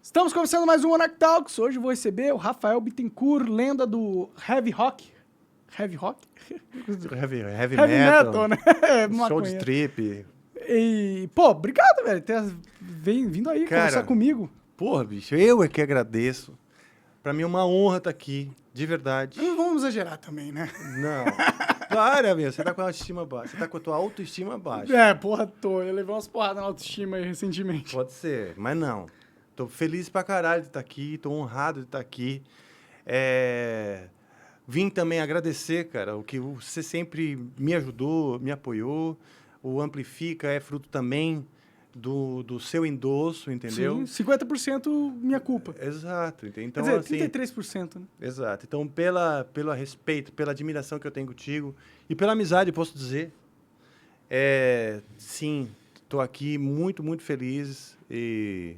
Estamos começando mais um Monarch Talks. Hoje eu vou receber o Rafael Bittencourt, lenda do Heavy Rock. Heavy Rock? Heavy Metal, né? Show de strip. E, pô, obrigado, velho, ter vindo aí conversar comigo. Porra, bicho, eu é que agradeço. Pra mim é uma honra estar aqui, de verdade. Não vamos exagerar também, né? Não. Para, meu, você tá com a autoestima baixa. Você tá com a tua autoestima baixa. É, porra, tô. Eu levei umas porradas na autoestima aí recentemente. Pode ser, mas não. Tô feliz pra caralho de estar aqui, tô honrado de estar aqui. Vim também agradecer, cara, o que você sempre me ajudou, me apoiou. O Amplifica é fruto também do seu endosso, entendeu? Sim, 50% minha culpa. Exato. Então, quer assim, dizer, 33%, né? Exato. Então, pelo respeito, pela admiração que eu tenho contigo e pela amizade, posso dizer, sim, estou aqui muito, muito feliz e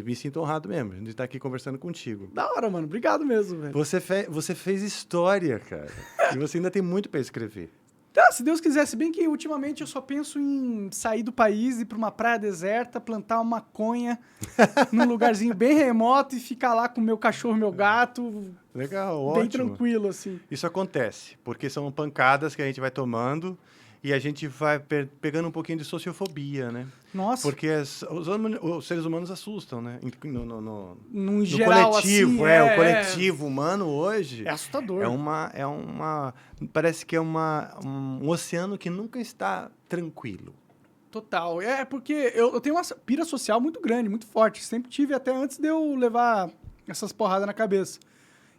me sinto honrado mesmo de estar aqui conversando contigo. Da hora, mano. Obrigado mesmo, velho. Você fez história, cara. E você ainda tem muito para escrever. Tá, se Deus quiser, se bem que ultimamente eu só penso em sair do país, ir pra uma praia deserta, plantar uma maconha num lugarzinho bem remoto e ficar lá com meu cachorro, meu gato. Legal, bem ótimo. tranquilo, assim. Isso acontece, porque são pancadas que a gente vai tomando e a gente vai pegando um pouquinho de sociofobia, né? Nossa. Porque os seres humanos assustam, né? No geral, coletivo, assim, o coletivo humano hoje... É assustador. Parece que é um oceano que nunca está tranquilo. Total. É porque eu tenho uma pira social muito grande, muito forte. Sempre tive, até antes de eu levar essas porradas na cabeça.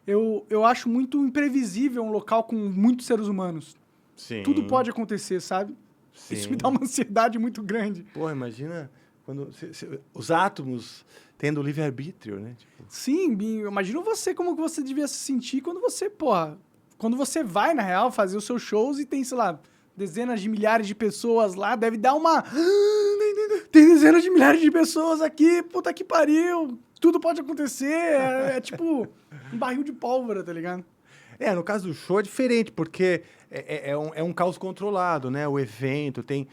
Eu acho muito imprevisível um local com muitos seres humanos. Sim. Tudo pode acontecer, sabe? Sim. Isso me dá uma ansiedade muito grande. Porra, imagina quando os átomos tendo livre-arbítrio, né? Tipo... Sim, imagina você como que você devia se sentir quando você vai, na real, fazer os seus shows e tem, sei lá, dezenas de milhares de pessoas lá, deve dar uma... Tem dezenas de milhares de pessoas aqui, puta que pariu, tudo pode acontecer, é tipo um barril de pólvora, tá ligado? No caso do show é diferente, porque é um caos controlado, né? O evento tem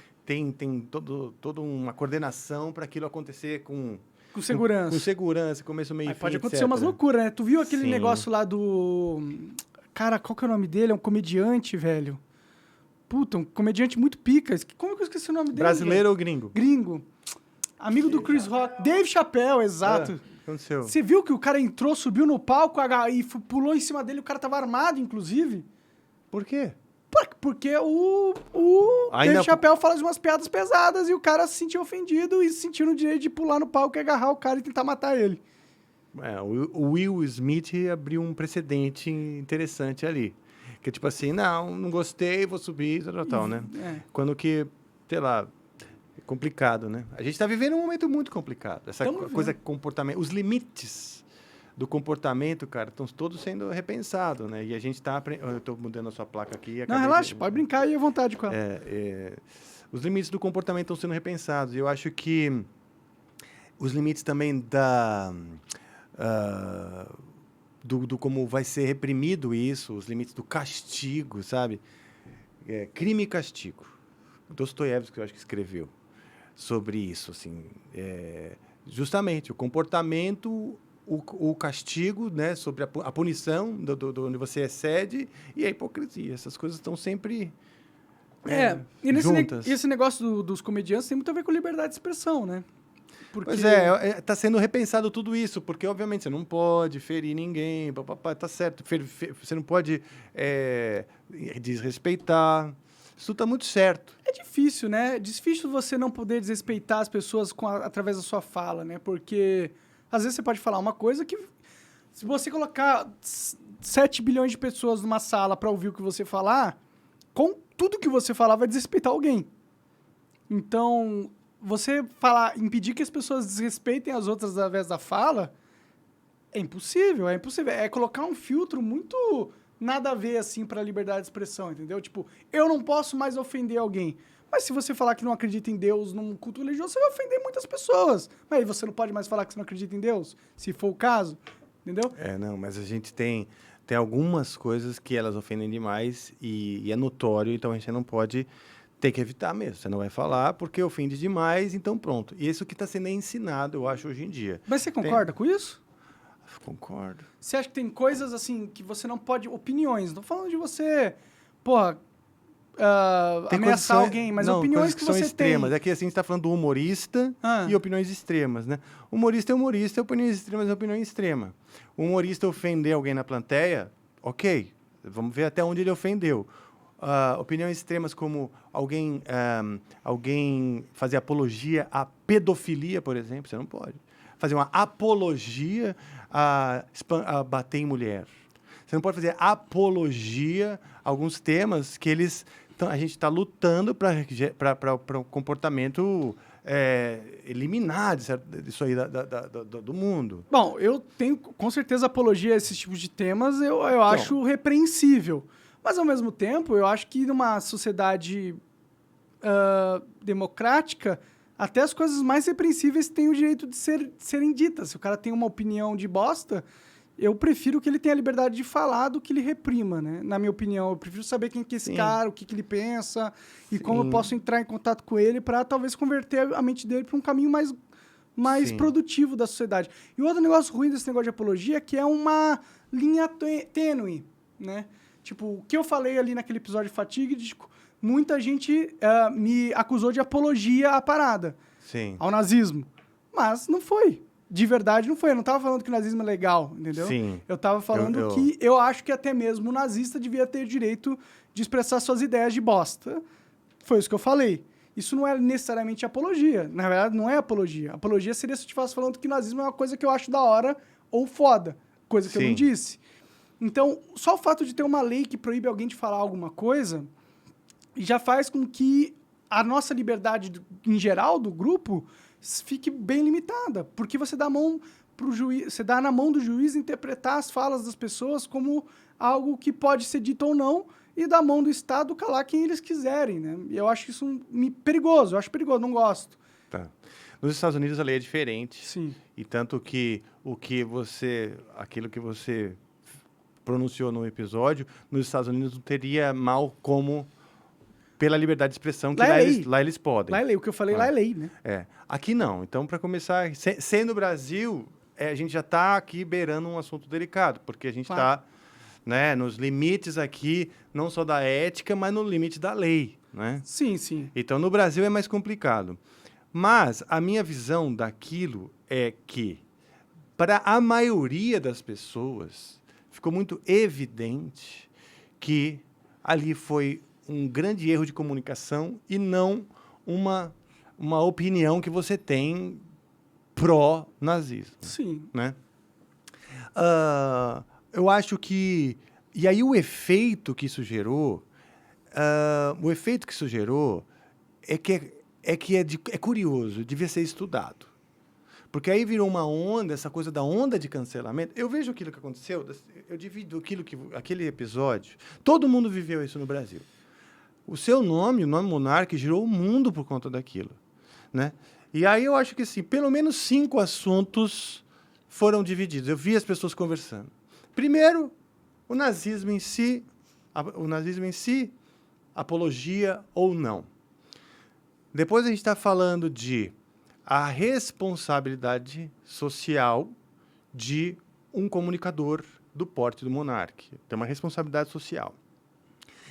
toda uma coordenação para aquilo acontecer com segurança. Com segurança, começo, meio e fim, pode acontecer etc. umas loucuras, né? Tu viu aquele Sim. negócio lá do... Cara, qual que é o nome dele? É um comediante, velho. Puta, um comediante muito pica. Como que eu esqueci o nome dele? Brasileiro velho? ou gringo? Gringo. Amigo do Chris Rock. Dave Chappelle, exato. O que aconteceu? Você viu que o cara entrou, subiu no palco e pulou em cima dele, o cara tava armado, inclusive? Por quê? Porque o Dave Chappelle fala de umas piadas pesadas e o cara se sentiu ofendido e se sentiu no direito de pular no palco e agarrar o cara e tentar matar ele. O Will Smith abriu um precedente interessante ali. Que tipo assim, não gostei, vou subir, tal, né? Quando que, sei lá, é complicado, né? A gente tá vivendo um momento muito complicado. Essa coisa, comportamento, os limites do comportamento, cara, estão todos sendo repensados, né? E a gente tá... Eu tô mudando a sua placa aqui. Não, relaxa, pode brincar aí à vontade com ela. Os limites do comportamento estão sendo repensados. E eu acho que os limites também do como vai ser reprimido isso, os limites do castigo, sabe? Crime e castigo. Dostoiévski, eu acho que escreveu sobre isso, assim. Justamente, o comportamento, o castigo, né? Sobre a punição do onde você excede e a hipocrisia. Essas coisas estão sempre e juntas. esse negócio dos comediantes tem muito a ver com liberdade de expressão, né? Porque... Pois está sendo repensado tudo isso, porque, obviamente, você não pode ferir ninguém, tá certo, você não pode desrespeitar, isso está muito certo. É difícil, né? É difícil você não poder desrespeitar as pessoas através da sua fala, né? Porque, às vezes, você pode falar uma coisa que, se você colocar 7 bilhões de pessoas numa sala para ouvir o que você falar, com tudo que você falar vai desrespeitar alguém. Então... Você impedir que as pessoas desrespeitem as outras através da fala é impossível. É colocar um filtro muito nada a ver, assim, pra liberdade de expressão, entendeu? Tipo, eu não posso mais ofender alguém. Mas se você falar que não acredita em Deus num culto religioso, você vai ofender muitas pessoas. Mas aí você não pode mais falar que você não acredita em Deus, se for o caso, entendeu? Mas a gente tem algumas coisas que elas ofendem demais e é notório, então a gente não pode Tem que evitar mesmo. Você não vai falar porque ofende demais, então pronto. E isso que está sendo ensinado, eu acho, hoje em dia. Mas você concorda com isso? Concordo. Você acha que tem coisas assim que você não pode... Opiniões, não tô falando de você, porra, ameaçar alguém, mas opiniões que são você extremas. tem. É que assim, a gente está falando do humorista e opiniões extremas, né? Humorista é humorista, opiniões extremas é opinião extrema. O humorista ofender alguém na plateia, ok. Vamos ver até onde ele ofendeu. Opiniões extremas como alguém fazer apologia à pedofilia, por exemplo, você não pode. Fazer uma apologia a bater em mulher. Você não pode fazer apologia a alguns temas que a gente está lutando para o comportamento eliminar isso aí do mundo. Bom, eu tenho com certeza apologia a esses tipos de temas, eu acho repreensível. Mas, ao mesmo tempo, eu acho que numa sociedade democrática, até as coisas mais repreensíveis têm o direito de serem ditas. Se o cara tem uma opinião de bosta, eu prefiro que ele tenha a liberdade de falar do que ele reprima, né? Na minha opinião, eu prefiro saber quem que é esse cara, o que ele pensa e como eu posso entrar em contato com ele para talvez converter a mente dele para um caminho mais produtivo da sociedade. E outro negócio ruim desse negócio de apologia é que é uma linha tênue, né? Tipo, o que eu falei ali naquele episódio fatídico, muita gente me acusou de apologia à parada, ao nazismo. Mas não foi. De verdade, não foi. Eu não estava falando que o nazismo é legal, entendeu? Sim. Eu estava falando que eu acho que até mesmo o nazista devia ter o direito de expressar suas ideias de bosta. Foi isso que eu falei. Isso não é necessariamente apologia. Na verdade, não é apologia. Apologia seria se eu estivesse falando que o nazismo é uma coisa que eu acho da hora ou foda. Coisa que eu não disse. Então, só o fato de ter uma lei que proíbe alguém de falar alguma coisa já faz com que a nossa liberdade, em geral, do grupo, fique bem limitada. Porque você dá na mão do juiz interpretar as falas das pessoas como algo que pode ser dito ou não e da mão do Estado calar quem eles quiserem, né? E eu acho isso perigoso. Eu acho perigoso, não gosto. Tá. Nos Estados Unidos a lei é diferente. Sim. E tanto que aquilo que você pronunciou no episódio, nos Estados Unidos não teria mal como pela liberdade de expressão que lá eles podem. Lá é lei. O que eu falei lá é lei, né? Aqui não. Então, para começar, sendo o Brasil, a gente já está aqui beirando um assunto delicado, porque a gente está nos limites aqui, não só da ética, mas no limite da lei, né? Sim, sim. Então, no Brasil é mais complicado. Mas a minha visão daquilo é que, para a maioria das pessoas, ficou muito evidente que ali foi um grande erro de comunicação e não uma opinião que você tem pró-nazismo. Sim. Né? Eu acho que... E aí o efeito que isso gerou... é curioso, devia ser estudado. Porque aí virou uma onda, essa coisa da onda de cancelamento. Eu vejo aquilo que aconteceu, eu divido aquele episódio. Todo mundo viveu isso no Brasil. O seu nome, o nome Monark, girou o mundo por conta daquilo. Né? E aí eu acho que assim, pelo menos 5 assuntos foram divididos. Eu vi as pessoas conversando. Primeiro, o nazismo em si, apologia ou não. Depois a gente está falando de a responsabilidade social de um comunicador do porte do Monark. Tem uma responsabilidade social.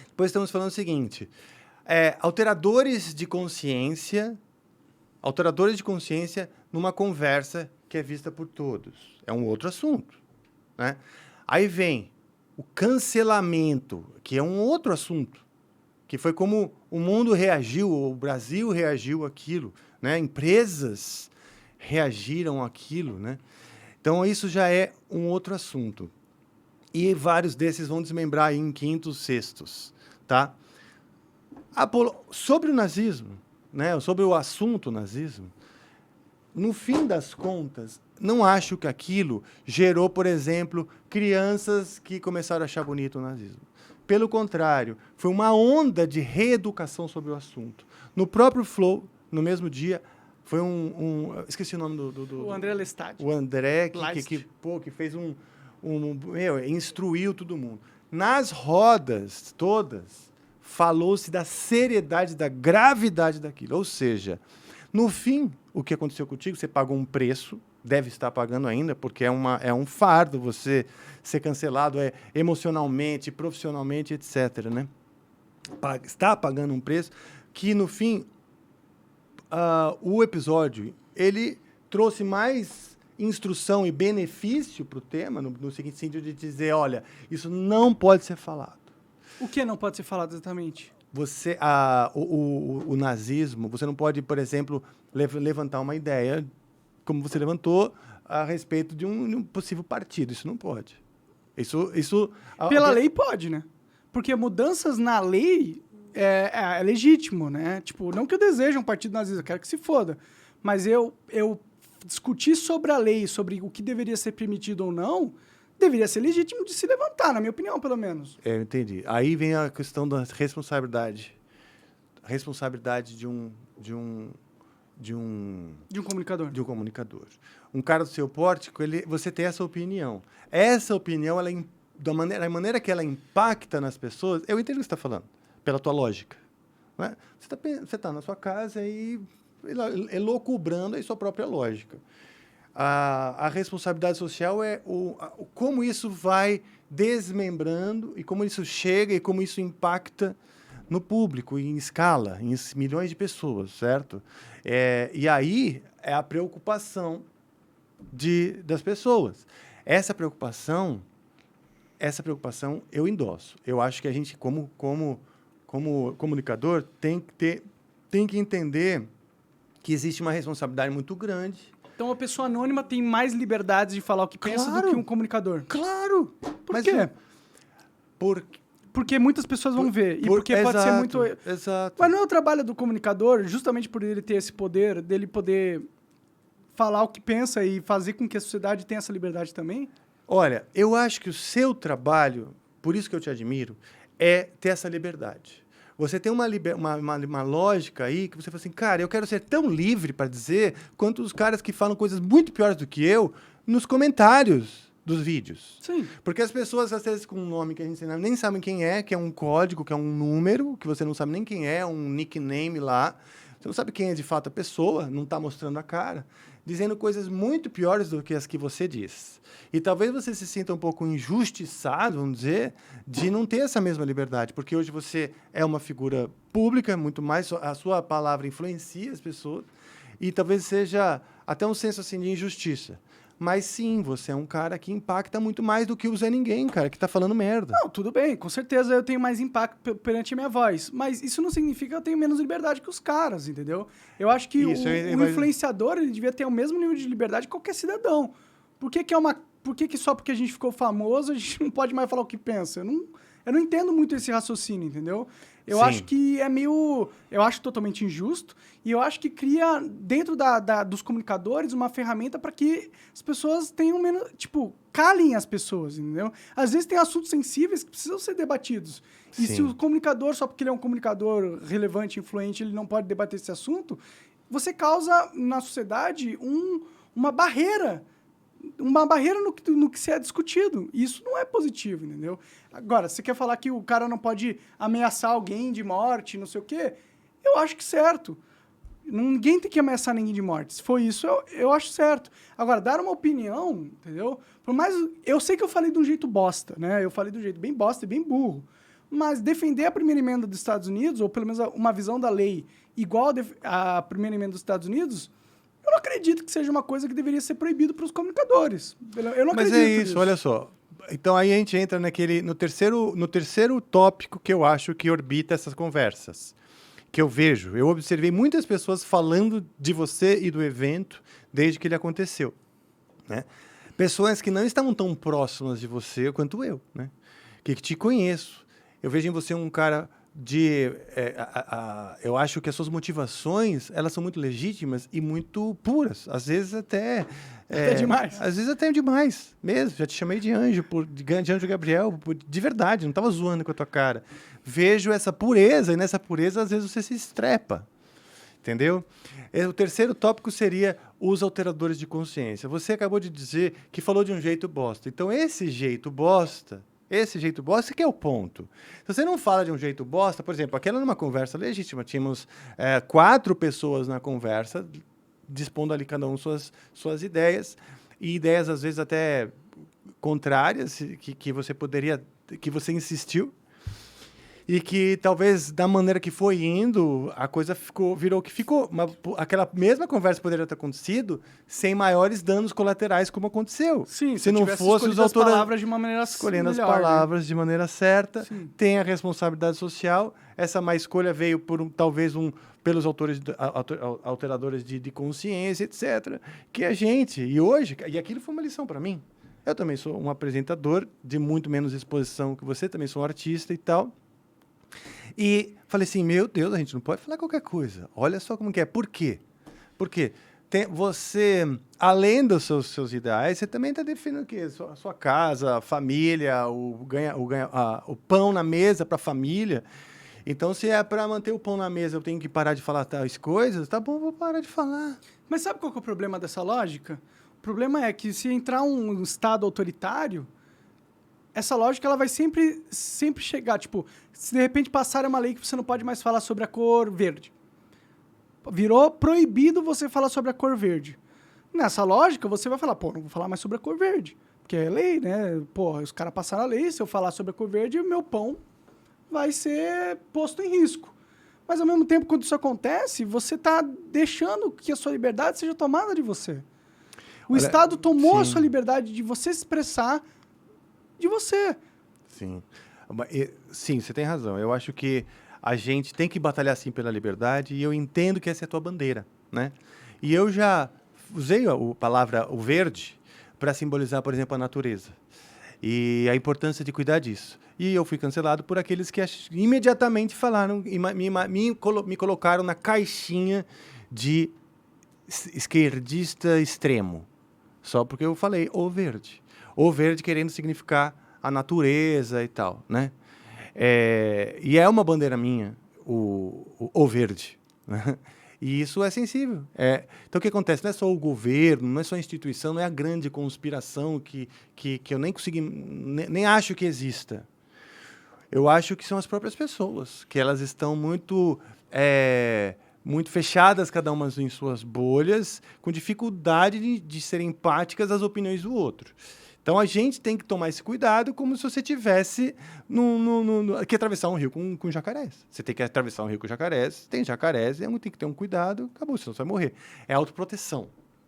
Depois estamos falando o seguinte, alteradores de consciência numa conversa que é vista por todos. É um outro assunto. Né? Aí vem o cancelamento, que é um outro assunto, que foi como o mundo reagiu, o Brasil reagiu àquilo, né? Empresas reagiram àquilo, né? Então, isso já é um outro assunto. E vários desses vão desmembrar em quintos, sextos, tá? Sobre o nazismo, né? Sobre o assunto nazismo, no fim das contas, não acho que aquilo gerou, por exemplo, crianças que começaram a achar bonito o nazismo. Pelo contrário, foi uma onda de reeducação sobre o assunto. No próprio Flow, no mesmo dia, foi esqueci o nome do o André Lestade. O André, que fez instruiu todo mundo. Nas rodas todas, falou-se da seriedade, da gravidade daquilo. Ou seja, no fim, o que aconteceu contigo, você pagou um preço, deve estar pagando ainda, porque é um fardo você ser cancelado emocionalmente, profissionalmente, etc., né? Está pagando um preço que, no fim, o episódio, ele trouxe mais instrução e benefício para o tema, no seguinte sentido de dizer, olha, isso não pode ser falado. O que não pode ser falado exatamente? O nazismo, você não pode, por exemplo, levantar uma ideia, como você levantou, a respeito de um possível partido. Isso não pode. Pela lei pode, né? Porque mudanças na lei é legítimo, né? Tipo, não que eu deseje um partido nazista, eu quero que se foda. Mas eu discutir sobre a lei, sobre o que deveria ser permitido ou não, deveria ser legítimo de se levantar, na minha opinião, pelo menos. Eu entendi. Aí vem a questão da responsabilidade. A responsabilidade de um comunicador. De um comunicador. Um cara do seu porte, você tem essa opinião. Essa opinião, da maneira que ela impacta nas pessoas, eu entendo o que você está falando, pela tua lógica. Né? Você está na sua casa e elucubrando a sua própria lógica. A responsabilidade social é como isso vai desmembrando e como isso chega e como isso impacta no público, em escala, em milhões de pessoas, certo? E aí é a preocupação das pessoas. Essa preocupação eu endosso. Eu acho que a gente, como comunicador, tem que entender que existe uma responsabilidade muito grande. Então, uma pessoa anônima tem mais liberdade de falar o que pensa do que um comunicador. Claro! Por quê? Porque muitas pessoas vão ver. E porque pode ser muito... Exato. Mas não é o trabalho do comunicador, justamente por ele ter esse poder, dele poder falar o que pensa e fazer com que a sociedade tenha essa liberdade também? Olha, eu acho que o seu trabalho, por isso que eu te admiro, é ter essa liberdade. Você tem uma lógica aí que você fala assim, cara, eu quero ser tão livre para dizer quanto os caras que falam coisas muito piores do que eu nos comentários dos vídeos. Sim. Porque as pessoas, às vezes, com um nome que a gente nem sabe quem é, que é um código, que é um número, que você não sabe nem quem é, um nickname lá. Você não sabe quem é de fato a pessoa, não está mostrando a cara, dizendo coisas muito piores do que as que você diz. E talvez você se sinta um pouco injustiçado, vamos dizer, de não ter essa mesma liberdade, porque hoje você é uma figura pública, muito mais, a sua palavra influencia as pessoas, e talvez seja até um senso assim, de injustiça. Mas sim, você é um cara que impacta muito mais do que o Zé Ninguém, cara, que tá falando merda. Não, tudo bem, com certeza eu tenho mais impacto perante a minha voz. Mas isso não significa que eu tenho menos liberdade que os caras, entendeu? Eu acho que o influenciador ele devia ter o mesmo nível de liberdade que qualquer cidadão. Por que só porque a gente ficou famoso a gente não pode mais falar o que pensa? Eu não entendo muito esse raciocínio, entendeu? Eu acho que é meio... Eu acho totalmente injusto e eu acho que cria, dentro dos comunicadores, uma ferramenta para que as pessoas tenham menos... Tipo, calem as pessoas, entendeu? Às vezes tem assuntos sensíveis que precisam ser debatidos. E se o comunicador, só porque ele é um comunicador relevante, influente, ele não pode debater esse assunto, você causa na sociedade uma barreira no que se é discutido. E isso não é positivo, entendeu? Agora, você quer falar que o cara não pode ameaçar alguém de morte, não sei o quê? Eu acho que certo. Ninguém tem que ameaçar ninguém de morte. Se for isso, eu acho certo. Agora, dar uma opinião, entendeu? Por mais... Eu sei que eu falei de um jeito bosta, né? Eu falei de um jeito bem bosta e bem burro. Mas defender a primeira emenda dos Estados Unidos, ou pelo menos uma visão da lei igual à primeira emenda dos Estados Unidos... Eu não acredito que seja uma coisa que deveria ser proibido para os comunicadores. Eu não acredito Mas é isso, nisso. Olha só. Então aí a gente entra no terceiro tópico que eu acho que orbita essas conversas. Que eu observei muitas pessoas falando de você e do evento desde que ele aconteceu. Né? Pessoas que não estavam tão próximas de você quanto eu, né? Que te conheço. Eu vejo em você um cara... eu acho que as suas motivações elas são muito legítimas e muito puras, às vezes até demais. Às vezes até demais mesmo. Já te chamei de anjo, de anjo Gabriel, de verdade, não estava zoando com a tua cara. Vejo essa pureza e nessa pureza às vezes você se estrepa, entendeu? O terceiro tópico seria os alteradores de consciência. Você acabou de dizer que falou de um jeito bosta, então esse jeito bosta Esse jeito bosta que é o ponto. Se você não fala de um jeito bosta, por exemplo, aquela numa conversa legítima, tínhamos 4 pessoas na conversa, dispondo ali cada um suas ideias, e ideias às esse até contrárias, que você poderia, que você insistiu, e que talvez da maneira que foi indo, a coisa virou o que ficou. Aquela mesma conversa poderia ter acontecido sem maiores danos colaterais como aconteceu. Sim, se não fosse os autores as palavras de uma maneira escolhendo melhor, as palavras de maneira certa, Sim. tem a responsabilidade social. Essa má escolha veio por talvez pelos autores alteradores de consciência, etc. Que a gente e hoje, e aquilo foi uma lição para mim. Eu também sou um apresentador de muito menos exposição que você, também sou um artista e tal. E falei assim, meu Deus, a gente não pode falar qualquer coisa. Olha só como que é. Por quê? Porque você, além dos seus ideais, você também está definindo o quê? Sua casa, a família, o pão na mesa para a família. Então, se é para manter o pão na mesa, eu tenho que parar de falar tais coisas, tá bom, vou parar de falar. Mas sabe qual que é o problema dessa lógica? O problema é que se entrar um Estado autoritário, essa lógica ela vai sempre chegar. Tipo, se de repente passar uma lei que você não pode mais falar sobre a cor verde. Virou proibido você falar sobre a cor verde. Nessa lógica, você vai falar, pô, não vou falar mais sobre a cor verde. Porque é lei, né? Pô, os caras passaram a lei, se eu falar sobre a cor verde, o meu pão vai ser posto em risco. Mas, ao mesmo tempo, quando isso acontece, você está deixando que a sua liberdade seja tomada de você. O Estado tomou a sua liberdade de você se expressar de você. Sim. Sim, você tem razão. Eu acho que a gente tem que batalhar, sim, pela liberdade, e eu entendo que essa é a tua bandeira, né? E eu já usei a palavra o verde para simbolizar, por exemplo, a natureza. E a importância de cuidar disso. E eu fui cancelado por aqueles que imediatamente falaram, me colocaram na caixinha de esquerdista extremo. Só porque eu falei o verde. O verde querendo significar a natureza e tal, né? E é uma bandeira minha, o verde. Né? E isso é sensível. Então, o que acontece? Não é só o governo, não é só a instituição, não é a grande conspiração que eu nem consegui, nem acho que exista. Eu acho que são as próprias pessoas, que elas estão muito fechadas, cada uma em suas bolhas, com dificuldade de serem empáticas às opiniões do outro. Então, a gente tem que tomar esse cuidado como se você tivesse que atravessar um rio com jacarés. Você tem que atravessar um rio com jacarés, tem jacarés, tem que ter um cuidado, acabou, senão você vai morrer. É autoproteção.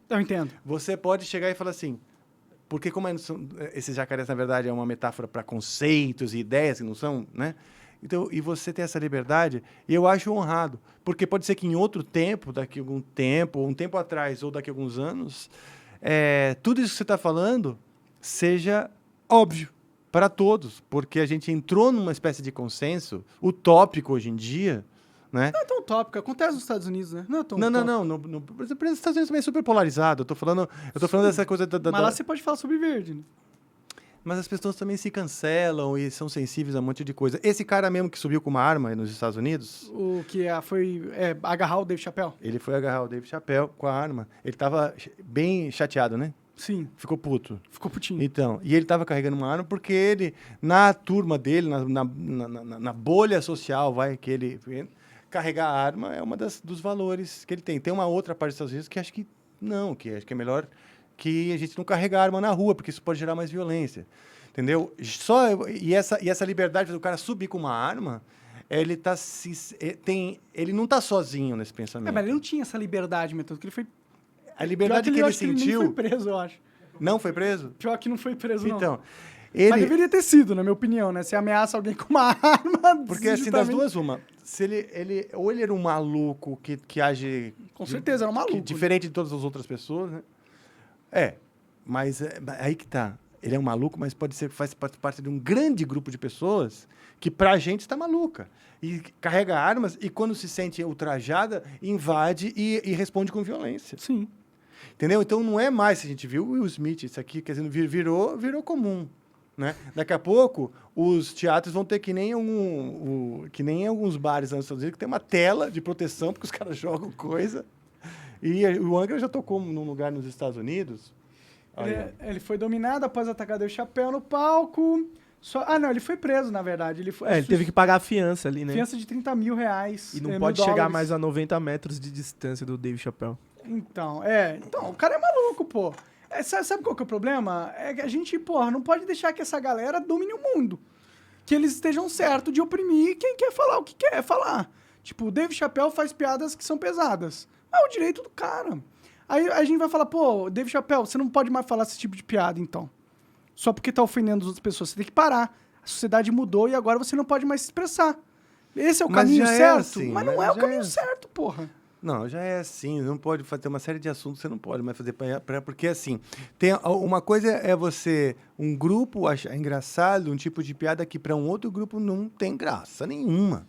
Eu entendo. Você pode chegar e falar assim, porque como esses jacarés, na verdade, é uma metáfora para conceitos e ideias que não são, né? Então, e você tem essa liberdade, e eu acho honrado, porque pode ser que em outro tempo, daqui a algum tempo, ou um tempo atrás, ou daqui a alguns anos, tudo isso que você está falando seja óbvio para todos, porque a gente entrou numa espécie de consenso utópico hoje em dia, né? Não é tão utópico, acontece nos Estados Unidos, né? Não é tão Não. Por exemplo, nos Estados Unidos também é super polarizado. Eu tô falando dessa coisa Mas lá você pode falar sobre verde, né? Mas as pessoas também se cancelam e são sensíveis a um monte de coisa. Esse cara mesmo que subiu com uma arma nos Estados Unidos... O que foi agarrar o Dave Chappelle? Ele foi agarrar o Dave Chappelle com a arma. Ele tava bem chateado, né? Sim. Ficou puto. Ficou putinho. Então, e ele tava carregando uma arma porque ele, na turma dele, na bolha social, que ele... Carregar a arma é uma dos valores que ele tem. Tem uma outra parte dos Estados Unidos que acho que não, que acho que é melhor que a gente não carregue a arma na rua, porque isso pode gerar mais violência. Entendeu? E essa liberdade do cara subir com uma arma, ele não está sozinho nesse pensamento. Mas ele não tinha essa liberdade, Metodo, que ele foi... A liberdade que ele sentiu... Que ele nem foi preso, eu acho. Não foi preso? Pior que não foi preso, não. Então... Mas deveria ter sido, na minha opinião, né? Se ameaça alguém com uma arma... Porque, assim, das duas, uma... Se ou ele era um maluco que age... Com certeza, era um maluco. Diferente de todas as outras pessoas, né? Mas aí que tá. Ele é um maluco, mas pode ser que faz parte de um grande grupo de pessoas que, pra gente, está maluca. E carrega armas e, quando se sente ultrajada, invade e responde com violência. Sim. Entendeu? Então, não é mais, se a gente viu o Will Smith, isso aqui, quer dizer, virou comum. Né? Daqui a pouco, os teatros vão ter que nem alguns bares nos Estados Unidos, que tem uma tela de proteção, porque os caras jogam coisa. E o Angra já tocou num lugar nos Estados Unidos. Ele foi dominado após atacar Dave Chappelle no palco. Não, ele foi preso, na verdade. Ele teve que pagar a fiança ali, né? Fiança de R$30.000. E não pode chegar mais a 90 metros de distância do Dave Chappelle. Então, o cara é maluco, pô. Sabe qual que é o problema? É que a gente, porra, não pode deixar que essa galera domine o mundo. Que eles estejam certos de oprimir quem quer falar o que quer falar. Tipo, o Dave Chappelle faz piadas que são pesadas. É o direito do cara. Aí a gente vai falar, pô, Dave Chappelle, você não pode mais falar esse tipo de piada, então. Só porque tá ofendendo as outras pessoas. Você tem que parar. A sociedade mudou e agora você não pode mais se expressar. Esse é o caminho certo? Assim, mas não é o caminho certo, porra. Não, já é assim, não pode fazer uma série de assuntos, você não pode mais fazer porque assim, tem uma coisa é você, um grupo achar engraçado, um tipo de piada que para um outro grupo não tem graça nenhuma.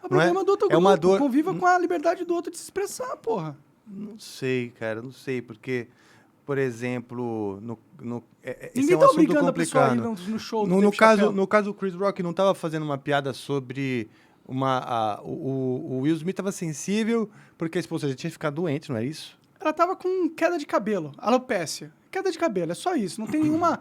O problema do outro grupo, uma dor... conviva com a liberdade do outro de se expressar, porra. Não sei, cara, não sei, porque, por exemplo, esse Ninguém é um tá assunto obrigando complicado. a pessoa a ir no show do No caso, o Chris Rock não estava fazendo uma piada sobre o Will Smith estava sensível porque a esposa já tinha ficado doente, não é isso? Ela tava com queda de cabelo, alopécia. Queda de cabelo, é só isso. Não tem nenhuma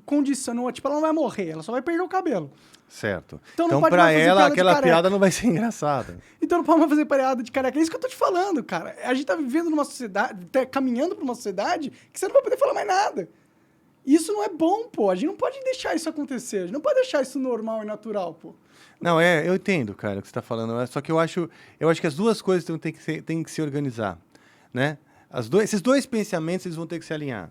condição, tipo, ela não vai morrer, ela só vai perder o cabelo. Certo. Então para ela, aquela piada não vai ser engraçada. Então não pode mais fazer piada de careca. É isso que eu tô te falando, cara. A gente tá vivendo numa sociedade, caminhando pra uma sociedade que você não vai poder falar mais nada. Isso não é bom, pô. A gente não pode deixar isso acontecer. A gente não pode deixar isso normal e natural, pô. Não, eu entendo, cara, o que você está falando. Só que eu acho que as duas coisas têm que se organizar, né? Esses dois pensamentos eles vão ter que se alinhar.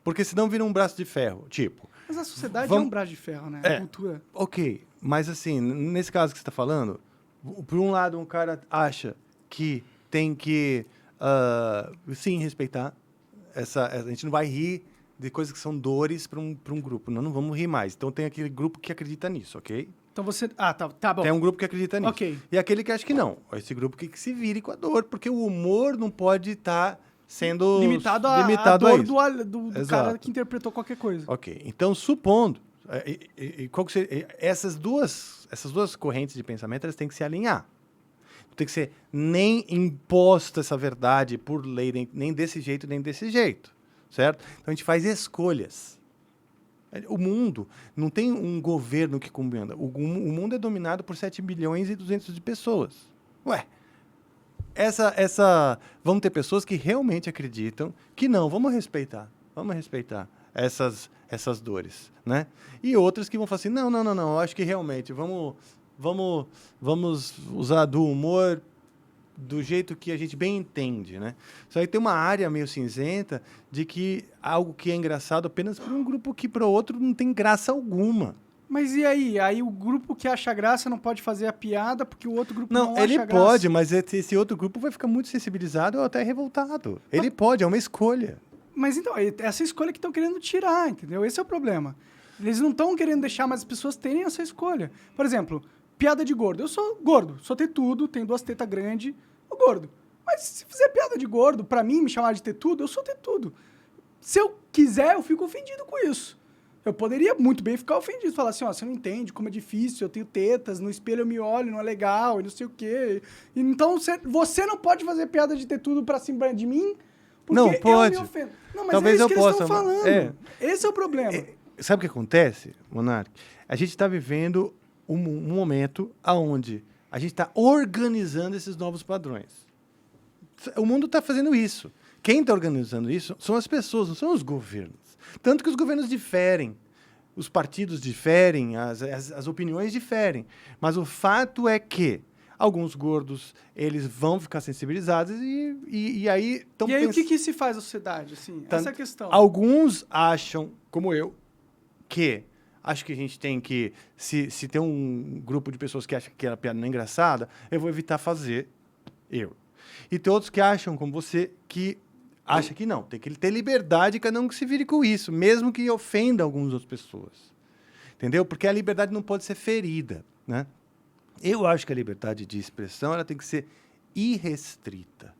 Porque senão vira um braço de ferro, tipo... Mas a sociedade é um braço de ferro, né? A cultura. Ok, mas assim, nesse caso que você está falando, por um lado, um cara acha que tem que, sim, respeitar. A gente não vai rir de coisas que são dores para um grupo. Não vamos rir mais. Então tem aquele grupo que acredita nisso, ok? Então você... tá bom. Tem um grupo que acredita nisso. Ok. E aquele que acha que não. Esse grupo que se vire com a dor, porque o humor não pode estar sendo limitado a dor isso. do cara que interpretou qualquer coisa. Ok. Então, supondo... essas duas correntes de pensamento elas têm que se alinhar. Não tem que ser nem imposta essa verdade por lei, nem desse jeito, nem desse jeito. Certo? Então, a gente faz escolhas. O mundo não tem um governo que comanda. O mundo é dominado por 7 bilhões e 200 de pessoas. Ué, vamos ter pessoas que realmente acreditam que não, vamos respeitar essas dores, né? E outras que vão falar assim, não, eu acho que realmente vamos usar do humor do jeito que a gente bem entende, né? Só que tem uma área meio cinzenta de que algo que é engraçado apenas para um grupo que para o outro não tem graça alguma. Mas e aí? Aí o grupo que acha graça não pode fazer a piada porque o outro grupo não acha graça? Não, ele pode, mas esse outro grupo vai ficar muito sensibilizado ou até revoltado. Ele pode, é uma escolha. Mas então, essa escolha que estão querendo tirar, entendeu? Esse é o problema. Eles não estão querendo deixar mais as pessoas terem essa escolha. Por exemplo, piada de gordo. Eu sou gordo, sou tetudo, tenho 2 tetas grandes, sou gordo. Mas se fizer piada de gordo, pra mim, me chamar de tetudo, eu sou tetudo. Se eu quiser, eu fico ofendido com isso. Eu poderia muito bem ficar ofendido, falar assim, você não entende como é difícil, eu tenho tetas, no espelho eu me olho, não é legal, e não sei o quê. Então, você não pode fazer piada de tetudo pra cima de mim, porque não, pode. eu me ofendo. Não, mas talvez é isso que eu eles possa, estão falando. Esse é o problema. Sabe o que acontece, Monark? A gente está vivendo um momento onde a gente está organizando esses novos padrões. O mundo está fazendo isso. Quem está organizando isso são as pessoas, não são os governos. Tanto que os governos diferem, os partidos diferem, as opiniões diferem. Mas o fato é que alguns gordos, eles vão ficar sensibilizados e aí estão... E aí o que se faz na sociedade? Assim, essa é a questão. Alguns acham, como eu, que acho que a gente tem que... Se tem um grupo de pessoas que acham que a piada não é engraçada, eu vou evitar fazer E tem outros que acham, como você, que acha que não. Tem que ter liberdade, cada um que se vire com isso, mesmo que ofenda algumas outras pessoas. Entendeu? Porque a liberdade não pode ser ferida, né? Eu acho que a liberdade de expressão ela tem que ser irrestrita.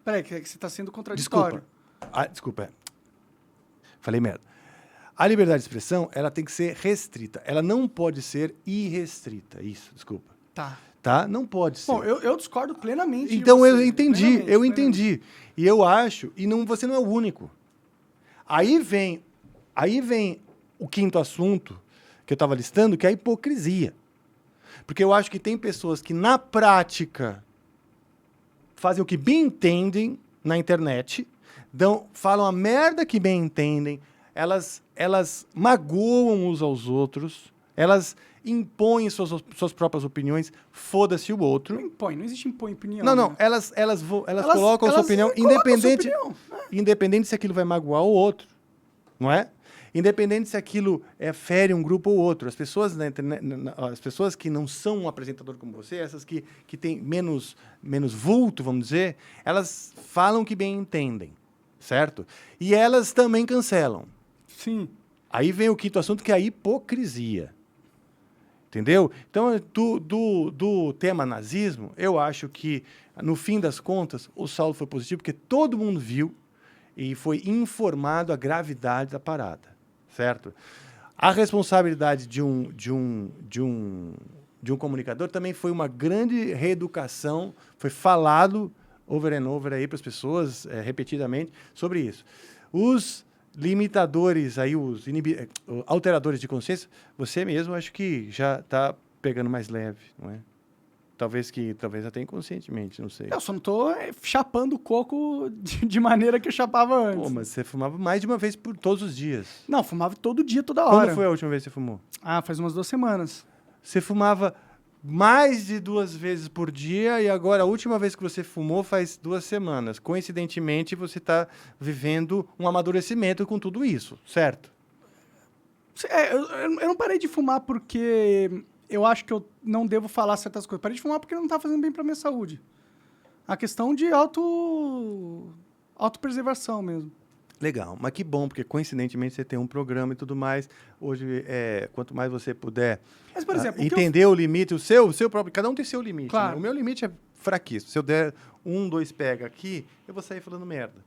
Peraí, que você está sendo contraditório. Desculpa. Falei merda. A liberdade de expressão ela tem que ser restrita. Ela não pode ser irrestrita. Isso, desculpa. Tá? Não pode ser. Bom, eu discordo plenamente. Então eu entendi. E eu acho, você não é o único. Aí vem Aí vem o quinto assunto que eu estava listando, que é a hipocrisia. Porque eu acho que tem pessoas que, na prática, fazem o que bem entendem na internet, falam a merda que bem entendem, elas magoam uns aos outros, elas impõem suas próprias opiniões, foda-se o outro. Não impõe, não existe impõe opinião. Não, né? elas colocam a sua opinião, independente, sua opinião. independente se aquilo vai magoar o outro, não é? Independente se aquilo fere um grupo ou outro. As pessoas na internet, as pessoas que não são um apresentador como você, essas que têm menos vulto, vamos dizer, elas falam que bem entendem, certo? E elas também cancelam. Sim. Aí vem o quinto assunto, que é a hipocrisia. Entendeu? Então, do tema nazismo, eu acho que, no fim das contas, o saldo foi positivo, porque todo mundo viu e foi informado a gravidade da parada, certo? A responsabilidade de um comunicador também foi uma grande reeducação, foi falado over and over aí para as pessoas, repetidamente, sobre isso. Os limitadores, aí, os alteradores de consciência, você mesmo acho que já está pegando mais leve, não é? Talvez até inconscientemente, não sei. Eu só não tô chapando o coco de maneira que eu chapava antes. Pô, mas você fumava mais de uma vez por todos os dias. Não, fumava todo dia, toda hora. Quando foi a última vez que você fumou? Ah, faz umas 2 semanas. Você fumava mais de 2 vezes por dia e agora a última vez que você fumou faz 2 semanas. Coincidentemente, você está vivendo um amadurecimento com tudo isso, certo? Eu não parei de fumar porque eu acho que eu não devo falar certas coisas. Parei de fumar porque não tá fazendo bem pra minha saúde. A questão de autopreservação mesmo. Legal, mas que bom, porque coincidentemente você tem um programa e tudo mais. Hoje, quanto mais você puder Mas, por exemplo, entender o limite, o seu próprio, cada um tem seu limite. Claro. Né? O meu limite é fraquíssimo. Se eu der 1, 2 pega aqui, eu vou sair falando merda.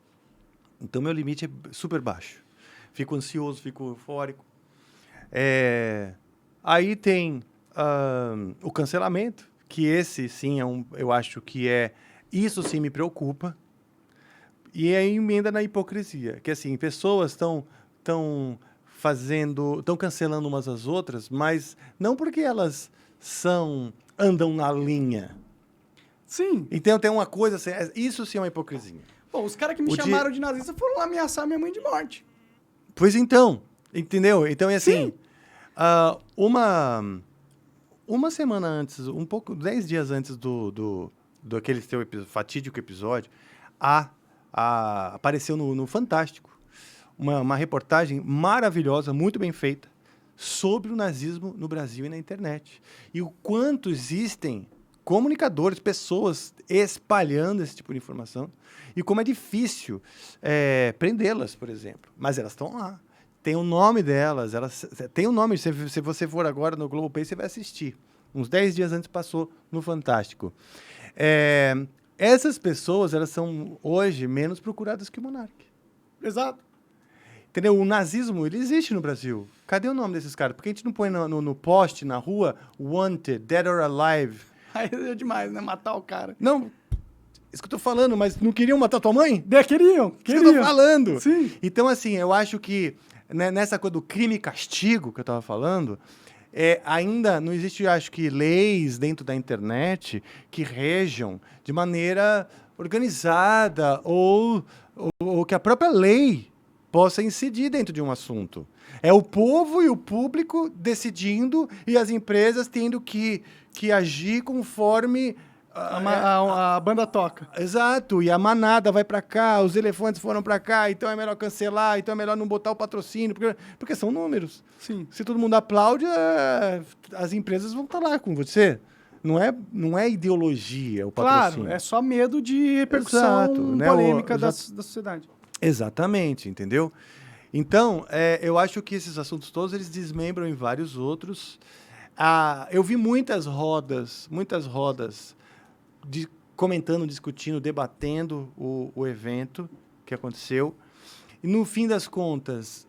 Então, meu limite é super baixo. Fico ansioso, fico eufórico. Aí tem o cancelamento, que esse sim eu acho que isso sim me preocupa. E aí emenda na hipocrisia, que assim, pessoas estão cancelando umas às outras, mas não porque elas andam na linha. Sim. Então tem uma coisa assim, isso sim é uma hipocrisia. Pô, os caras que me chamaram de nazista foram lá ameaçar minha mãe de morte. Pois então, entendeu? Então é assim, uma semana antes, 10 dias antes do aquele seu fatídico episódio, apareceu no Fantástico uma reportagem maravilhosa, muito bem feita, sobre o nazismo no Brasil e na internet. E o quanto existem comunicadores, pessoas espalhando esse tipo de informação, e como é difícil prendê-las, por exemplo. Mas elas estão lá. Tem o nome delas, tem o nome. Se você for agora no Globoplay, você vai assistir. Uns 10 dias antes passou no Fantástico. Essas pessoas, elas são hoje menos procuradas que o Monark. Exato. Entendeu? O nazismo, ele existe no Brasil. Cadê o nome desses caras? Por que a gente não põe no poste, na rua, wanted, dead or alive? Aí é demais, né? Matar o cara. Não, isso que eu tô falando, mas não queriam matar tua mãe? Queriam. Isso que eu tô falando. Sim. Então, assim, eu acho que nessa coisa do crime e castigo que eu tava falando, ainda não existe, acho que, leis dentro da internet que rejam de maneira organizada ou que a própria lei possa incidir dentro de um assunto. É o povo e o público decidindo e as empresas tendo que agir conforme a banda toca. Exato, e a manada vai para cá, os elefantes foram para cá, então é melhor cancelar, então é melhor não botar o patrocínio, porque são números. Sim. Se todo mundo aplaude, as empresas vão estar lá com você. Não é ideologia o patrocínio. Claro, é só medo de repercussão polêmica da sociedade. Exatamente, entendeu? Então, eu acho que esses assuntos todos, eles desmembram em vários outros. Eu vi muitas rodas comentando, discutindo, debatendo o evento que aconteceu. E, no fim das contas,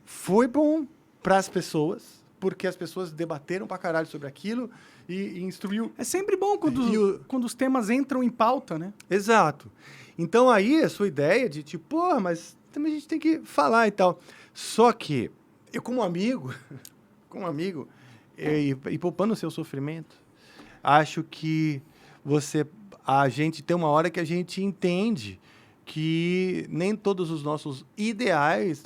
foi bom para as pessoas, porque as pessoas debateram pra caralho sobre aquilo e instruiu. É sempre bom quando os temas entram em pauta, né? Exato. Então, aí, a sua ideia de, tipo, porra, mas também a gente tem que falar e tal. Só que, eu como amigo, e poupando o seu sofrimento, acho que a gente tem uma hora que a gente entende que nem todos os nossos ideais,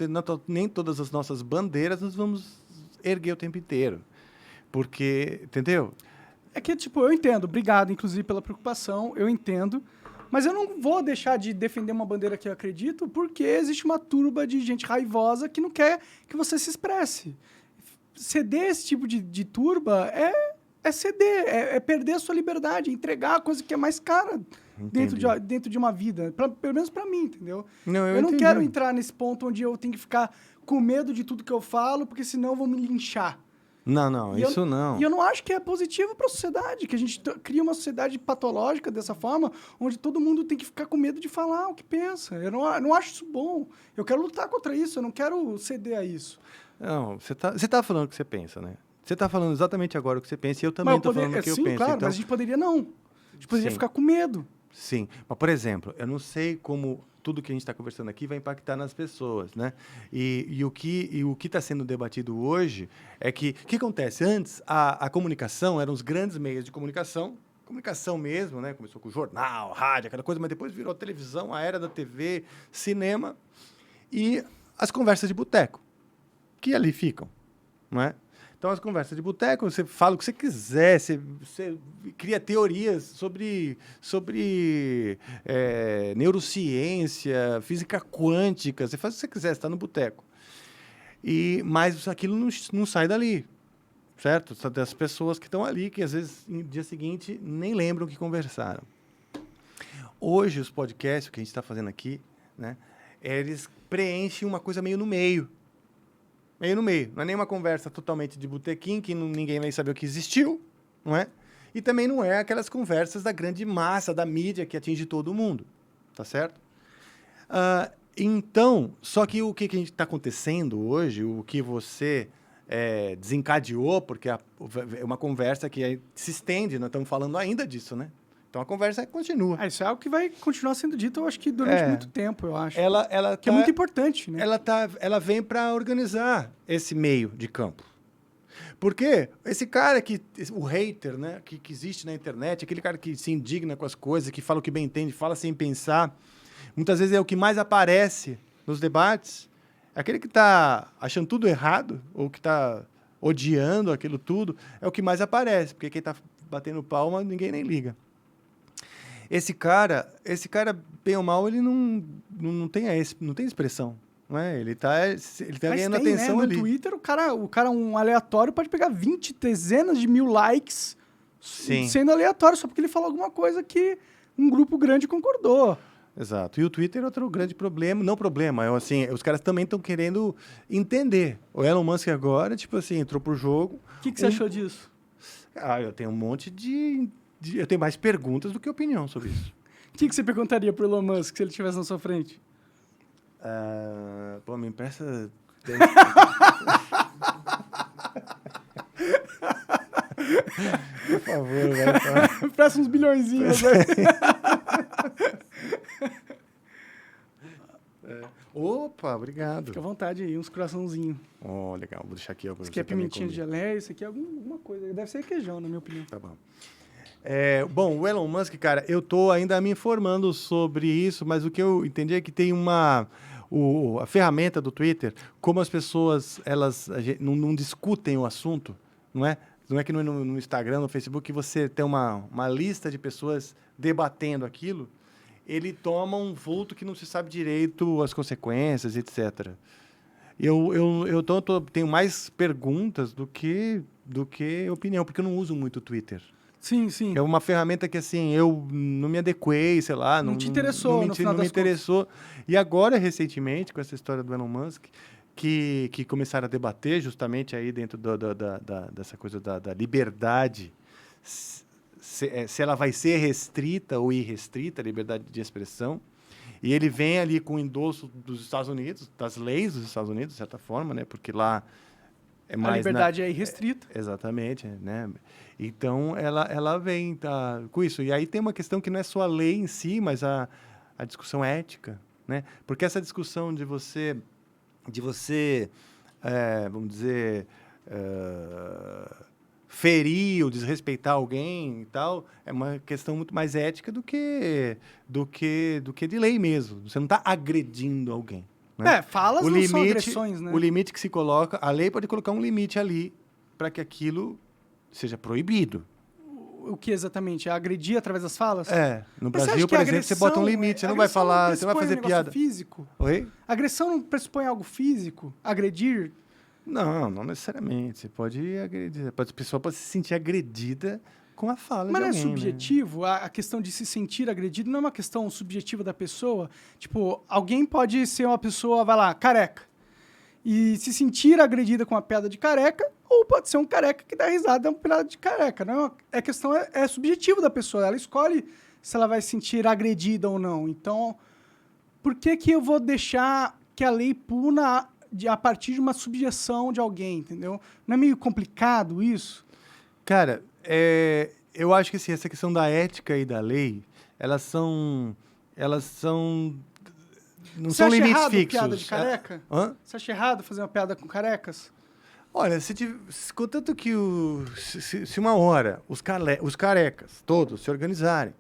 nem todas as nossas bandeiras nós vamos erguer o tempo inteiro. Porque, entendeu? É que, tipo, eu entendo. Obrigado, inclusive, pela preocupação. Eu entendo. Mas eu não vou deixar de defender uma bandeira que eu acredito porque existe uma turba de gente raivosa que não quer que você se expresse. Ceder esse tipo de turba é ceder, é perder a sua liberdade, entregar a coisa que é mais cara dentro de uma vida. Pelo menos pra mim, entendeu? Eu não quero entrar nesse ponto onde eu tenho que ficar com medo de tudo que eu falo, porque senão vão me linchar. Não, isso não. E eu não acho que é positivo para a sociedade, que a gente cria uma sociedade patológica dessa forma, onde todo mundo tem que ficar com medo de falar o que pensa. Eu não acho isso bom. Eu quero lutar contra isso, eu não quero ceder a isso. Não, você tá falando o que você pensa, né? Você tá falando exatamente agora o que você pensa e eu também tô falando o que eu sim, penso. Claro, então... mas a gente poderia não. A gente poderia ficar com medo. Sim, mas, por exemplo, eu não sei como tudo que a gente está conversando aqui vai impactar nas pessoas, né? E o que está sendo debatido hoje é que... O que acontece? Antes, a comunicação eram os grandes meios de comunicação mesmo, né? Começou com o jornal, rádio, aquela coisa, mas depois virou televisão, a era da TV, cinema e as conversas de boteco, que ali ficam, não é? Então, as conversas de boteco, você fala o que você quiser, você cria teorias sobre neurociência, física quântica, você faz o que você quiser, você está no boteco. Mas aquilo não sai dali, certo? São das pessoas que estão ali, que às vezes, no dia seguinte, nem lembram que conversaram. Hoje, os podcasts, o que a gente está fazendo aqui, né, eles preenchem uma coisa meio no meio. Meio no meio. Não é nem uma conversa totalmente de botequim, que ninguém vai saber o que existiu, não é? E também não é aquelas conversas da grande massa, da mídia, que atinge todo mundo, tá certo? Então, só que o que está acontecendo hoje, o que você desencadeou, porque é uma conversa que se estende, nós estamos falando ainda disso, né? Então, a conversa continua. Isso é algo que vai continuar sendo dito, eu acho que durante muito tempo, eu acho. Que é muito importante, né? Ela vem para organizar esse meio de campo. Porque esse cara o hater, né, que existe na internet, aquele cara que se indigna com as coisas, que fala o que bem entende, fala sem pensar, muitas vezes é o que mais aparece nos debates. Aquele que está achando tudo errado, ou que está odiando aquilo tudo, é o que mais aparece, porque quem está batendo palma, ninguém nem liga. Esse cara, bem ou mal, ele não tem expressão, não é? Ele tá ganhando atenção, né? Ali. No Twitter, o cara, um aleatório, pode pegar 20, dezenas de mil likes, sim, sendo aleatório, só porque ele falou alguma coisa que um grupo grande concordou. Exato. E o Twitter é outro grande problema. Não problema, assim, os caras também estão querendo entender. O Elon Musk agora, tipo assim, entrou pro jogo. O que você achou disso? Eu tenho um monte eu tenho mais perguntas do que opinião sobre isso. O que você perguntaria pro Elon Musk se ele estivesse na sua frente? Me empresta... Por favor, vai. Presta uns bilhõezinhos, velho. Opa, obrigado. Fica à vontade aí, uns coraçãozinhos. Legal. Vou deixar aqui. Isso aqui é pimentinha de geleia, isso aqui é alguma coisa. Deve ser queijão, na minha opinião. Tá bom. Bom, o Elon Musk, cara, eu tô ainda me informando sobre isso, mas o que eu entendi é que tem a ferramenta do Twitter, como as pessoas não discutem o assunto, não é? Não é que no Instagram, no Facebook, você tem uma lista de pessoas debatendo aquilo, ele toma um vulto que não se sabe direito as consequências, etc. Eu tenho mais perguntas do que opinião, porque eu não uso muito o Twitter. Sim, sim. É uma ferramenta que, assim, eu não me adequei, sei lá. Não te interessou, não me interessou. E agora, recentemente, com essa história do Elon Musk, que começaram a debater justamente aí dentro dessa coisa da liberdade, se ela vai ser restrita ou irrestrita, a liberdade de expressão. E ele vem ali com o endosso dos Estados Unidos, das leis dos Estados Unidos, de certa forma, né? Porque lá é mais... A liberdade é irrestrita. Exatamente, né? Então, ela vem com isso. E aí tem uma questão que não é só a lei em si, mas a discussão ética, né? Porque essa discussão de você vamos dizer, ferir ou desrespeitar alguém e tal, é uma questão muito mais ética do que de lei mesmo. Você não está agredindo alguém. Né? Falas não são agressões, né? O limite que se coloca, a lei pode colocar um limite ali para que aquilo seja proibido. O que exatamente? Agredir através das falas? No Brasil, por exemplo, você bota um limite, você não vai falar, você não vai fazer piada. Físico? Oi? Agressão não pressupõe algo físico? Agredir? Não necessariamente. Você pode agredir. A pessoa pode se sentir agredida com a fala de alguém. Mas não é subjetivo? Né? A questão de se sentir agredido não é uma questão subjetiva da pessoa? Tipo, alguém pode ser uma pessoa, vai lá, careca, e se sentir agredida com uma piada de careca, ou pode ser um careca que dá risada com uma piada de careca. Não, a questão é subjetiva da pessoa. Ela escolhe se ela vai se sentir agredida ou não. Então, por que eu vou deixar que a lei puna a partir de uma subjeção de alguém, entendeu? Não é meio complicado isso? Cara, eu acho que assim, essa questão da ética e da lei, elas são não Você são acha limites errado fixos. Piada de careca? Você acha errado fazer uma piada com carecas? Olha, contanto que se uma hora os carecas todos se organizarem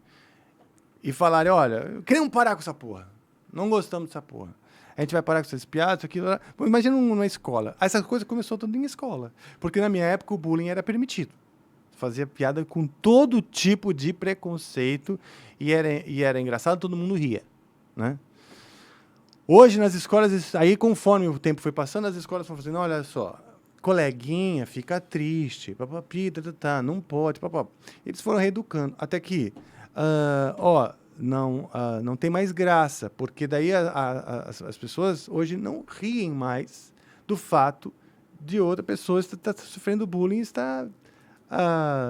e falarem, olha, queremos parar com essa porra, não gostamos dessa porra, a gente vai parar com essas piadas, aquilo lá. Imagina numa escola. Essa coisa começou tudo em escola. Porque na minha época o bullying era permitido. Fazia piada com todo tipo de preconceito e era engraçado, todo mundo ria. Né? Hoje nas escolas, aí conforme o tempo foi passando, as escolas foram fazendo, olha só, coleguinha fica triste, papapi, não pode, papapá. Eles foram reeducando. Até que, não tem mais graça, porque daí as pessoas hoje não riem mais do fato de outra pessoa estar sofrendo bullying, estar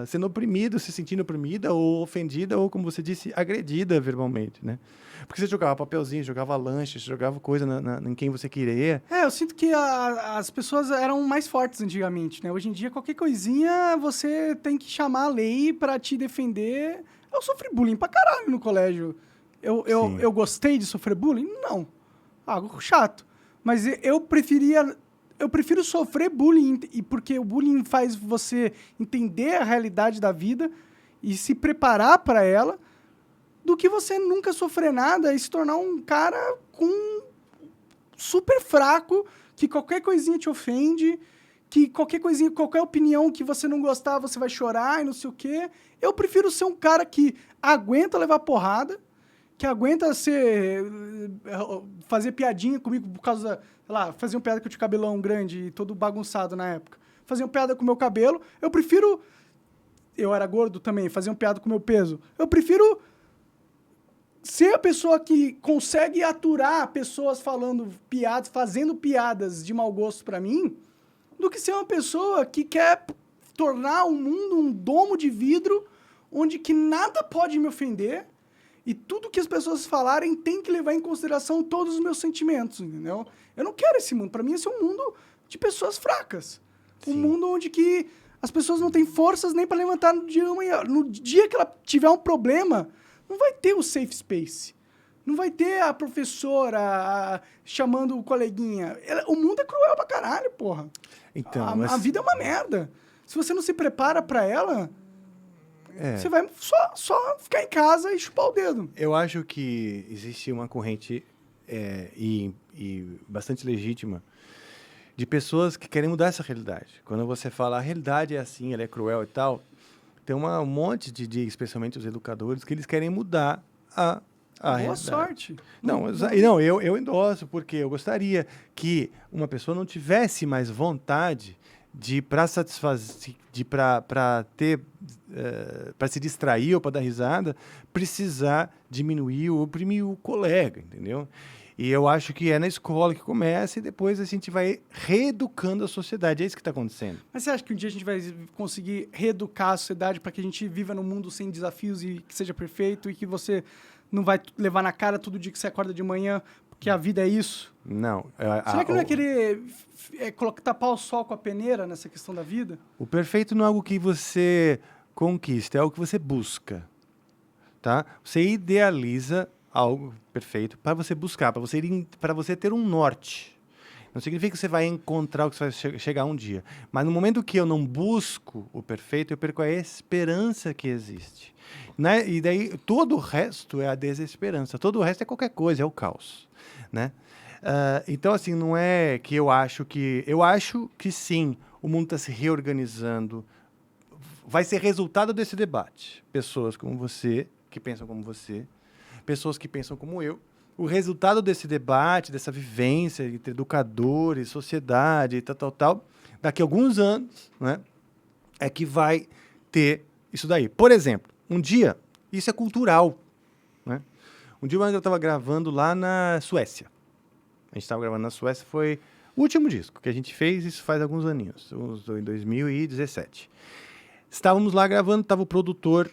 sendo oprimida, se sentindo oprimida ou ofendida, ou, como você disse, agredida verbalmente, né? Porque você jogava papelzinho, jogava lanche, jogava coisa em quem você queria. Eu sinto que as pessoas eram mais fortes antigamente, né? Hoje em dia, qualquer coisinha, você tem que chamar a lei pra te defender. Eu sofri bullying pra caralho no colégio. Eu gostei de sofrer bullying? Não. Algo chato. Mas eu prefiro sofrer bullying, porque o bullying faz você entender a realidade da vida e se preparar para ela, do que você nunca sofrer nada e se tornar um cara super fraco, que qualquer coisinha te ofende, que qualquer opinião que você não gostar, você vai chorar e não sei o quê. Eu prefiro ser um cara que aguenta levar porrada, que aguenta fazer piadinha comigo por causa, sei lá, fazer uma piada que eu tinha cabelão grande e todo bagunçado na época. Fazer uma piada com o meu cabelo. Eu era gordo também, fazer uma piada com o meu peso. Eu prefiro ser a pessoa que consegue aturar pessoas fazendo piadas de mau gosto pra mim, do que ser uma pessoa que quer tornar o mundo um domo de vidro onde que nada pode me ofender e tudo que as pessoas falarem tem que levar em consideração todos os meus sentimentos, entendeu? Eu não quero esse mundo. Pra mim, esse é um mundo de pessoas fracas. Sim. Um mundo onde que as pessoas não têm forças nem pra levantar no dia de amanhã. No dia que ela tiver um problema, não vai ter o safe space. Não vai ter a professora chamando o coleguinha. O mundo é cruel pra caralho, porra. Então, a vida é uma merda. Se você não se prepara pra ela, você vai só ficar em casa e chupar o dedo. Eu acho que existe uma corrente e bastante legítima de pessoas que querem mudar essa realidade. Quando você fala, a realidade é assim, ela é cruel e tal, tem um monte de especialmente os educadores, que eles querem mudar a Boa realidade. sorte. Não, eu endosso, porque eu gostaria que uma pessoa não tivesse mais vontade para satisfazer, para se distrair ou para dar risada, precisar diminuir ou oprimir o colega, entendeu? E eu acho que é na escola que começa e depois a gente vai reeducando a sociedade. É isso que está acontecendo. Mas você acha que um dia a gente vai conseguir reeducar a sociedade para que a gente viva num mundo sem desafios e que seja perfeito e que você não vai levar na cara todo dia que você acorda de manhã, porque a vida é isso? Não. Será que não é querer tapar o sol com a peneira nessa questão da vida? O perfeito não é algo que você conquista, é algo que você busca. Tá? Você idealiza algo perfeito para você buscar, para você ter um norte. Não significa que você vai encontrar o que você vai chegar um dia. Mas no momento que eu não busco o perfeito, eu perco a esperança que existe. Né? E daí todo o resto é a desesperança. Todo o resto é qualquer coisa, é o caos. Né? Então, assim, não é que eu acho que... Eu acho que sim, o mundo está se reorganizando. Vai ser resultado desse debate. Pessoas como você, que pensam como você, pessoas que pensam como eu. O resultado desse debate, dessa vivência entre educadores, sociedade e tal, daqui a alguns anos, né, é que vai ter isso daí. Por exemplo, um dia, isso é cultural, né? Um dia eu estava gravando lá na Suécia. A gente estava gravando na Suécia, foi o último disco que a gente fez, isso faz alguns aninhos, em 2017. Estávamos lá gravando, estava o produtor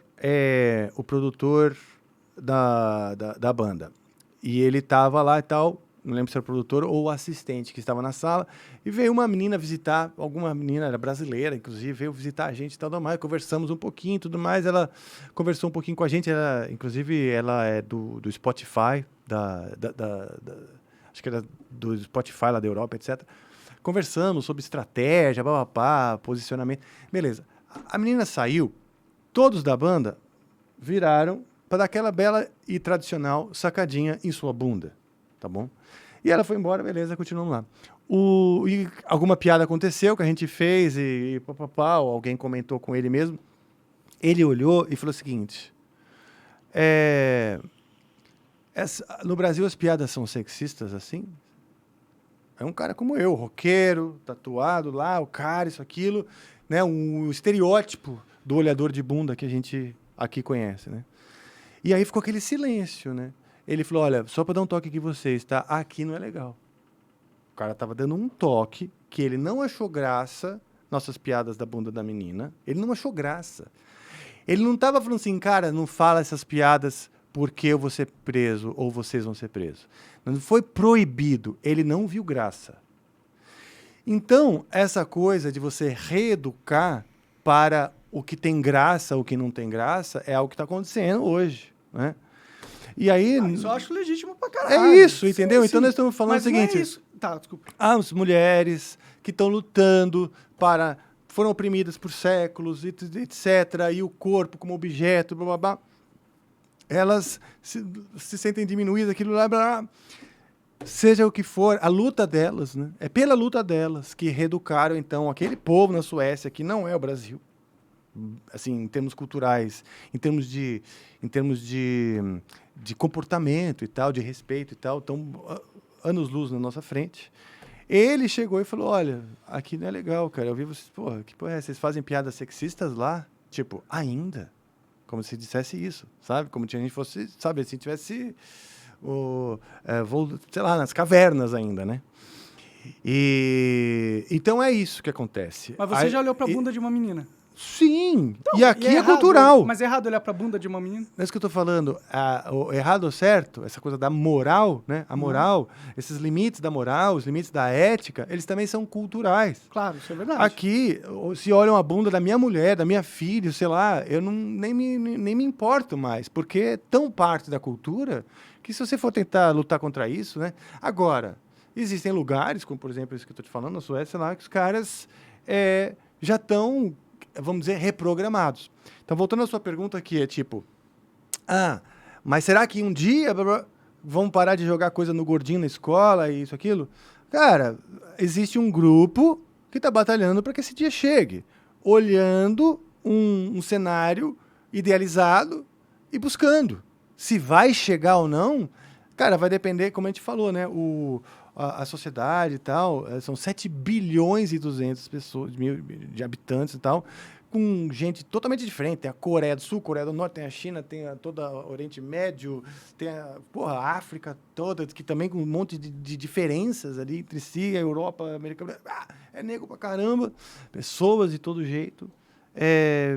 da banda. E ele estava lá e tal, não lembro se era o produtor ou o assistente que estava na sala, e veio uma menina visitar, alguma menina, era brasileira, inclusive, veio visitar a gente e tal, conversamos um pouquinho e tudo mais, ela conversou um pouquinho com a gente, inclusive ela é do Spotify, acho que era do Spotify lá da Europa, etc. Conversamos sobre estratégia, posicionamento, beleza. A menina saiu, todos da banda viraram para dar aquela bela e tradicional sacadinha em sua bunda, tá bom? E ela foi embora, beleza, continuamos lá. E alguma piada aconteceu que a gente fez e alguém comentou com ele mesmo. Ele olhou e falou o seguinte, no Brasil as piadas são sexistas assim? É um cara como eu, roqueiro, tatuado lá, o cara, isso, aquilo, né? Um estereótipo do olhador de bunda que a gente aqui conhece, né? E aí ficou aquele silêncio, né? Ele falou, olha, só para dar um toque aqui vocês, tá? Aqui não é legal. O cara tava dando um toque que ele não achou graça, nossas piadas da bunda da menina, ele não achou graça. Ele não tava falando assim, cara, não fala essas piadas porque eu vou ser preso ou vocês vão ser presos. Não foi proibido, ele não viu graça. Então, essa coisa de você reeducar para o que tem graça, o que não tem graça, é algo que está acontecendo hoje, né? E aí... isso eu acho legítimo pra caralho. É isso, entendeu? Então nós estamos falando o seguinte... Não é isso. Tá, desculpa. As mulheres que estão lutando foram oprimidas por séculos, etc., e o corpo como objeto, blá, blá, blá, elas se sentem diminuídas, aquilo lá, blá, blá. Seja o que for, a luta delas, né? É pela luta delas que reeducaram, então, aquele povo na Suécia, que não é o Brasil, assim, em termos culturais, em termos de comportamento e tal, de respeito e tal, estão anos-luz na nossa frente. Ele chegou e falou, olha, aqui não é legal, cara, eu vi vocês, porra, que porra é, vocês fazem piadas sexistas lá? Tipo, ainda? Como se dissesse isso, sabe? Como se a gente fosse, sabe, se tivesse... sei lá, nas cavernas ainda, né? Então é isso que acontece. Mas você já olhou pra bunda de uma menina? Sim, então, e aqui é cultural. Mas é errado olhar pra bunda de uma menina? Não é isso que eu tô falando. O errado ou certo, essa coisa da moral, né? A moral, esses limites da moral, os limites da ética, eles também são culturais. Claro, isso é verdade. Aqui, se olham a bunda da minha mulher, da minha filha, sei lá, eu nem me importo mais, porque é tão parte da cultura que se você for tentar lutar contra isso, né? Agora, existem lugares, como por exemplo isso que eu tô te falando, na Suécia, lá, que os caras já estão, vamos dizer, reprogramados. Então, voltando à sua pergunta aqui, é tipo, mas será que um dia vão parar de jogar coisa no gordinho na escola e isso, aquilo? Cara, existe um grupo que está batalhando para que esse dia chegue, olhando um cenário idealizado e buscando. Se vai chegar ou não, cara, vai depender, como a gente falou, né? A sociedade e tal, são 7 bilhões e 200 pessoas, de habitantes e tal, com gente totalmente diferente. Tem a Coreia do Sul, Coreia do Norte, tem a China, tem todo o Oriente Médio, tem a África toda, que também com um monte de diferenças ali entre si, a Europa, a América... é negro pra caramba, pessoas de todo jeito,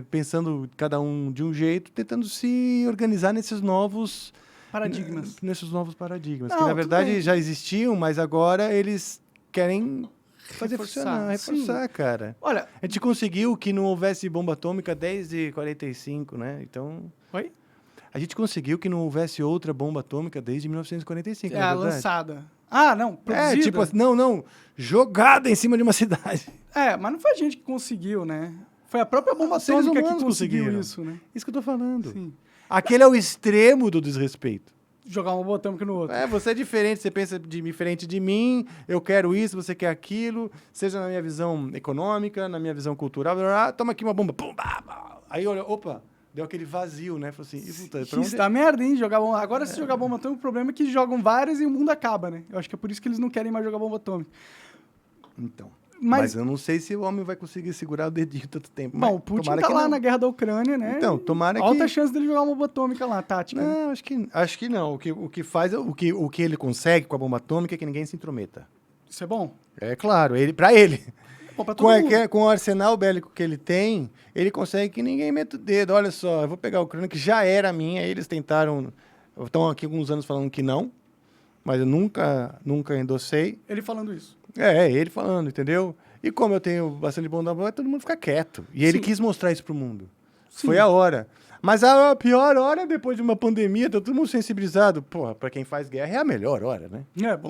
pensando cada um de um jeito, tentando se organizar nesses novos... paradigmas. Nesses novos paradigmas, Não, que na verdade bem. já existiam, mas agora eles querem fazer funcionar, reforçar, cara. Olha, a gente conseguiu que não houvesse bomba atômica desde 45, né? Então... Oi? A gente conseguiu que não houvesse outra bomba atômica desde 1945, não é verdade? Lançada. Ah, não, produzida. Tipo assim, não, jogada em cima de uma cidade. Mas não foi a gente que conseguiu, né? Foi a própria bomba Os seres atômica que humanos conseguiu conseguiram. isso, né? Isso que eu tô falando. Sim. Aquele é o extremo do desrespeito. Jogar uma bomba atômica no outro. Você é diferente, você pensa diferente de mim, eu quero isso, você quer aquilo, seja na minha visão econômica, na minha visão cultural, toma aqui uma bomba, pum, bah, bah. Aí olha, opa, deu aquele vazio, né? Falei assim, Isso tá merda, hein? Jogar bomba. Agora, se jogar bomba atômica, o problema é que jogam várias e o mundo acaba, né? Eu acho que é por isso que eles não querem mais jogar bomba atômica. Então. Mas eu não sei se o homem vai conseguir segurar o dedinho tanto tempo. Bom, o Putin tá lá na guerra da Ucrânia, né? Então, tomara que... Alta chance dele jogar uma bomba atômica lá, tática. Não, né? acho que não. O que faz, o que ele consegue com a bomba atômica é que ninguém se intrometa. Isso é bom? É claro, pra ele. Bom pra todo mundo. Com o arsenal bélico que ele tem, ele consegue que ninguém meta o dedo. Olha só, eu vou pegar a Ucrânia, que já era minha, eles tentaram... Estão aqui alguns anos falando que não, mas eu nunca endossei. Ele falando isso. Ele falando, entendeu? E como eu tenho bastante bom da boa, todo mundo fica quieto. E ele quis mostrar isso pro mundo. Sim. Foi a hora. Mas a pior hora, depois de uma pandemia, tá todo mundo sensibilizado. Porra, pra quem faz guerra é a melhor hora, né?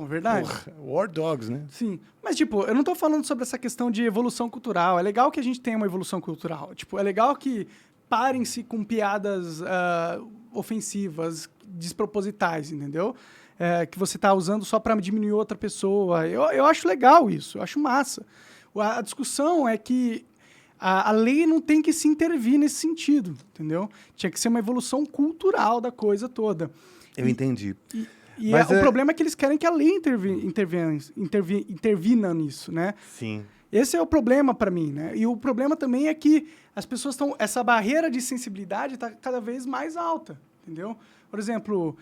Verdade. Porra, War Dogs, né? Sim. Mas, tipo, eu não tô falando sobre essa questão de evolução cultural. É legal que a gente tenha uma evolução cultural. Tipo, é legal que parem-se com piadas ofensivas, despropositais, entendeu? Que você tá usando só pra diminuir outra pessoa. Eu acho legal isso, eu acho massa. A discussão é que a lei não tem que se intervir nesse sentido, entendeu? Tinha que ser uma evolução cultural da coisa toda. Eu entendi. O problema é que eles querem que a lei intervina nisso, né? Sim. Esse é o problema para mim, né? E o problema também é que as pessoas estão... Essa barreira de sensibilidade está cada vez mais alta, entendeu? Por exemplo,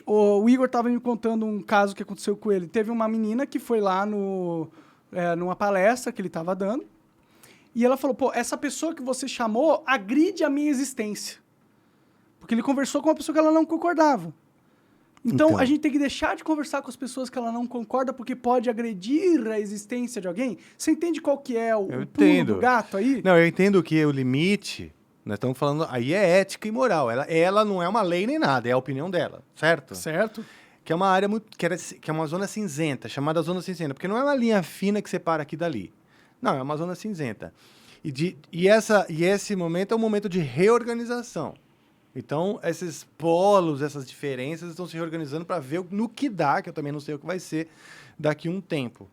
o Igor estava me contando um caso que aconteceu com ele. Teve uma menina que foi lá numa palestra que ele estava dando, e ela falou, essa pessoa que você chamou agride a minha existência. Porque ele conversou com uma pessoa que ela não concordava. Então, a gente tem que deixar de conversar com as pessoas que ela não concorda, porque pode agredir a existência de alguém. Você entende qual que é o pulo do gato aí? Não, eu entendo que o limite, nós estamos falando, aí é ética e moral. Ela não é uma lei nem nada, é a opinião dela, certo? Certo. Que é uma área que é uma zona cinzenta, chamada zona cinzenta, porque não é uma linha fina que separa aqui dali. Não, é uma zona cinzenta. E esse momento é um momento de reorganização. Então, esses polos, essas diferenças estão se reorganizando para ver no que dá, que eu também não sei o que vai ser daqui a um tempo.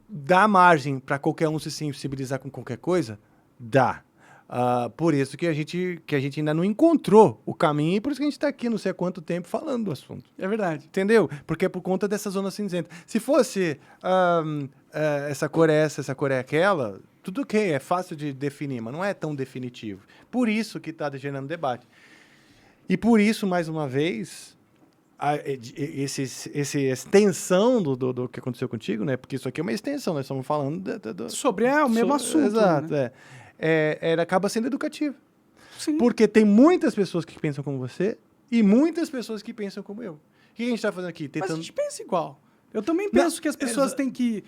Dá margem para qualquer um se sensibilizar com qualquer coisa? Dá. Por isso que a gente ainda não encontrou o caminho e por isso que a gente está aqui não sei há quanto tempo falando do assunto. É verdade. Entendeu? Porque é por conta dessa zona cinzenta. Se fosse essa cor é essa cor é aquela, tudo ok, é fácil de definir, mas não é tão definitivo. Por isso que está gerando debate. E por isso, mais uma vez, essa extensão do que aconteceu contigo, né? Porque isso aqui é uma extensão, nós estamos falando... Sobre o mesmo assunto. Exato, né? Acaba sendo educativo. Sim. Porque tem muitas pessoas que pensam como você e muitas pessoas que pensam como eu. O que a gente está fazendo aqui? Mas a gente pensa igual. Eu também penso que as pessoas têm que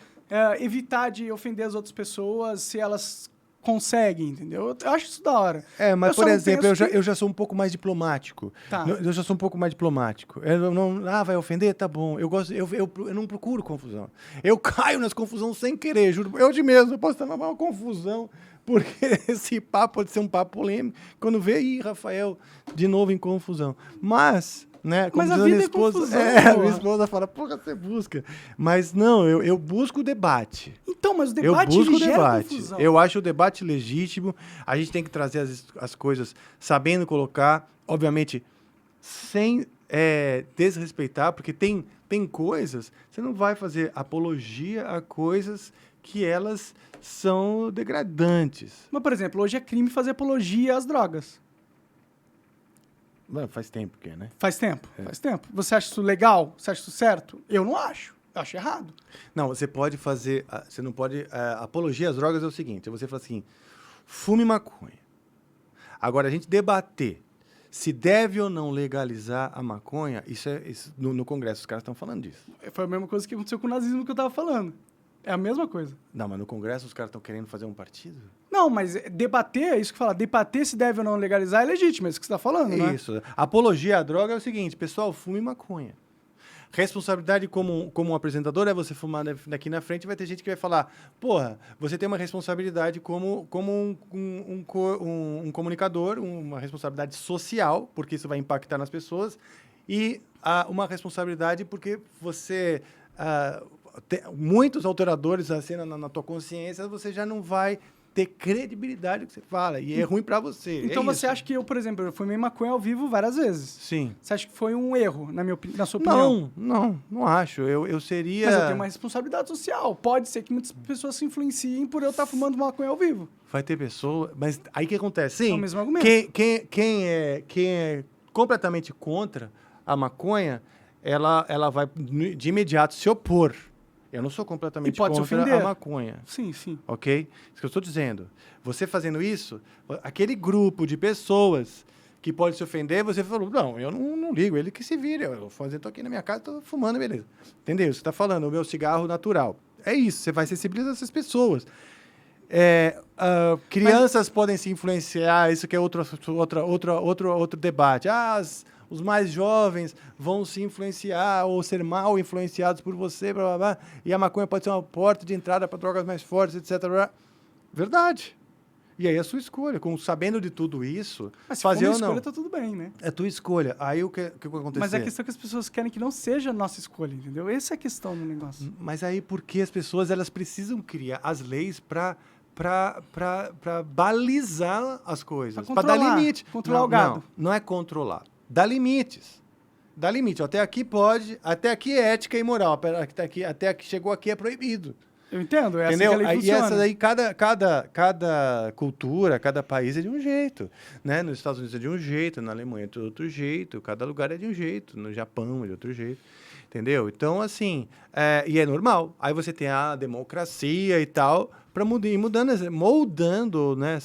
evitar de ofender as outras pessoas se elas... conseguem, entendeu? Eu acho isso da hora. Mas, por exemplo, eu já sou um pouco mais diplomático. Tá. Eu já sou um pouco mais diplomático. Vai ofender? Tá bom. Eu não procuro confusão. Eu caio nas confusões sem querer, juro. Eu de mesmo, eu posso estar numa confusão, porque esse papo pode ser um papo polêmico. Quando vê, Rafael, de novo em confusão. Mas... né? Como mas a diz vida minha esposa, esposa, minha esposa fala, porra, você busca. Mas não, eu busco o debate. Então, mas o debate eu busco o gera debate. confusão. Eu acho o debate legítimo. A gente tem que trazer as coisas sabendo colocar, obviamente, sem desrespeitar, porque tem coisas, você não vai fazer apologia a coisas que elas são degradantes. Mas, por exemplo, hoje é crime fazer apologia às drogas. Faz tempo que, né? Faz tempo. Você acha isso legal? Você acha isso certo? Eu não acho. Eu acho errado. Não, você pode fazer... Você não pode... apologia às drogas é o seguinte, você fala assim, fume maconha. Agora, a gente debater se deve ou não legalizar a maconha, isso no Congresso, os caras estão falando disso. Foi a mesma coisa que aconteceu com o nazismo que eu estava falando. É a mesma coisa. Não, mas no Congresso os caras estão querendo fazer um partido? Não, mas debater, é isso que fala, debater se deve ou não legalizar é legítimo, é isso que você tá falando, né? Isso. Apologia à droga é o seguinte, pessoal, fume maconha. Responsabilidade como um apresentador é você fumar daqui na frente, vai ter gente que vai falar, porra, você tem uma responsabilidade como um comunicador, uma responsabilidade social, porque isso vai impactar nas pessoas, e uma responsabilidade porque você... muitos alteradores assim na tua consciência, você já não vai ter credibilidade no que você fala. E é ruim pra você. Então você acha que eu, por exemplo, eu fumei maconha ao vivo várias vezes? Sim. Você acha que foi um erro, na sua opinião? Não acho. Eu seria... Mas eu tenho uma responsabilidade social. Pode ser que muitas pessoas se influenciem por eu estar fumando maconha ao vivo. Vai ter pessoa... Mas aí o que acontece? Sim, É o mesmo argumento. Quem é completamente contra a maconha, ela vai de imediato se opor. Eu não sou completamente pode se contra ofender. a maconha. Sim, sim. Ok? Isso que eu estou dizendo. Você fazendo isso, aquele grupo de pessoas que pode se ofender, você falou, não, eu não ligo, ele que se vire. Eu estou aqui na minha casa, estou fumando, beleza. Entendeu? Você está falando, o meu cigarro natural. É isso, você vai sensibilizar essas pessoas. Crianças podem se influenciar, isso que é outro debate. Os mais jovens vão se influenciar ou ser mal influenciados por você, blá, blá, blá, e a maconha pode ser uma porta de entrada para drogas mais fortes, etc. Blá. Verdade. E aí é a sua escolha. Sabendo de tudo isso, Mas se fazer for ou minha não. escolha, tá tudo bem, né? É tua escolha. Aí o que vai acontecer? Mas a questão é que as pessoas querem que não seja a nossa escolha, entendeu? Essa é a questão do negócio. Mas aí porque as pessoas elas precisam criar as leis para balizar as coisas, para dar limite. Controlar o gado. Não é controlar. Dá limites. Dá limite. Até aqui pode, até aqui é ética e moral. Até aqui chegou aqui é proibido. Eu entendo, é Entendeu? assim que a lei E funciona. essa daí, cada cultura, cada país é de um jeito, né? Nos Estados Unidos é de um jeito, na Alemanha é de outro jeito, cada lugar é de um jeito, no Japão é de outro jeito, entendeu? Então, assim, e é normal. Aí você tem a democracia e tal, para moldando, né,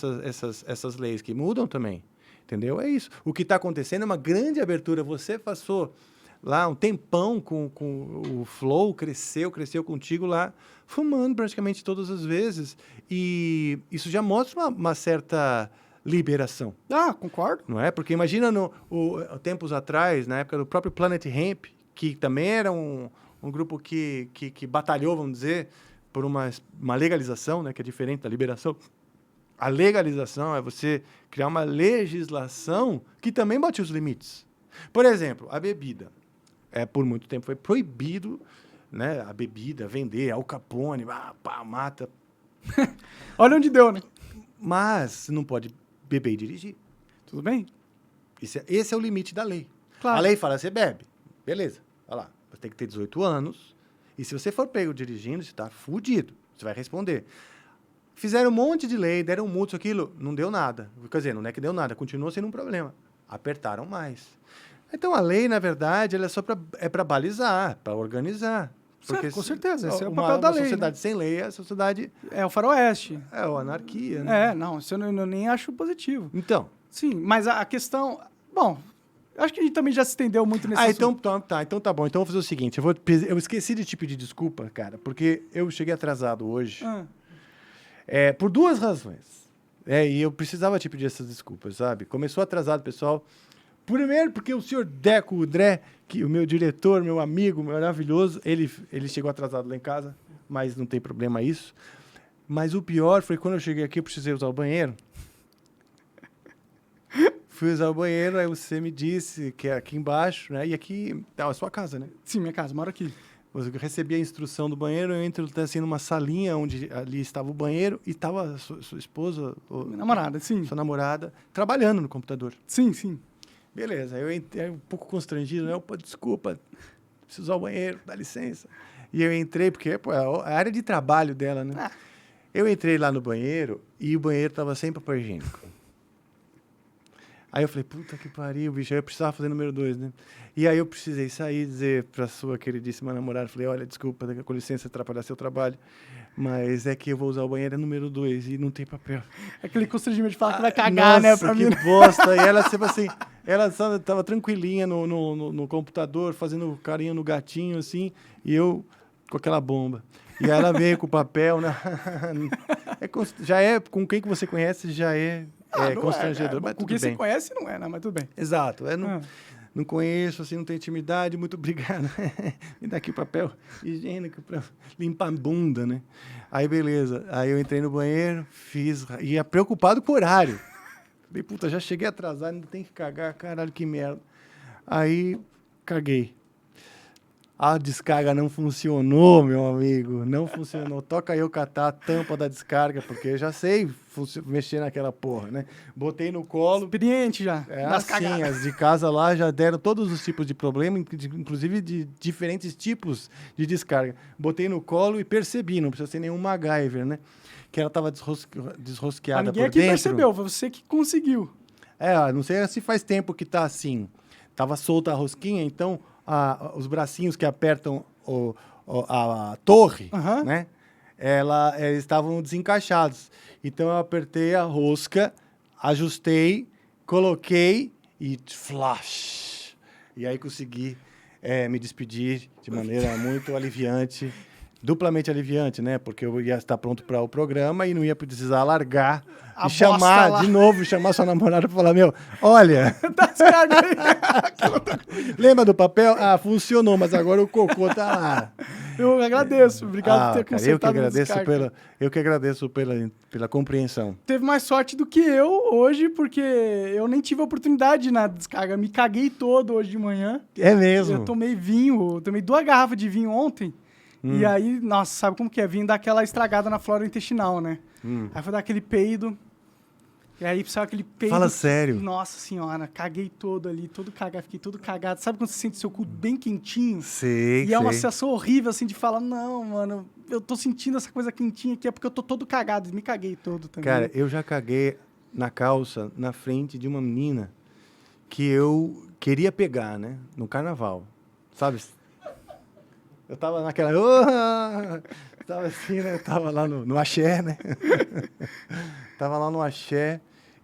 essas leis que mudam também, entendeu? É isso. O que está acontecendo é uma grande abertura. Você passou lá um tempão com o Flow, cresceu contigo lá, fumando praticamente todas as vezes. E isso já mostra uma certa liberação. Concordo. Não é? Porque imagina tempos atrás, na época do próprio Planet Hemp, que também era um grupo que batalhou, vamos dizer, por uma legalização, né, que é diferente da liberação. A legalização é você criar uma legislação que também bote os limites. Por exemplo, a bebida. Por muito tempo foi proibido, né, a bebida, vender, Al Capone, mata. Olha onde deu, né? Mas não pode beber e dirigir. Tudo bem? Esse é o limite da lei. Claro. A lei fala, você bebe. Beleza, vai lá. Você tem que ter 18 anos. E se você for pego dirigindo, você está fudido. Você vai responder. Fizeram um monte de lei, deram multa, isso, aquilo. Não deu nada. Quer dizer, não é que deu nada. Continuou sendo um problema. Apertaram mais. Então, a lei, na verdade, ela é só para balizar, para organizar. Porque com certeza, esse é o papel da lei. Uma sociedade sem lei é a sociedade... É o faroeste. É a anarquia, né? Não, isso eu nem acho positivo. Então... Sim, mas a questão... Bom, acho que a gente também já se estendeu muito nesse assunto. Então tá bom. Então eu vou fazer o seguinte, eu esqueci de te pedir desculpa, cara, porque eu cheguei atrasado hoje. Por duas razões. E eu precisava te pedir essas desculpas, sabe? Começou atrasado, pessoal... Primeiro, porque o senhor Deco Udré, o meu diretor, meu amigo, maravilhoso, ele chegou atrasado lá em casa, mas não tem problema isso. Mas o pior foi quando eu cheguei aqui, eu precisei usar o banheiro. Fui usar o banheiro, aí você me disse que é aqui embaixo, né? E aqui é a sua casa, né? Sim, minha casa, moro aqui. Eu recebi a instrução do banheiro, eu entro assim numa salinha onde ali estava o banheiro e estava a sua esposa... Minha namorada, sim. Sua namorada, trabalhando no computador. Sim, sim. Beleza, eu entrei um pouco constrangido, né? Desculpa, preciso usar o banheiro, dá licença. E eu entrei, porque é a área de trabalho dela, né? Eu entrei lá no banheiro e o banheiro estava sem papel higiênico. Aí eu falei, puta que pariu, bicho, aí eu precisava fazer número 2, né? E aí eu precisei sair e dizer pra sua queridíssima namorada, falei, olha, desculpa, com licença atrapalhar seu trabalho, mas é que eu vou usar o banheiro número 2 e não tem papel. Aquele constrangimento de falar que vai cagar, né, pra mim. Que bosta! E ela, tipo assim, ela tava tranquilinha no computador, fazendo carinho no gatinho, assim, e eu com aquela bomba. E ela veio com o papel, né? Já é, com quem que você conhece, já é constrangedor, mas com tudo quem bem. você conhece, não é, né? Mas tudo bem. Exato. Não conheço, assim, não tenho intimidade, muito obrigado. Me dá aqui o papel higiênico para limpar a bunda, né? Aí, beleza. Aí eu entrei no banheiro, ia preocupado com o horário. Falei, puta, já cheguei atrasado, ainda tem que cagar, caralho, que merda. Aí, caguei. A descarga não funcionou, meu amigo. Não funcionou. Toca eu catar a tampa da descarga, porque eu já sei mexer naquela porra, né? Botei no colo. Experiente já. Assim, as de casa lá já deram todos os tipos de problema, inclusive de diferentes tipos de descarga. Botei no colo e percebi, não precisa ser nenhum MacGyver, né? Que ela estava desrosqueada por dentro. Ninguém aqui percebeu, foi você que conseguiu. Não sei se faz tempo que tá assim. Tava solta a rosquinha, então os bracinhos que apertam a torre, né? Eles estavam desencaixados. Então eu apertei a rosca, ajustei, coloquei e flash. E aí consegui me despedir de maneira muito aliviante. Duplamente aliviante, né? Porque eu ia estar pronto para o programa e não ia precisar largar e chamar de novo, chamar sua namorada para falar, olha... Lembra do papel? Funcionou, mas agora o cocô tá lá. Eu agradeço, obrigado por ter consertado Eu que agradeço pela compreensão. Teve mais sorte do que eu hoje, porque eu nem tive a oportunidade na descarga. Me caguei todo hoje de manhã. É mesmo? Eu tomei 2 garrafas de vinho ontem. E aí, nossa, sabe como que é? Vinho dá aquela estragada na flora intestinal, né? Aí foi dar aquele peido. E aí, sabe aquele peido... Fala sério. Nossa senhora, caguei todo ali, todo cagado, fiquei todo cagado. Sabe quando você sente seu cu bem quentinho? Sei, E é uma sensação horrível, assim, de falar, não, mano, eu tô sentindo essa coisa quentinha aqui, é porque eu tô todo cagado. Me caguei todo também. Cara, eu já caguei na calça, na frente de uma menina que eu queria pegar, né? No carnaval, sabe? Eu tava naquela... tava assim, né? Tava lá no axé, né? Tava lá no axé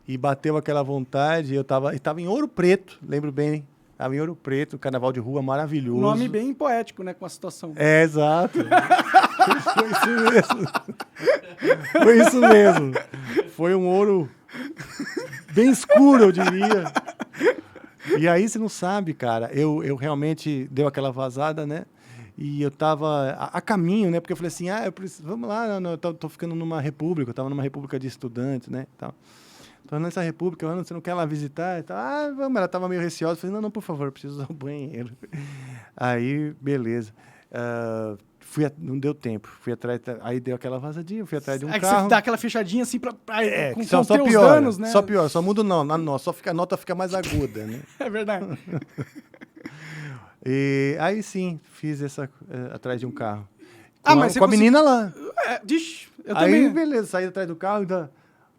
e bateu aquela vontade. Eu tava em Ouro Preto, lembro bem, hein? Tava em Ouro Preto, carnaval de rua maravilhoso. Um nome bem poético, né? Com a situação. Exato. Foi isso mesmo. Foi isso mesmo. Foi um ouro bem escuro, eu diria. E aí você não sabe, cara. Eu realmente deu aquela vazada, né? E eu tava a caminho, né? Porque eu falei assim, vamos lá, eu tô ficando numa república, eu tava numa república de estudantes, né? Tô nessa república, você não quer lá visitar? E tal. Vamos, ela tava meio receosa, eu falei, não, por favor, eu preciso usar o banheiro. Aí, beleza. Não deu tempo, fui atrás, aí deu aquela vazadinha, fui atrás de um carro. Você dá aquela fechadinha assim pra só conter os piora, danos, né? Só piora, só muda o nome, a nota fica mais aguda, né? É verdade. E aí sim, fiz essa atrás de um carro. Mas com a menina lá. Eu aí, também. beleza, saí atrás do carro, ainda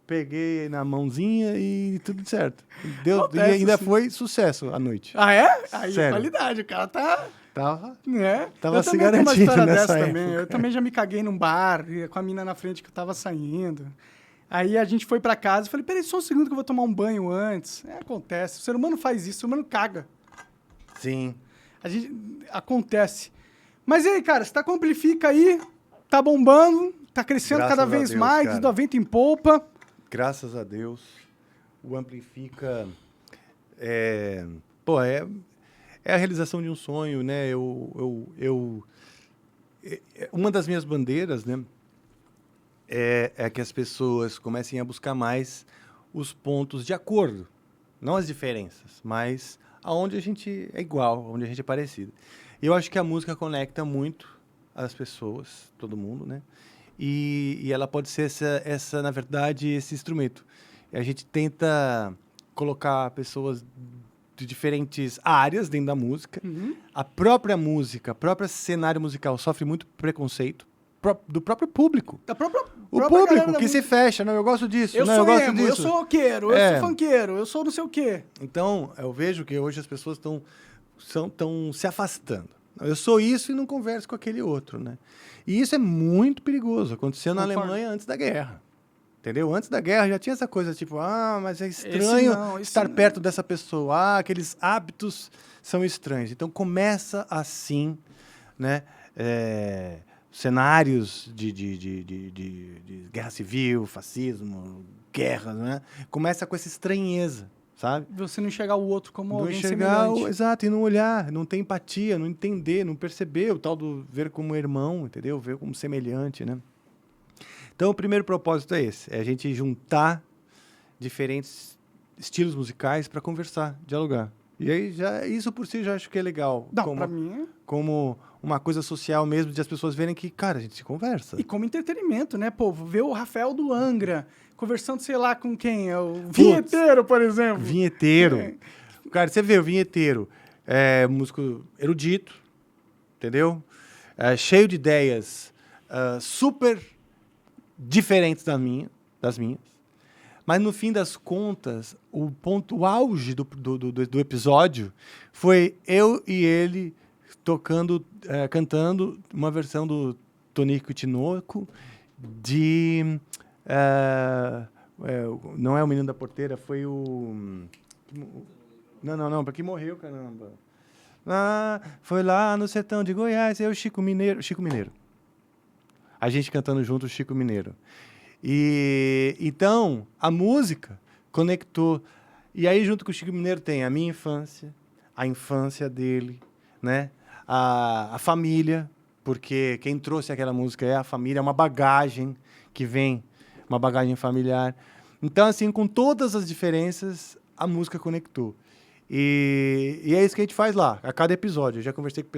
peguei na mãozinha e tudo certo. E ainda assim. Foi sucesso a noite. É? Aí sério. Qualidade, o cara tá... Tava se garantindo nessa época. Também. Eu também já me caguei num bar, com a mina na frente que eu tava saindo. Aí a gente foi pra casa e falei, peraí, só um segundo que eu vou tomar um banho antes. Acontece, o ser humano faz isso, o ser humano caga. Sim. Acontece. Mas e aí, cara, você tá com o Amplifica aí, tá bombando, tá crescendo Graças cada vez Deus, mais, cara. do vento em polpa. Graças a Deus. O Amplifica é a realização de um sonho, né? Uma das minhas bandeiras, né, é que as pessoas comecem a buscar mais os pontos de acordo, não as diferenças, mas aonde a gente é igual, onde a gente é parecido. Eu acho que a música conecta muito as pessoas, todo mundo, né? E ela pode ser na verdade, esse instrumento. E a gente tenta colocar pessoas de diferentes áreas dentro da música. A própria música, o próprio cenário musical sofre muito preconceito do próprio público. O público que se fecha, não, eu gosto disso, eu gosto disso. Eu sou roqueiro, eu sou funkeiro, eu sou não sei o quê. Então, eu vejo que hoje as pessoas estão se afastando. Eu sou isso e não converso com aquele outro, né? E isso é muito perigoso. Aconteceu na Alemanha antes da guerra. Entendeu? Antes da guerra já tinha essa coisa, tipo, mas é estranho estar perto dessa pessoa. Aqueles hábitos são estranhos. Então, começa assim, né? cenários de guerra civil, fascismo, guerras, né? Começa com essa estranheza, sabe? Você não enxergar o outro como Não alguém enxergar, semelhante. exato, e não olhar, não ter empatia, não entender, não perceber o tal do ver como irmão, entendeu? Ver como semelhante, né? Então, o primeiro propósito é esse, é a gente juntar diferentes estilos musicais para conversar, dialogar. E aí, isso por si já acho que é legal. Não, pra mim... Como uma coisa social mesmo, de as pessoas verem que, cara, a gente se conversa. E como entretenimento, né? Pô, ver o Rafael do Angra conversando, sei lá, com quem? É o Vinheteiro, por exemplo. Vinheteiro. É. Cara, você vê o Vinheteiro, músico erudito, entendeu? Cheio de ideias super diferentes das minhas. Mas, no fim das contas, o auge do episódio foi eu e ele cantando uma versão do Tonico e Tinoco de... não é o Menino da Porteira, foi o... Não, para que morreu, caramba. Foi lá no sertão de Goiás, eu, Chico Mineiro. A gente cantando junto o Chico Mineiro. E então, a música conectou. E aí, junto com o Chico Mineiro, tem a minha infância, a infância dele, né? A família, porque quem trouxe aquela música é a família, é uma bagagem que vem, uma bagagem familiar. Então, assim, com todas as diferenças, a música conectou. E é isso que a gente faz lá, a cada episódio. Eu já conversei com o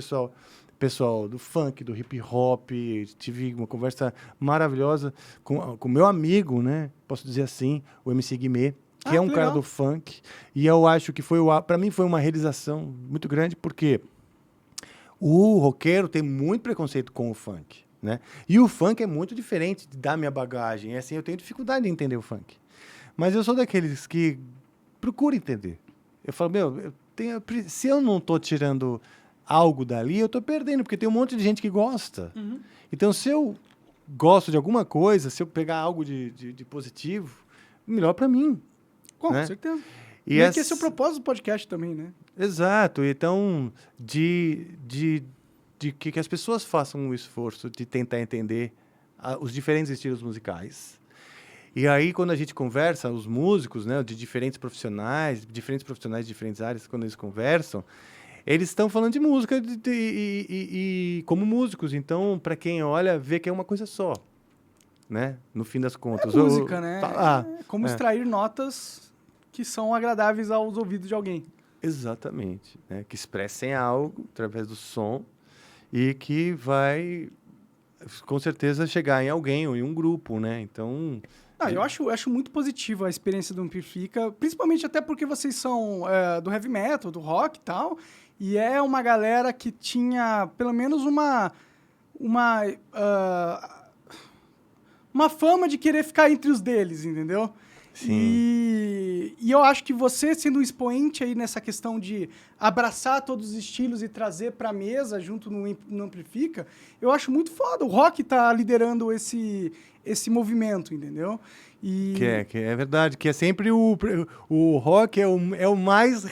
pessoal do funk, do hip hop, tive uma conversa maravilhosa com o meu amigo, né? Posso dizer assim, o MC Guimê, que é um cara do funk. E eu acho que para mim foi uma realização muito grande, porque o roqueiro tem muito preconceito com o funk, né? E o funk é muito diferente da minha bagagem. É assim, eu tenho dificuldade de entender o funk. Mas eu sou daqueles que procura entender. Eu falo, se eu não estou tirando algo dali, eu estou perdendo, porque tem um monte de gente que gosta. Uhum. Então, se eu gosto de alguma coisa, se eu pegar algo de positivo, melhor para mim. Com né? certeza. E que esse é o propósito do podcast também, né? Exato. Então, de que as pessoas façam um esforço de tentar entender os diferentes estilos musicais. E aí, quando a gente conversa, os músicos, né, de diferentes profissionais de diferentes áreas, quando eles conversam, eles estão falando de música e como músicos. Então, para quem olha, vê que é uma coisa só, né? No fim das contas. É música, né? Tá lá. É como extrair notas que são agradáveis aos ouvidos de alguém. Exatamente. Né? Que expressem algo através do som e que vai, com certeza, chegar em alguém ou em um grupo, né? Então... eu acho muito positiva a experiência do Amplifica, principalmente até porque vocês são do heavy metal, do rock e tal, e é uma galera que tinha pelo menos uma fama de querer ficar entre os deles, entendeu? Sim. E eu acho que você, sendo um expoente aí nessa questão de abraçar todos os estilos e trazer pra mesa junto no Amplifica, eu acho muito foda. O rock tá liderando esse movimento, entendeu? Que é verdade, que é sempre o rock é o mais,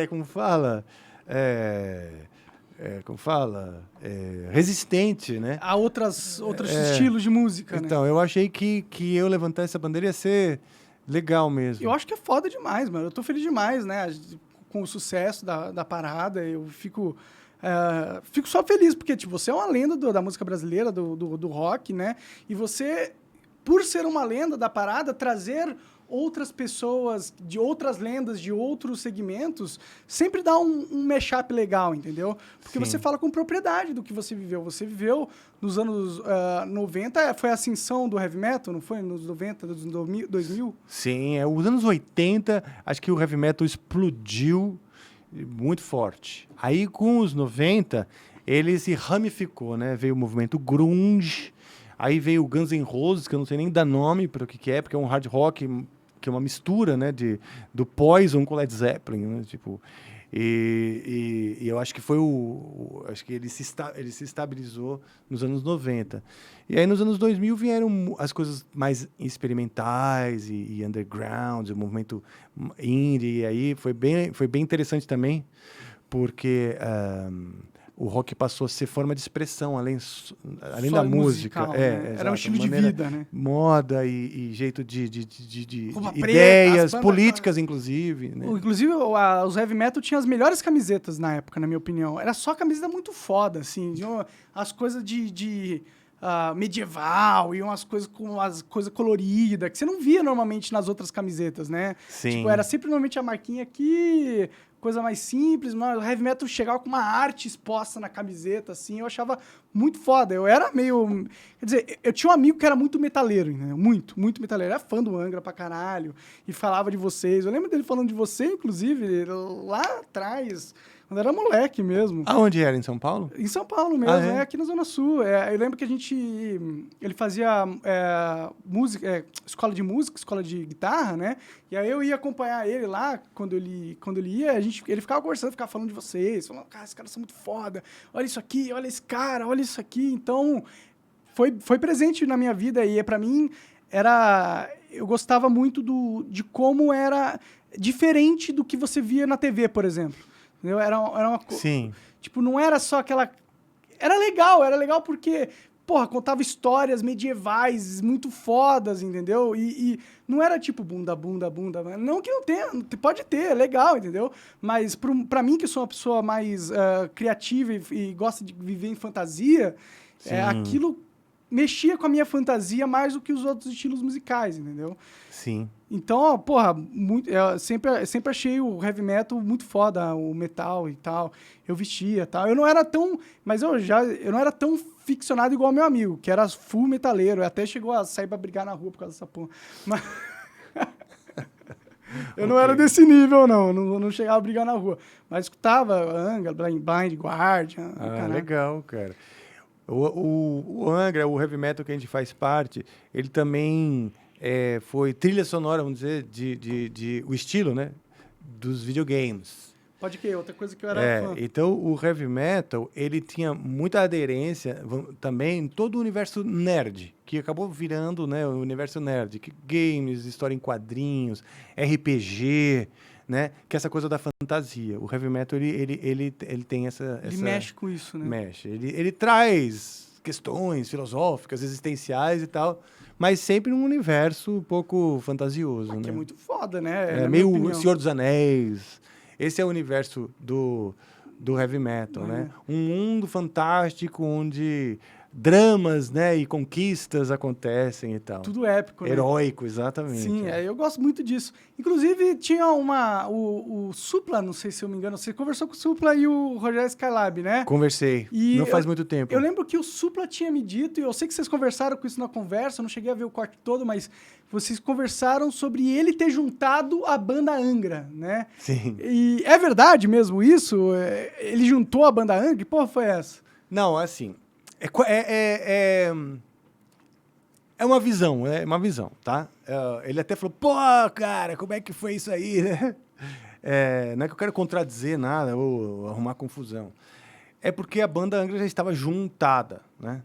como fala, resistente, né? A outros estilos de música, então, né? eu achei que eu levantar essa bandeira ia ser legal mesmo. Eu acho que é foda demais, mano. Eu tô feliz demais, né? Com o sucesso da parada, eu fico só feliz, porque tipo, você é uma lenda da música brasileira, do rock, né? E você, por ser uma lenda da parada, trazer outras pessoas de outras lendas, de outros segmentos, sempre dá um mashup legal, entendeu? Porque Sim. você fala com propriedade do que você viveu. Você viveu nos anos 90, foi a ascensão do heavy metal, não foi? Nos 90, nos 2000? Sim, os anos 80, acho que o heavy metal explodiu muito forte. Aí, com os 90, ele se ramificou, né? Veio o movimento grunge, aí veio o Guns N' Roses, que eu não sei nem dar nome para o que é, porque é um hard rock que é uma mistura, né, do Poison com Led Zeppelin, né, tipo, e eu acho que foi acho que ele se estabilizou nos anos 90. E aí nos anos 2000 vieram as coisas mais experimentais e underground, o movimento indie, e aí foi bem interessante também, porque o rock passou a ser forma de expressão, além Só da música. musical, né? Era um estilo de vida, né? Moda e jeito de Roupa preta, ideias, as bandas- políticas, inclusive. Né? Inclusive, os heavy metal tinham as melhores camisetas na época, na minha opinião. Era só camiseta muito foda, assim. As coisas de medieval e umas coisas com as coisas coloridas, que você não via normalmente nas outras camisetas, né? Sim. Tipo, era sempre normalmente a marquinha aqui, coisa mais simples, mas o heavy metal chegava com uma arte exposta na camiseta, assim, eu achava muito foda. Eu era meio... Quer dizer, eu tinha um amigo que era muito metaleiro, né? Muito, muito metaleiro. Era fã do Angra pra caralho e falava de vocês. Eu lembro dele falando de você, inclusive, lá atrás, quando era moleque mesmo. Aonde era? Em São Paulo? Em São Paulo mesmo, Ah, é? aqui na Zona Sul. Eu lembro que ele fazia música, escola de música, escola de guitarra, né? E aí eu ia acompanhar ele lá, quando ele ia, ele ficava conversando, ficava falando de vocês, falando, cara, esses caras são muito foda, olha isso aqui, olha esse cara, olha isso aqui. Então, foi presente na minha vida e pra mim eu gostava muito de como era diferente do que você via na TV, por exemplo. Entendeu? Era uma coisa... Sim. Tipo, não era só aquela... Era legal porque, porra, contava histórias medievais muito fodas, entendeu? E não era tipo bunda, bunda, bunda. Não que não tenha, pode ter, é legal, entendeu? Mas pra mim, que sou uma pessoa mais criativa e gosta de viver em fantasia, aquilo mexia com a minha fantasia mais do que os outros estilos musicais, entendeu? Sim. Então, porra, eu sempre achei o heavy metal muito foda, o metal e tal. Eu vestia e tal. Eu não era tão... Mas eu não era tão ficcionado igual meu amigo, que era full metaleiro. Até chegou a sair pra brigar na rua por causa dessa porra. Mas... eu não era desse nível, não. Não chegava a brigar na rua. Mas escutava Angra, Blind Guardian. Legal, cara. O Angra, o heavy metal que a gente faz parte, ele também... foi trilha sonora, vamos dizer, o estilo, né, dos videogames. Pode que outra coisa que eu era fã. Então, o heavy metal, ele tinha muita aderência também em todo o universo nerd, que acabou virando, né, o universo nerd, que games, história em quadrinhos, RPG, né, que é essa coisa da fantasia. O heavy metal, ele tem essa... Ele mexe com isso, né? Mexe. Ele traz questões filosóficas, existenciais e tal, mas sempre num universo um pouco fantasioso, né? Que é muito foda, né? Meio Senhor dos Anéis. Esse é o universo do heavy metal, né? Um mundo fantástico onde dramas, né, e conquistas acontecem e tal. Tudo épico, né? Heróico, exatamente. Sim, eu gosto muito disso. Inclusive, tinha o Supla, não sei se eu me engano, você conversou com o Supla e o Rogério Skylab, né? Conversei. Não faz muito tempo. Eu lembro que o Supla tinha me dito, e eu sei que vocês conversaram com isso na conversa, eu não cheguei a ver o corte todo, mas vocês conversaram sobre ele ter juntado a banda Angra, né? Sim. E é verdade mesmo isso? Ele juntou a banda Angra? Que porra foi essa? Não, assim... É uma visão, tá? Ele até falou, pô, cara, como é que foi isso aí, né? Não é que eu quero contradizer nada ou arrumar confusão. É porque a banda Angra já estava juntada, né?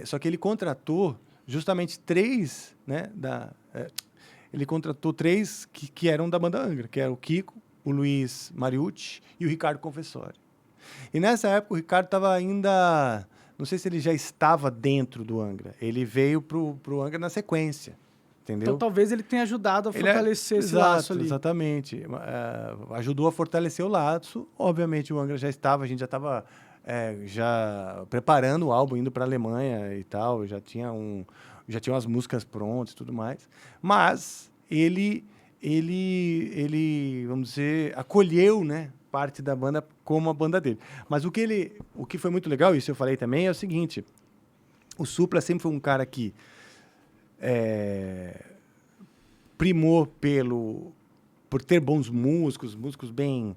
Só que ele contratou justamente 3, né? Ele contratou 3 que eram da banda Angra, que era o Kiko, o Luiz Mariucci e o Ricardo Confessori. E nessa época o Ricardo estava ainda... Não sei se ele já estava dentro do Angra. Ele veio pro Angra na sequência, entendeu? Então talvez ele tenha ajudado a fortalecer esse laço ali. Exatamente. Ajudou a fortalecer o laço. Obviamente o Angra já estava, a gente já estava já preparando o álbum, indo para a Alemanha e tal. Já tinha as músicas prontas e tudo mais. Mas ele, vamos dizer, acolheu, né, parte da banda como a banda dele. Mas o que foi muito legal, isso eu falei também, é o seguinte: o Supla sempre foi um cara que primou por ter bons músicos bem,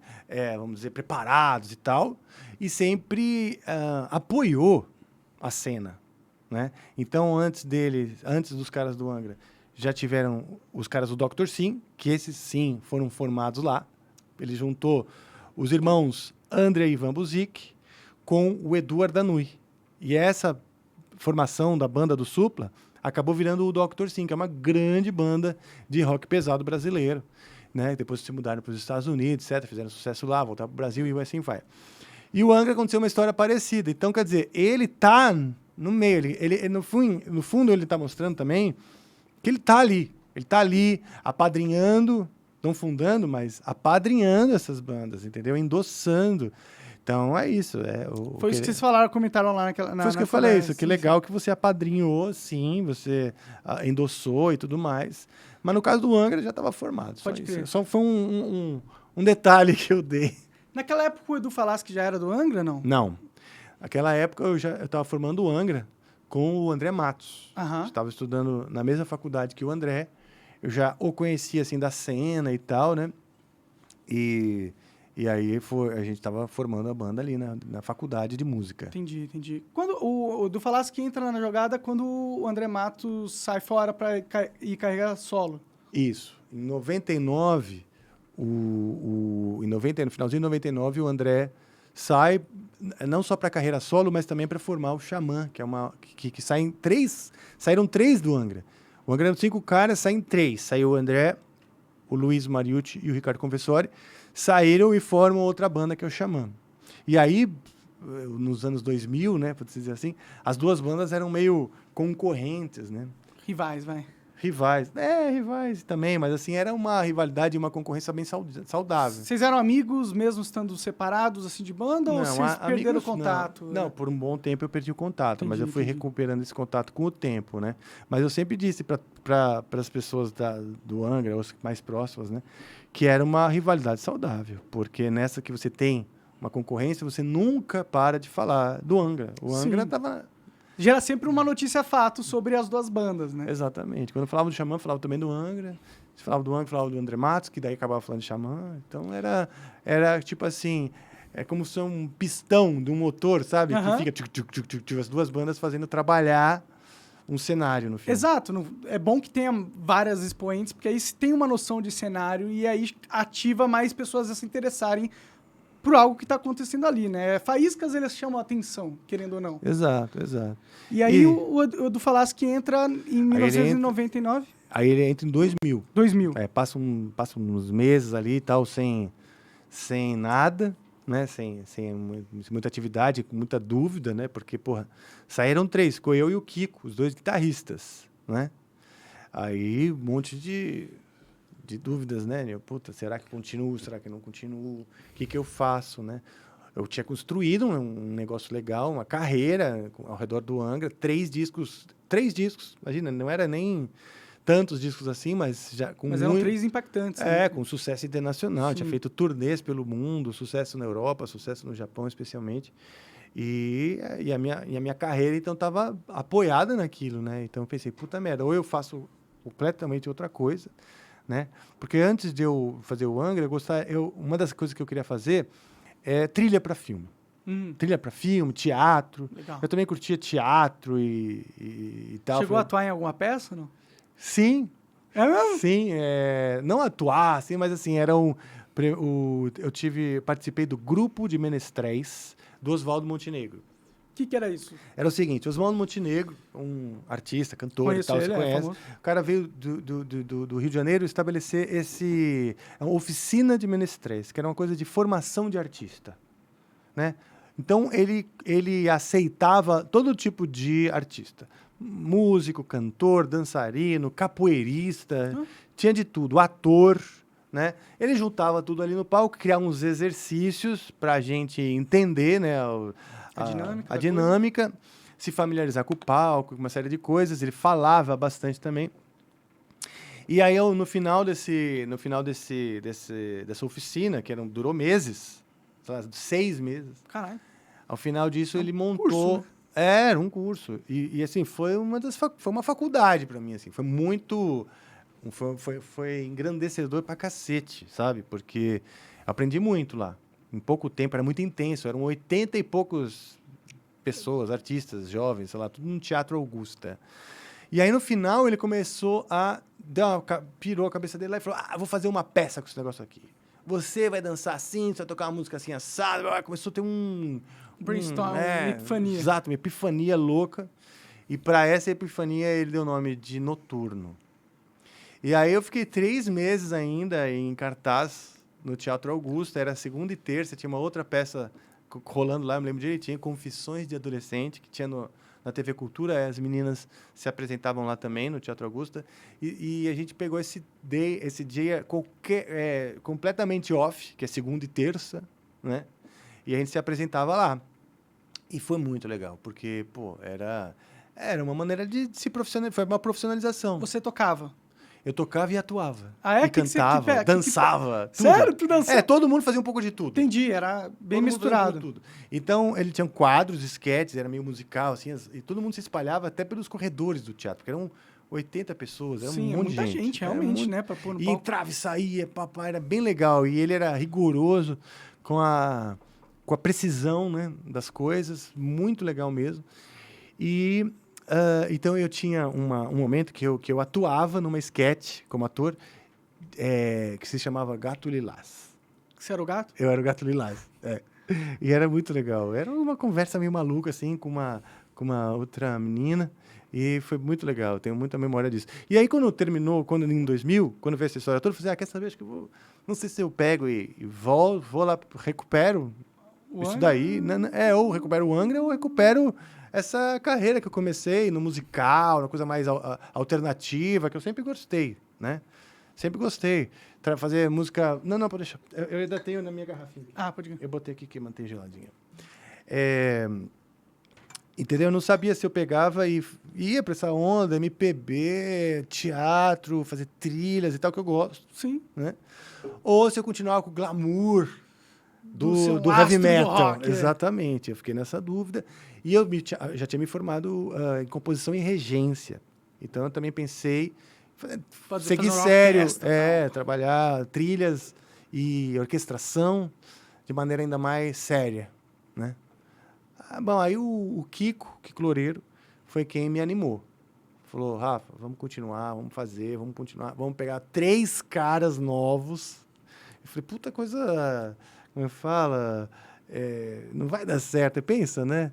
vamos dizer, preparados e tal, e sempre apoiou a cena, né? Então, antes dos caras do Angra, já tiveram os caras do Dr. Sim, que esses sim foram formados lá. Ele juntou os irmãos André e Ivan Buzik com o Edu Ardanui. E essa formação da banda do Supla acabou virando o Dr. Sim, que é uma grande banda de rock pesado brasileiro, né? Depois se mudaram para os Estados Unidos, etc., fizeram sucesso lá, voltaram para o Brasil e assim vai. E o Angra aconteceu uma história parecida. Então, quer dizer, ele tá no meio. No fundo, ele tá mostrando também que ele tá ali. Ele tá ali apadrinhando, não fundando, mas apadrinhando essas bandas, entendeu? Endossando. Então, é isso. Foi isso que vocês falaram, comentaram lá naquela... Foi isso que eu falei. Isso que legal que você apadrinhou, sim, você endossou e tudo mais. Mas no caso do Angra, já estava formado. Pode crer. Só foi um detalhe que eu dei. Naquela época o Edu Falaschi já era do Angra, não? Não. Naquela época eu estava formando o Angra com o André Matos. Estava estudando na mesma faculdade que o André. Eu já o conhecia assim da cena e tal, né? E aí a gente estava formando a banda ali na faculdade de música. Entendi. Quando o Edu Falaschi entra na jogada quando o André Matos sai fora para ir carregar solo. Isso. Em 99, no finalzinho de 99, o André sai não só para carreira solo, mas também para formar o Xamã, que é que saíram 3 do Angra. O Angra eram 5 caras, saem 3. Saiu o André, o Luiz Mariucci e o Ricardo Confessori, saíram e formam outra banda que é o Xamã. E aí, nos anos 2000, né, para dizer assim, as duas bandas eram meio concorrentes, né? Rivais, vai. Rivais também, mas assim, era uma rivalidade e uma concorrência bem saudável. Vocês eram amigos mesmo estando separados, assim, de banda, ou vocês perderam o contato? Não, por um bom tempo eu perdi o contato, mas eu fui recuperando esse contato com o tempo, né? Mas eu sempre disse para as pessoas do Angra, os mais próximas, né, que era uma rivalidade saudável, porque nessa que você tem uma concorrência, você nunca para de falar do Angra. O Angra estava... Gera sempre uma notícia fato sobre as duas bandas, né? Exatamente. Quando eu falava do Xamã, eu falava também do Angra. Se falava do Angra, eu falava do André Matos, que daí acabava falando de Xamã. Então era tipo assim, é como se um pistão de um motor, sabe? Que fica tchuc, as duas bandas fazendo trabalhar um cenário no filme. Exato. É bom que tenha várias expoentes, porque aí se tem uma noção de cenário e aí ativa mais pessoas a se interessarem por algo que está acontecendo ali, né? Faíscas, eles chamam a atenção, querendo ou não. Exato. E aí o Edu Falaschi entra em 1999? Aí ele entra em 2000. 2000. Passa uns meses ali e tal, sem nada, né? Sem muita atividade, com muita dúvida, né? Porque, saíram 3, ficou eu e o Kiko, os 2 guitarristas, né? Aí, um monte de dúvidas, né? Será que continuo? Será que não continuo? O que eu faço, né? Eu tinha construído um negócio legal, uma carreira ao redor do Angra, 3 discos, imagina, não era nem tantos discos assim, mas já com eram 3 impactantes. né? Com sucesso internacional. Sim. Tinha feito turnês pelo mundo, sucesso na Europa, sucesso no Japão especialmente. E a minha carreira, então, estava apoiada naquilo, né? Então, eu pensei, puta merda, ou eu faço completamente outra coisa, né? Porque antes de eu fazer o Angra, uma das coisas que eu queria fazer é trilha para filme. Trilha para filme, teatro. Legal. Eu também curtia teatro e tal. Chegou a atuar em alguma peça, não? Sim. É mesmo? Sim. Não atuar, assim, mas assim, participei do grupo de menestréis do Oswaldo Montenegro. O que era isso? Era o seguinte, Oswaldo Montenegro, um artista, cantor Conheço e tal, ele, você conhece. O cara veio do Rio de Janeiro estabelecer uma oficina de menestréis, que era uma coisa de formação de artista, né? Então, ele aceitava todo tipo de artista. Músico, cantor, dançarino, capoeirista, tinha de tudo, ator, né? Ele juntava tudo ali no palco, criava uns exercícios para a gente entender, né, a dinâmica, se familiarizar com o palco, com uma série de coisas. Ele falava bastante também. E aí, no final dessa oficina, que durou meses, 6 meses. Caralho. Ao final disso, ele montou... Curso, né? Era um curso. E assim, foi uma faculdade para mim, assim. Foi muito... Foi engrandecedor pra cacete, sabe? Porque aprendi muito lá. Em pouco tempo, era muito intenso. Eram 80 e poucos pessoas, artistas, jovens, sei lá, tudo no Teatro Augusta. E aí, no final, ele começou pirou a cabeça dele lá e falou, vou fazer uma peça com esse negócio aqui. Você vai dançar assim, você vai tocar uma música assim, assado. Começou a ter brainstorm, uma epifania. Exato, uma epifania louca. E para essa epifania, ele deu o nome de Noturno. E aí, eu fiquei 3 meses ainda em cartaz no Teatro Augusta. Era segunda e terça, tinha uma outra peça rolando lá, eu me lembro direitinho, Confissões de Adolescente, que tinha na TV Cultura, as meninas se apresentavam lá também, no Teatro Augusta, e a gente pegou esse dia completamente off, que é segunda e terça, né? E a gente se apresentava lá. E foi muito legal, porque, pô, era uma maneira de se profissionalizar, foi uma profissionalização. Você tocava? Eu tocava e atuava. Ah, é? E cantava, dançava. Tudo. Sério? Tu dançava? Todo mundo fazia um pouco de tudo. Entendi, era bem Todo mundo misturado. fazia tudo. Então, ele tinha quadros, esquetes, era meio musical, assim, e todo mundo se espalhava até pelos corredores do teatro, porque eram 80 pessoas, era Sim, um monte muita de gente. realmente, né? Pra pôr no E palco. entrava e saía, papai, era bem legal. E ele era rigoroso com a precisão, né, das coisas, muito legal mesmo. E então eu tinha um momento que eu atuava numa sketch como ator que se chamava Gato Lilás. Você era o gato? Eu era o Gato Lilás. E era muito legal. Era uma conversa meio maluca assim com uma outra menina. E foi muito legal, tenho muita memória disso. E aí, quando em 2000, quando veio essa história toda, eu falei, quer saber, acho que eu vou... Não sei se eu pego e vou lá, recupero isso daí. Ou recupero o Angra, ou recupero essa carreira que eu comecei no musical, na coisa mais alternativa, que eu sempre gostei, né? Sempre gostei. Fazer música... Não, pode deixar. Eu ainda tenho na minha garrafinha. Pode ir. Eu botei aqui que mantém geladinha. Entendeu? Eu não sabia se eu pegava e ia pra essa onda, MPB, teatro, fazer trilhas e tal, que eu gosto. Sim. Né? Ou se eu continuava com o glamour do astro heavy do metal. rock, Exatamente. Eu fiquei nessa dúvida. E eu já tinha me formado em composição e regência. Então, eu também pensei seguir sério, trabalhar trilhas e orquestração de maneira ainda mais séria, né? Bom, aí o Kiko Loureiro, foi quem me animou. Falou, Rafa, vamos continuar, vamos fazer, vamos continuar. Vamos pegar 3 caras novos. Eu falei, puta coisa, como fala, não vai dar certo. E pensa, né?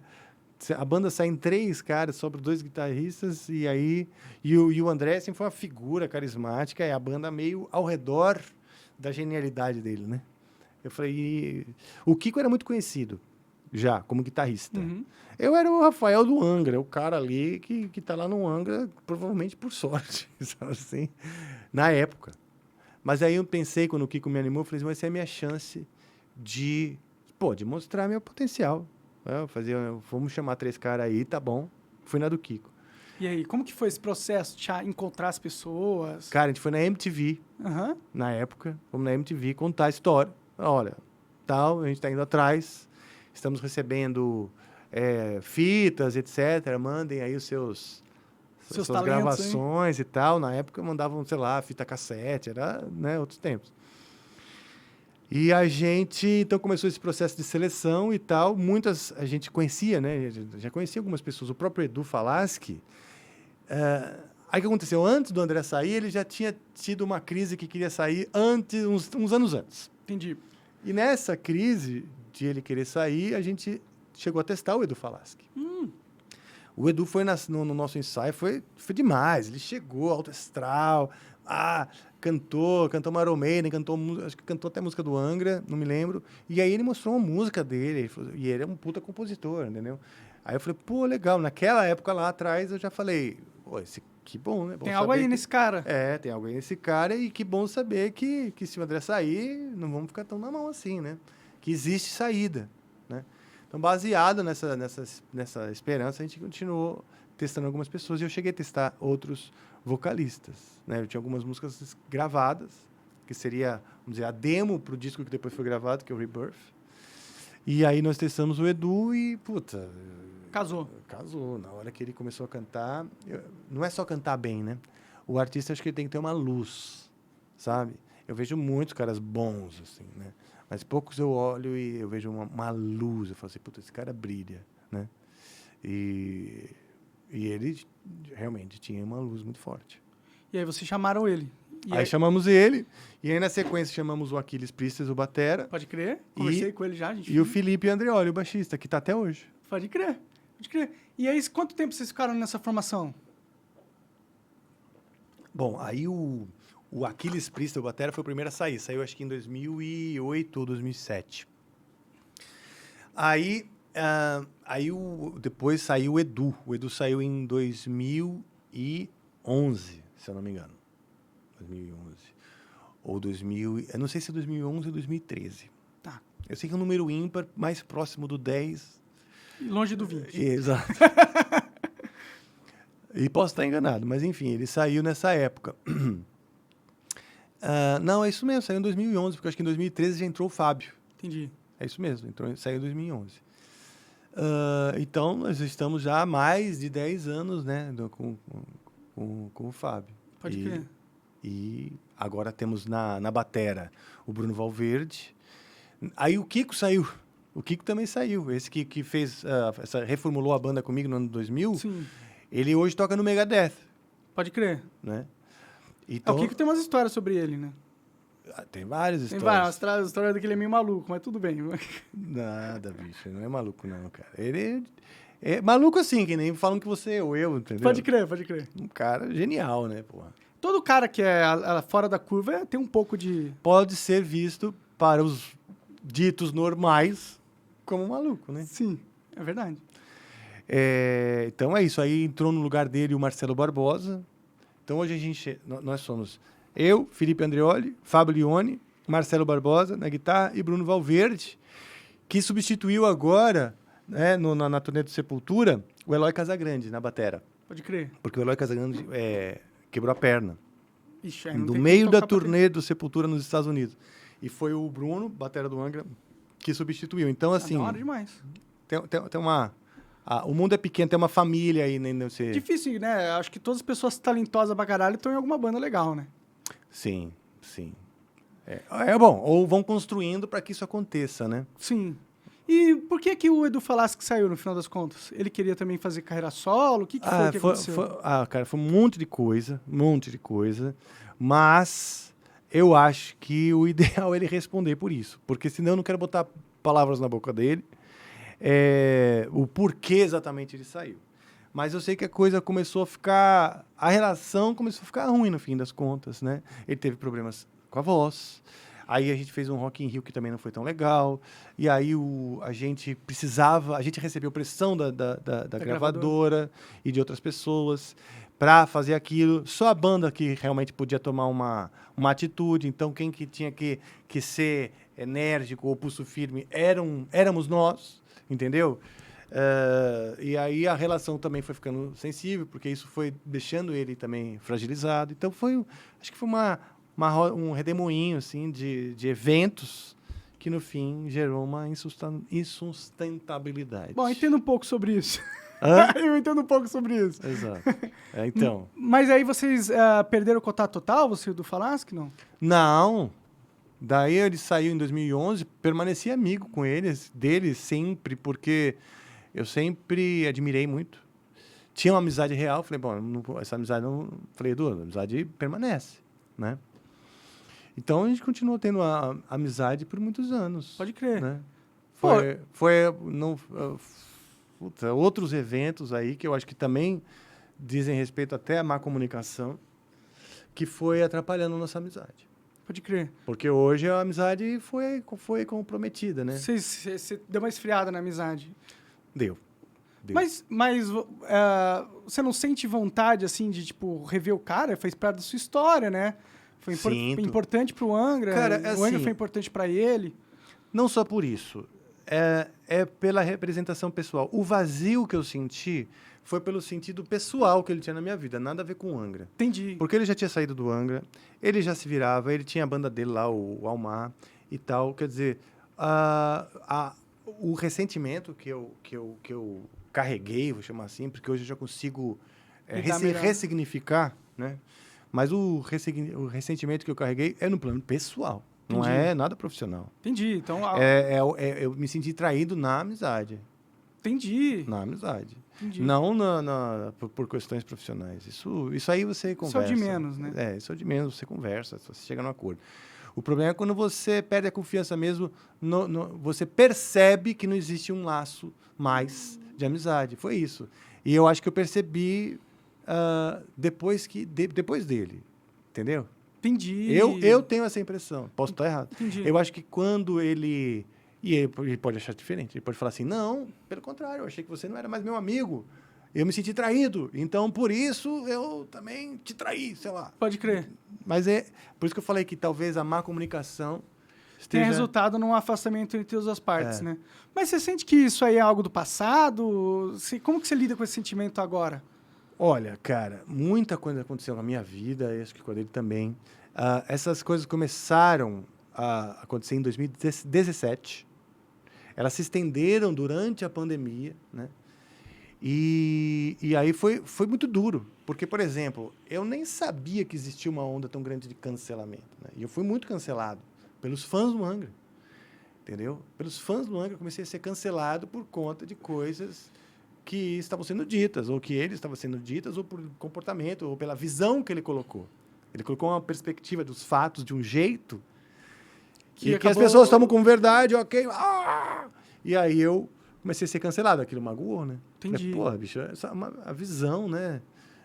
A banda sai em 3 caras, sobra 2 guitarristas, e aí... E o André, assim, foi uma figura carismática, e a banda meio ao redor da genialidade dele, né? Eu falei... O Kiko era muito conhecido, já, como guitarrista. Uhum. Eu era o Rafael do Angra, o cara ali que tá lá no Angra, provavelmente por sorte, sabe assim, na época. Mas aí eu pensei, quando o Kiko me animou, eu falei, vai ser a minha chance de mostrar meu potencial. Vamos chamar 3 caras aí, tá bom. Fui na do Kiko. E aí, como que foi esse processo de encontrar as pessoas? Cara, a gente foi na MTV, na época. Fomos na MTV contar a história. Olha, a gente tá indo atrás, estamos recebendo fitas, etc. Mandem aí suas gravações, hein? E tal. Na época mandavam, sei lá, fita cassete, era, né, outros tempos. E a gente, então, começou esse processo de seleção e tal. Muitas a gente conhecia, né? Já conhecia algumas pessoas. O próprio Edu Falaschi. Aí o que aconteceu? Antes do André sair, ele já tinha tido uma crise que queria sair uns anos antes. Entendi. E nessa crise de ele querer sair, a gente chegou a testar o Edu Falaschi. O Edu foi no nosso ensaio, foi demais. Ele chegou, alto astral, cantou Iron Maiden, acho que cantou até música do Angra, não me lembro. E aí ele mostrou uma música dele, e ele é um puta compositor, entendeu? Aí eu falei, pô, legal. Naquela época lá atrás, eu já falei, que bom, né? Bom, tem algo aí nesse cara. Tem algo aí nesse cara, e que bom saber que se o André sair, não vamos ficar tão na mão assim, né? Que existe saída, né? Então, baseado nessa esperança, a gente continuou testando algumas pessoas, e eu cheguei a testar outros vocalistas, né? Eu tinha algumas músicas gravadas, que seria, vamos dizer, a demo para o disco que depois foi gravado, que é o Rebirth. E aí nós testamos o Edu e, puta... Casou. Na hora que ele começou a cantar... Não é só cantar bem, né? O artista, acho que ele tem que ter uma luz, sabe? Eu vejo muitos caras bons, assim, né? Mas poucos eu olho e eu vejo uma luz. Eu falo assim, puta, esse cara brilha, né? E ele realmente tinha uma luz muito forte. E aí vocês chamaram ele. Aí chamamos ele, e aí na sequência chamamos o Aquiles Priestes, o batera. Pode crer, conversei com ele já, gente. E o Felipe Andreoli, o baixista, que tá até hoje. Pode crer. E aí, quanto tempo vocês ficaram nessa formação? Bom, aí o Aquiles Priestes, o batera, foi o primeiro a sair. Saiu acho que em 2008 ou 2007. Depois saiu o Edu. O Edu saiu em 2011, se eu não me engano. 2011. Ou 2000... Eu não sei se é 2011 ou 2013. Tá. Eu sei que é um número ímpar, mais próximo do 10. E longe do 20. Exato. E posso estar enganado, mas enfim, ele saiu nessa época. Não, é isso mesmo, saiu em 2011, porque eu acho que em 2013 já entrou o Fábio. Entendi. É isso mesmo, saiu em 2011. Então, nós estamos já há mais de 10 anos, né, com o Fábio. Pode crer. E agora temos na batera o Bruno Valverde. Aí o Kiko saiu. O Kiko também saiu. Esse que fez, reformulou a banda comigo no ano 2000. Sim. Ele hoje toca no Megadeth. Pode crer. Né? Então, O Kiko tem umas histórias sobre ele, né? Tem várias histórias. Tem várias. A história daquele é meio maluco, mas tudo bem. Nada, bicho. Ele não é maluco, não, cara. Ele é maluco assim, que nem falam que você é ou eu, entendeu? Pode crer, pode crer. Um cara genial, né, porra? Todo cara que é fora da curva tem um pouco de... Pode ser visto para os ditos normais como maluco, né? Sim, é verdade. Então é isso. Aí entrou no lugar dele o Marcelo Barbosa. Então hoje nós somos eu, Felipe Andreoli, Fábio Lione, Marcelo Barbosa na guitarra e Bruno Valverde, que substituiu agora, né, na turnê do Sepultura, o Eloy Casagrande na batera. Pode crer. Porque o Eloy Casagrande quebrou a perna. Ixi, aí não No tem meio como da tocar pra turnê do Sepultura nos Estados Unidos. E foi o Bruno, batera do Angra, que substituiu. Então, assim... Da hora demais. Tem uma... o mundo é pequeno, tem uma família aí, né? Você... Difícil, né? Acho que todas as pessoas talentosas pra caralho estão em alguma banda legal, né? Sim, sim. É bom, ou vão construindo para que isso aconteça, né? Sim. E por que o Edu falasse que saiu, no final das contas? Ele queria também fazer carreira solo? O que foi que aconteceu? Cara, foi um monte de coisa, mas eu acho que o ideal é ele responder por isso, porque senão eu não quero botar palavras na boca dele, o porquê exatamente ele saiu. Mas eu sei que a coisa começou a ficar... A relação começou a ficar ruim, no fim das contas, né? Ele teve problemas com a voz. Aí a gente fez um Rock in Rio que também não foi tão legal. E aí a gente precisava... A gente recebeu pressão da gravadora e de outras pessoas para fazer aquilo. Só a banda que realmente podia tomar uma atitude. Então, quem que tinha que ser enérgico ou pulso firme éramos nós, entendeu? E aí a relação também foi ficando sensível, porque isso foi deixando ele também fragilizado. Então acho que foi um redemoinho assim, de eventos que no fim gerou uma insustentabilidade. Bom, eu entendo um pouco sobre isso. Hã? Eu entendo um pouco sobre isso. Exato. Então. Mas aí vocês perderam o contato total, você e o do Falaschi, não? Não. Daí ele saiu em 2011, permaneci amigo com dele sempre, porque eu sempre admirei muito. Tinha uma amizade real, falei, essa amizade não... Falei, Edu, a amizade permanece, né? Então, a gente continuou tendo a amizade por muitos anos. Pode crer. Né? Outros eventos aí, que eu acho que também dizem respeito até à má comunicação, que foi atrapalhando a nossa amizade. Pode crer. Porque hoje a amizade foi comprometida, né? Você deu uma esfriada na amizade. Deu. Mas você não sente vontade, assim, de, tipo, rever o cara? Fez parte da sua história, né? Foi importante pro Angra. Cara, o Angra foi importante para ele. Não só por isso. É pela representação pessoal. O vazio que eu senti foi pelo sentido pessoal que ele tinha na minha vida. Nada a ver com o Angra. Entendi. Porque ele já tinha saído do Angra, ele já se virava, ele tinha a banda dele lá, o Almar e tal. Quer dizer, o ressentimento que eu carreguei, vou chamar assim, porque hoje eu já consigo ressignificar, né? Mas o ressentimento que eu carreguei é no plano pessoal. Entendi. Não é nada profissional. Entendi. Então, eu me senti traído na amizade. Entendi. Na amizade. Entendi. Não por questões profissionais. Isso aí você conversa. Isso é o de menos, né? Isso é o de menos, você conversa, você chega num acordo. O problema é quando você perde a confiança mesmo, você percebe que não existe um laço mais de amizade. Foi isso. E eu acho que eu percebi depois dele. Entendeu? Entendi. Eu tenho essa impressão. Posso estar errado. Entendi. Eu acho que quando ele E ele pode achar diferente. Ele pode falar assim, não, pelo contrário, eu achei que você não era mais meu amigo. Eu me senti traído. Então, por isso, eu também te traí, sei lá. Pode crer. Mas é por isso que eu falei que talvez a má comunicação Tem esteja... resultado num afastamento entre as duas partes, né? Mas você sente que isso aí é algo do passado? Como que você lida com esse sentimento agora? Olha, cara, muita coisa aconteceu na minha vida, acho que com a dele também. Essas coisas começaram a acontecer em 2017. Elas se estenderam durante a pandemia, né? E aí foi muito duro. Porque, por exemplo, eu nem sabia que existia uma onda tão grande de cancelamento, né? E eu fui muito cancelado pelos fãs do Angra, entendeu? Pelos fãs do Angra, eu comecei a ser cancelado por conta de coisas que estavam sendo ditas, ou que ele estava sendo ditas, ou por comportamento, ou pela visão que ele colocou. Ele colocou uma perspectiva dos fatos de um jeito que as pessoas tomam como verdade, ok? E aí eu comecei a ser cancelado. Aquilo magoou, né? Entendi. Porra, bicho, a visão, né?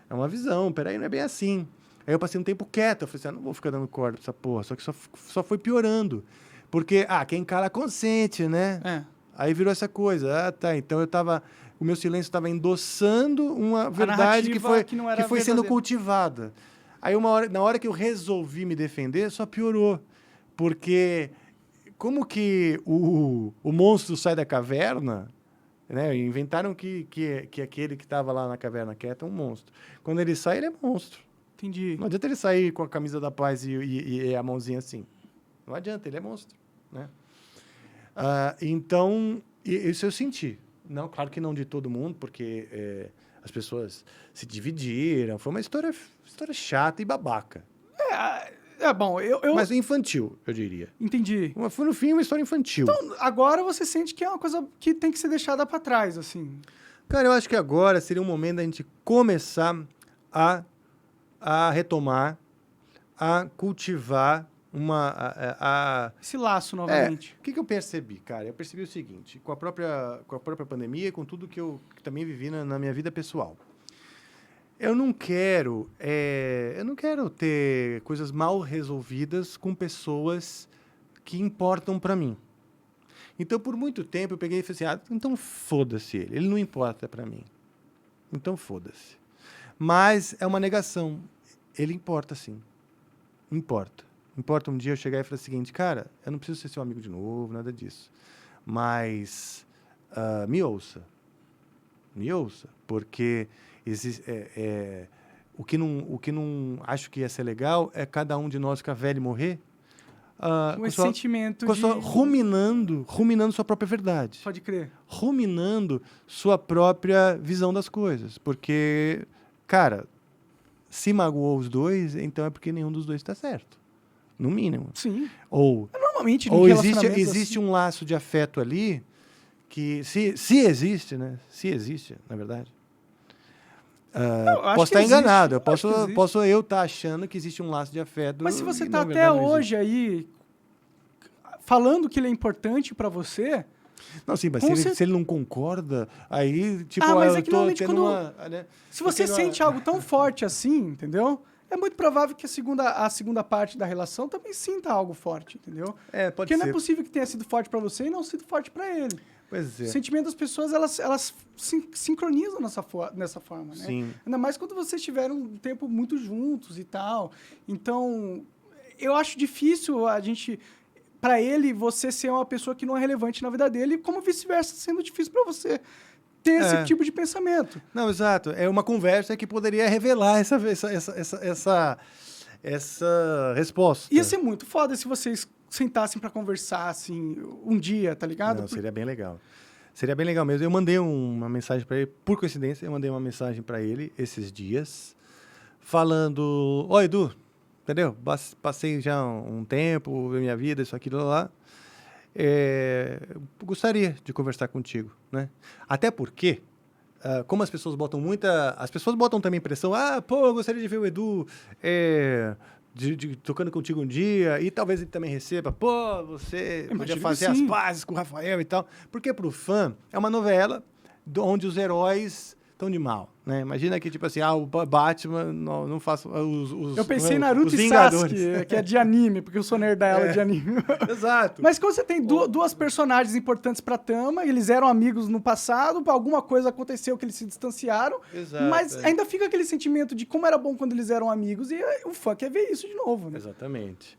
É uma visão, peraí, não é bem assim. Aí eu passei um tempo quieto, eu falei assim, não vou ficar dando corda pra essa porra, só que só foi piorando. Porque, quem cala consente, né? Aí virou essa coisa, tá, então o meu silêncio estava endossando uma verdade que foi sendo cultivada. Aí na hora que eu resolvi me defender, só piorou. Porque como que o monstro sai da caverna, né? Inventaram que aquele que estava lá na caverna quieta é um monstro. Quando ele sai, ele é monstro. Entendi. Não adianta ele sair com a camisa da paz e a mãozinha assim. Não adianta, ele é monstro, né? Então, isso eu senti. Não, claro que não de todo mundo, porque as pessoas se dividiram. Foi uma história chata e babaca. Bom, Mas infantil, eu diria. Entendi. Foi, no fim, uma história infantil. Então, agora você sente que é uma coisa que tem que ser deixada pra trás, assim. Cara, eu acho que agora seria um momento da gente começar a retomar, a cultivar esse laço novamente. O que eu percebi, cara? Eu percebi o seguinte, com a própria pandemia e com tudo que eu também vivi na minha vida pessoal. Eu não quero ter coisas mal resolvidas com pessoas que importam para mim. Então, por muito tempo, eu peguei e falei assim, então foda-se ele não importa para mim. Então foda-se. Mas é uma negação. Ele importa, sim. Importa um dia eu chegar e falar o seguinte, cara, eu não preciso ser seu amigo de novo, nada disso. Mas me ouça, porque o que não acho que ia ser legal é cada um de nós ficar velho e morrer com esse sentimento ruminando sua própria verdade. Pode crer. Ruminando sua própria visão das coisas. Porque, cara, se magoou os dois, então é porque nenhum dos dois está certo. No mínimo. Sim. Normalmente existe um laço de afeto ali que, se existe, né? Se existe, na verdade. Posso estar enganado. Posso eu estar achando que existe um laço de afeto. Mas se você está até hoje aí falando que ele é importante para você... Não, sim, mas se ele não concorda, aí, tipo... mas é que normalmente se você sente algo tão forte assim, entendeu? É muito provável que a segunda parte da relação também sinta algo forte, entendeu? Pode Porque ser. não é possível que tenha sido forte para você e não sido forte para ele. Pois é. O sentimento das pessoas, elas sincronizam nessa forma, né? Sim. Ainda mais quando vocês tiveram um tempo muito juntos e tal. Então, eu acho difícil para ele, você ser uma pessoa que não é relevante na vida dele, como vice-versa, sendo difícil para você ter esse tipo de pensamento. Não, exato. É uma conversa que poderia revelar essa resposta. Ia ser muito foda se vocês sentassem para conversar, assim, um dia, tá ligado? Não, seria bem legal. Seria bem legal mesmo. Eu mandei uma mensagem para ele, por coincidência, eu mandei uma mensagem para ele esses dias, falando, oi, Edu, entendeu? Passei já um tempo, minha vida, isso, aquilo lá. Gostaria de conversar contigo, né? Até porque, como as pessoas botam as pessoas botam também pressão, eu gostaria de ver o Edu tocando contigo um dia, e talvez ele também receba, você podia fazer as pazes com o Rafael e tal. Porque pro fã, é uma novela onde os heróis tão de mal, né? Imagina que, tipo assim, o Batman não faça os Eu pensei em os Naruto e Vingadores. Sasuke, que é de anime, porque eu sou nerdela de anime. Exato. Mas quando você tem duas personagens importantes pra trama, eles eram amigos no passado, alguma coisa aconteceu que eles se distanciaram, Exato, mas ainda fica aquele sentimento de como era bom quando eles eram amigos, e o fã quer ver isso de novo, né? Exatamente.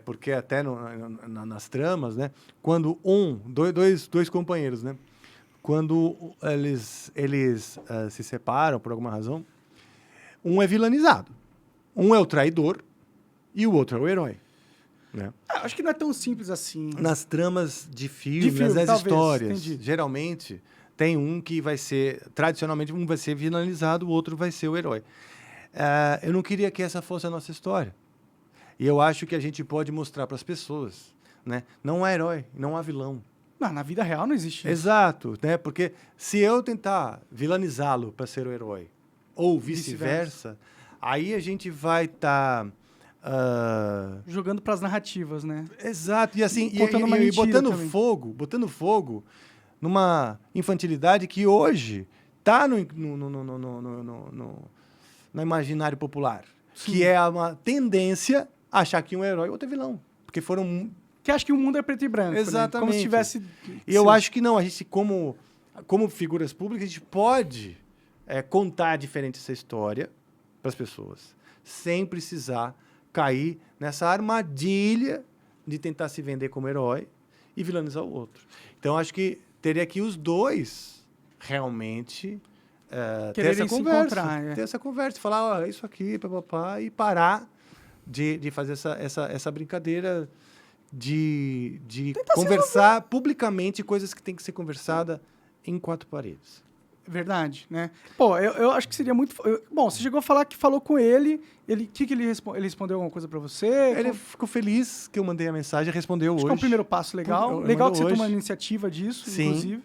Porque até nas tramas, né? Quando dois companheiros, né? Quando eles se separam por alguma razão, um é vilanizado. Um é o traidor e o outro é o herói. Né? Acho que não é tão simples assim. Nas tramas de filme, nas talvez, histórias, entendi. geralmente, tem um que vai ser... Tradicionalmente, um vai ser vilanizado, o outro vai ser o herói. Eu não queria que essa fosse a nossa história. E eu acho que a gente pode mostrar para as pessoas, né? Não há herói, não há vilão. Não, na vida real não existe isso. Exato, né? Porque se eu tentar vilanizá-lo para ser o herói, ou vice-versa, aí a gente vai estar... jogando pras narrativas, né? Exato, e assim, Contando uma e mentira botando fogo numa infantilidade que hoje está no imaginário popular. Sim. Que é uma tendência a achar que um herói é outro é vilão. Porque foram... Que acha que o mundo é preto e branco, Exatamente. né? Como se tivesse... E eu acho que não, a gente, como figuras públicas, a gente pode contar diferente essa história para as pessoas, sem precisar cair nessa armadilha de tentar se vender como herói e vilanizar o outro. Então, acho que teria que os dois realmente ter essa conversa. Ter essa conversa, falar, isso aqui, papapá, e parar de fazer essa brincadeira de conversar publicamente coisas que tem que ser conversada em quatro paredes. Verdade, né? Pô, eu acho que seria muito... Bom, você chegou a falar que falou com ele, ele respondeu alguma coisa pra você? Ele ficou feliz que eu mandei a mensagem, respondeu acho hoje. Que é um primeiro passo legal. Legal que você tomou a iniciativa disso, sim, inclusive.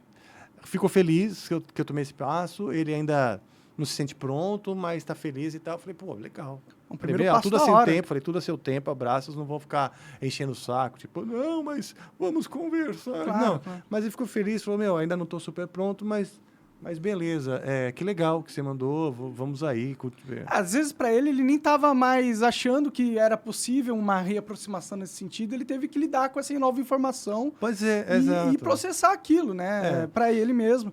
Ficou feliz que eu tomei esse passo, ele ainda não se sente pronto, mas está feliz e tal. Eu falei, pô, legal. Um primeiro passo tudo a da seu hora. tempo, falei, tudo a seu tempo, abraços, não vão ficar enchendo o saco, tipo, não, mas vamos conversar. Claro, não, claro. Mas ele ficou feliz, falou, ainda não estou super pronto, mas beleza, que legal que você mandou, vamos aí. Às vezes, para ele nem estava mais achando que era possível uma reaproximação nesse sentido, ele teve que lidar com essa nova informação. Pois exato. E processar aquilo, né? Para ele mesmo.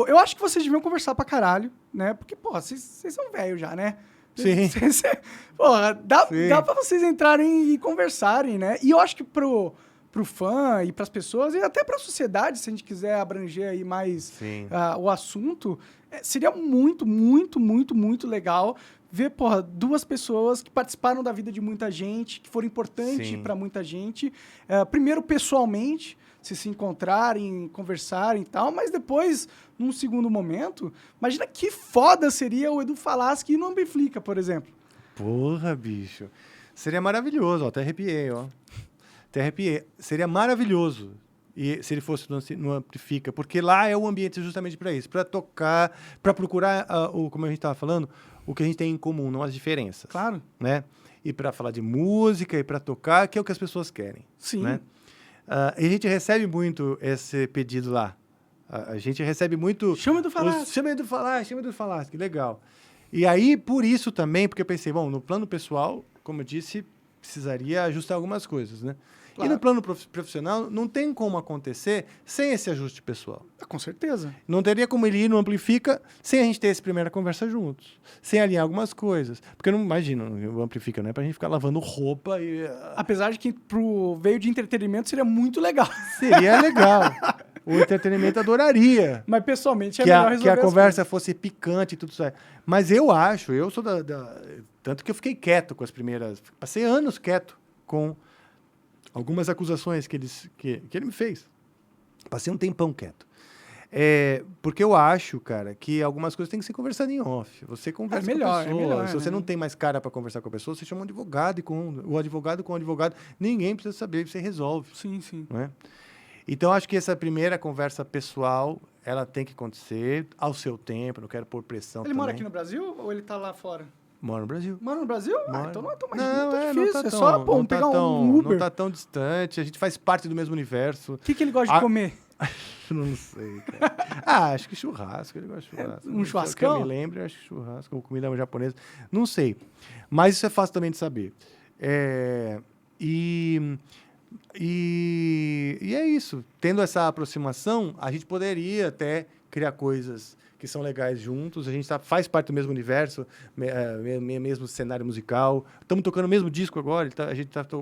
Eu acho que vocês deviam conversar pra caralho, né? Porque, porra, vocês são velhos já, né? Sim. Porra, dá pra vocês entrarem e conversarem, né? E eu acho que pro fã e pras pessoas, e até pra sociedade, se a gente quiser abranger aí mais o assunto, seria muito, muito, muito, muito legal ver, porra, duas pessoas que participaram da vida de muita gente, que foram importantes pra muita gente. Primeiro, pessoalmente, se encontrarem, conversarem e tal, mas depois, num segundo momento, imagina que foda seria o Edu Falaschi no Ampliflica, por exemplo. Porra, bicho. Seria maravilhoso, ó, até arrepiei, ó. Até arrepiei. Seria maravilhoso se ele fosse no Amplifica, porque lá é o ambiente justamente para isso, para tocar, para procurar, como a gente estava falando, o que a gente tem em comum, não as diferenças. Claro. Né? E para falar de música e para tocar, que é o que as pessoas querem. Sim. Né? E a gente recebe muito esse pedido lá. A gente recebe muito... Chama do Falaschi. Chama do Falaschi, que legal. E aí, por isso também, porque eu pensei, bom, no plano pessoal, como eu disse, precisaria ajustar algumas coisas, né? Claro. E no plano profissional, não tem como acontecer sem esse ajuste pessoal. Com certeza. Não teria como ele ir no Amplifica sem a gente ter essa primeira conversa juntos. Sem alinhar algumas coisas. Porque eu não imagino, o Amplifica não é pra gente ficar lavando roupa e... Apesar de que pro veio de entretenimento seria muito legal. Seria legal. O entretenimento adoraria. Mas pessoalmente é melhor resolver que a conversa fosse picante e tudo isso. Mas eu sou tanto que eu fiquei quieto com as primeiras... Passei anos quieto com algumas acusações que ele me fez. Passei um tempão quieto. Porque eu acho, cara, que algumas coisas têm que ser conversadas em off. Você conversa com a pessoa. Se você não tem mais cara para conversar com a pessoa, você chama um advogado e com o advogado. Ninguém precisa saber, você resolve. Sim, sim. Não é? Então, acho que essa primeira conversa pessoal, ela tem que acontecer ao seu tempo, não quero pôr pressão também. Ele mora aqui no Brasil ou ele tá lá fora? Mora no Brasil. Mora no Brasil? Mora. Então não é tão mais não, difícil. Não tá é só pegar um Uber. Não tá tão distante, a gente faz parte do mesmo universo. O que ele gosta de comer? Não sei, cara. Acho que churrasco, ele gosta de churrasco. Um churrascão? Que eu me lembro, acho que churrasco, ou comida japonesa. Não sei. Mas isso é fácil também de saber. E é isso. Tendo essa aproximação, a gente poderia até criar coisas que são legais juntos. A gente faz parte do mesmo universo, mesmo cenário musical. Estamos tocando o mesmo disco agora.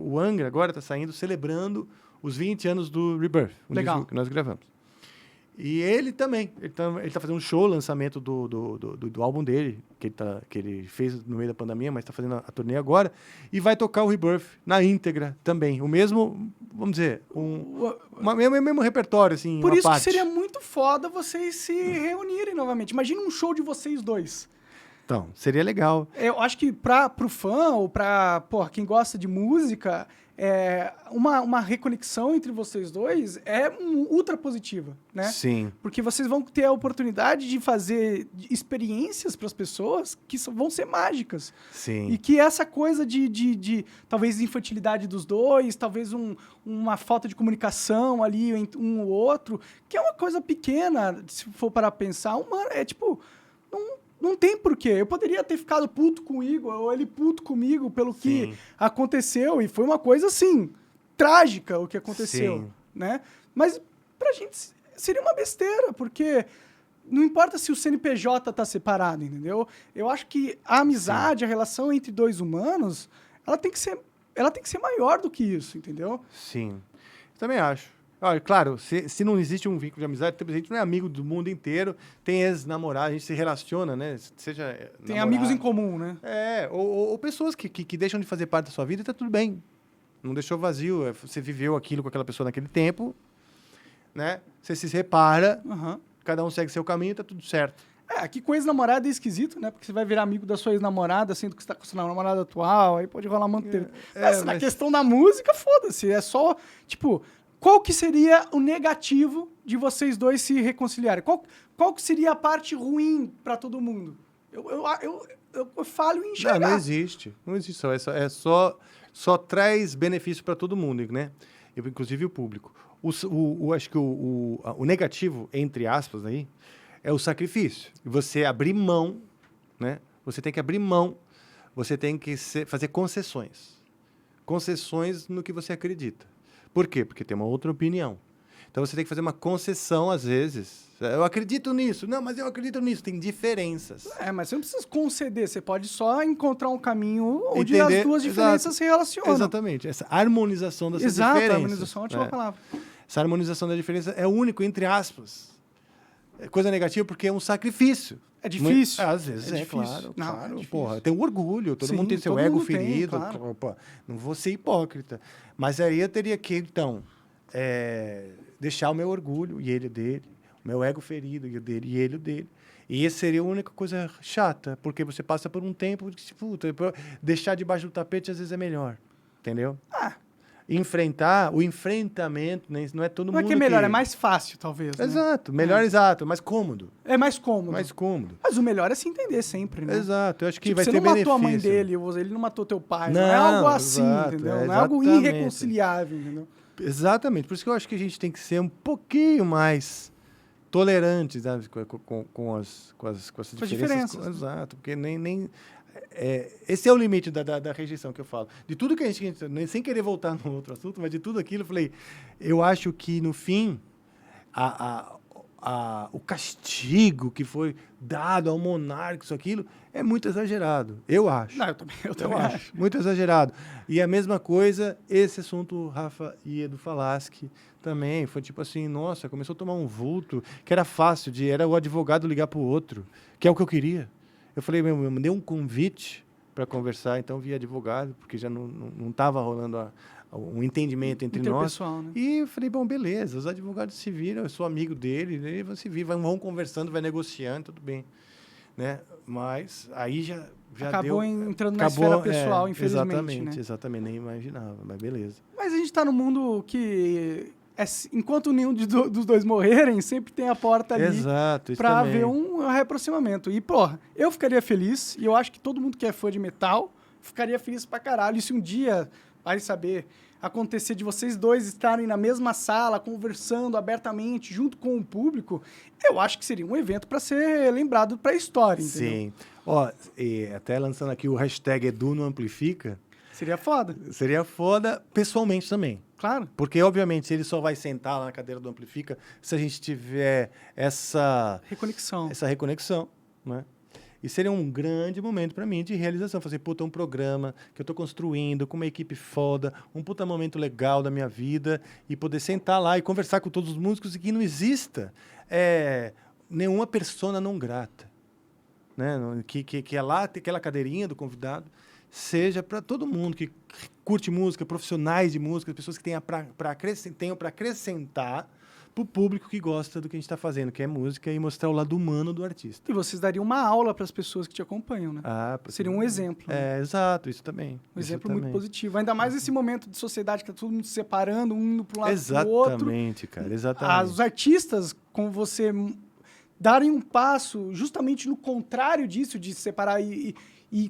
O Angra agora está saindo, celebrando os 20 anos do Rebirth, Legal. disco que nós gravamos. E ele também. Ele tá fazendo um show, lançamento do álbum dele, que ele fez no meio da pandemia, mas está fazendo a turnê agora. E vai tocar o Rebirth na íntegra também. O mesmo, vamos dizer, mesmo repertório, assim, Por uma isso parte. que seria muito foda vocês se reunirem novamente. Imagina um show de vocês dois. Então, seria legal. Eu acho que pro fã ou pra quem gosta de música, uma reconexão entre vocês dois é ultra positiva, né? Sim. Porque vocês vão ter a oportunidade de fazer experiências para as pessoas que vão ser mágicas. Sim. E que essa coisa de talvez infantilidade dos dois, talvez uma falta de comunicação ali entre um ou outro, que é uma coisa pequena, se for para pensar, não tem porquê. Eu poderia ter ficado puto com o Igor, ou ele puto comigo pelo que aconteceu, e foi uma coisa, assim, trágica o que aconteceu, Sim. né? Mas pra gente seria uma besteira, porque não importa se o CNPJ tá separado, entendeu? Eu acho que a amizade, a relação entre dois humanos, ela tem que ser maior do que isso, entendeu? Sim. Também acho. Olha, claro, se não existe um vínculo de amizade, a gente não é amigo do mundo inteiro, tem ex-namorados, a gente se relaciona, né? Seja Tem namorado. amigos em comum, né? Ou pessoas que deixam de fazer parte da sua vida e tá tudo bem. Não deixou vazio, você viveu aquilo com aquela pessoa naquele tempo, né? Você se separa, cada um segue seu caminho e tá tudo certo. Que com ex-namorada é esquisito, né? Porque você vai virar amigo da sua ex-namorada, sendo que você tá com sua namorada atual, aí pode rolar manteiga. Mas na questão da música, foda-se. É só, tipo, qual que seria o negativo de vocês dois se reconciliarem? Qual que seria a parte ruim pra todo mundo? Eu falho em enxergar. Não existe. Não existe só traz benefício para todo mundo, né? Inclusive o público. Acho que o negativo, entre aspas, aí, é o sacrifício. Você abrir mão, né? Você tem que abrir mão. Você tem que fazer concessões. Concessões no que você acredita. Por quê? Porque tem uma outra opinião. Então você tem que fazer uma concessão às vezes. Eu acredito nisso. Não, mas eu acredito nisso. Tem diferenças. Mas você não precisa conceder. Você pode só encontrar um caminho onde as duas diferenças se relacionam. Exatamente. Essa harmonização dessas diferenças. diferenças. Harmonização é uma ótima palavra. Essa harmonização da diferença é único, entre aspas. É coisa negativa porque é um sacrifício. É difícil. Às vezes difícil. Claro. Porra, tem um orgulho. Todo mundo tem seu ego ferido. Claro. Opa, não vou ser hipócrita. Mas aí eu teria que, então, deixar o meu orgulho e ele o dele. O meu ego ferido e o dele e ele o dele. E essa seria a única coisa chata, porque você passa por um tempo que, puta, deixar debaixo do tapete às vezes é melhor. Entendeu? O enfrentamento, não é todo mundo. Não é que é melhor, é mais fácil, talvez. Né? Exato, melhor, exato, mais cômodo. É mais cômodo. Mais cômodo. Mas o melhor é se entender sempre, né? Exato, eu acho que tipo, vai ter benefício. Você benefício. não matou a mãe dele, ele não matou teu pai. Não é algo assim, entendeu? Não é algo irreconciliável, entendeu? Exatamente, por isso que eu acho que a gente tem que ser um pouquinho mais tolerantes, sabe, com as diferenças. Exato, porque esse é o limite da rejeição que eu falo. De tudo que a gente, sem querer voltar no outro assunto, mas de tudo aquilo, eu falei, eu acho que no fim, o castigo que foi dado ao monarca, isso, aquilo, é muito exagerado. Eu acho. Não, eu também acho. Muito exagerado. E a mesma coisa, esse assunto, Rafa e Edu Falaschi também, foi tipo assim, nossa, começou a tomar um vulto, que era fácil, era o advogado ligar pro outro, que é o que eu queria. Eu falei, eu mandei um convite para conversar, então via advogado, porque já não estava rolando um entendimento entre nós. Né? E eu falei, bom, beleza, os advogados se viram, eu sou amigo dele, vão se vir, vão conversando, vai negociando, tudo bem. Né? Mas aí já acabou entrando na esfera pessoal, infelizmente. Exatamente, nem imaginava, mas beleza. Mas a gente está num mundo que, enquanto nenhum dos dois morrerem, sempre tem a porta ali para haver um reaproximamento. E, porra, eu ficaria feliz, e eu acho que todo mundo que é fã de metal ficaria feliz pra caralho. E se um dia vai saber, acontecer de vocês dois estarem na mesma sala, conversando abertamente, junto com o público, eu acho que seria um evento para ser lembrado para a história, entendeu? Sim. Ó, e até lançando aqui o hashtag Edu não amplifica, Seria foda. seria foda pessoalmente também. Claro. Porque, obviamente, ele só vai sentar lá na cadeira do Amplifica se a gente tiver essa reconexão, né? E seria um grande momento para mim de realização. Fazer, puta, um programa que eu tô construindo com uma equipe foda, um puta momento legal da minha vida e poder sentar lá e conversar com todos os músicos e que não exista nenhuma persona não grata, né? Que é lá, tem aquela cadeirinha do convidado, seja para todo mundo que curte música, profissionais de música, pessoas que tenham para acrescentar para o público que gosta do que a gente está fazendo, que é música, e mostrar o lado humano do artista. E vocês dariam uma aula para as pessoas que te acompanham, né? Seria um exemplo. Né? Exato, isso também. Um exemplo muito positivo. Ainda mais nesse momento de sociedade que está todo mundo se separando, um indo para um lado para o outro. Exatamente, cara, exatamente. Os artistas, como você darem um passo justamente no contrário disso, de se separar e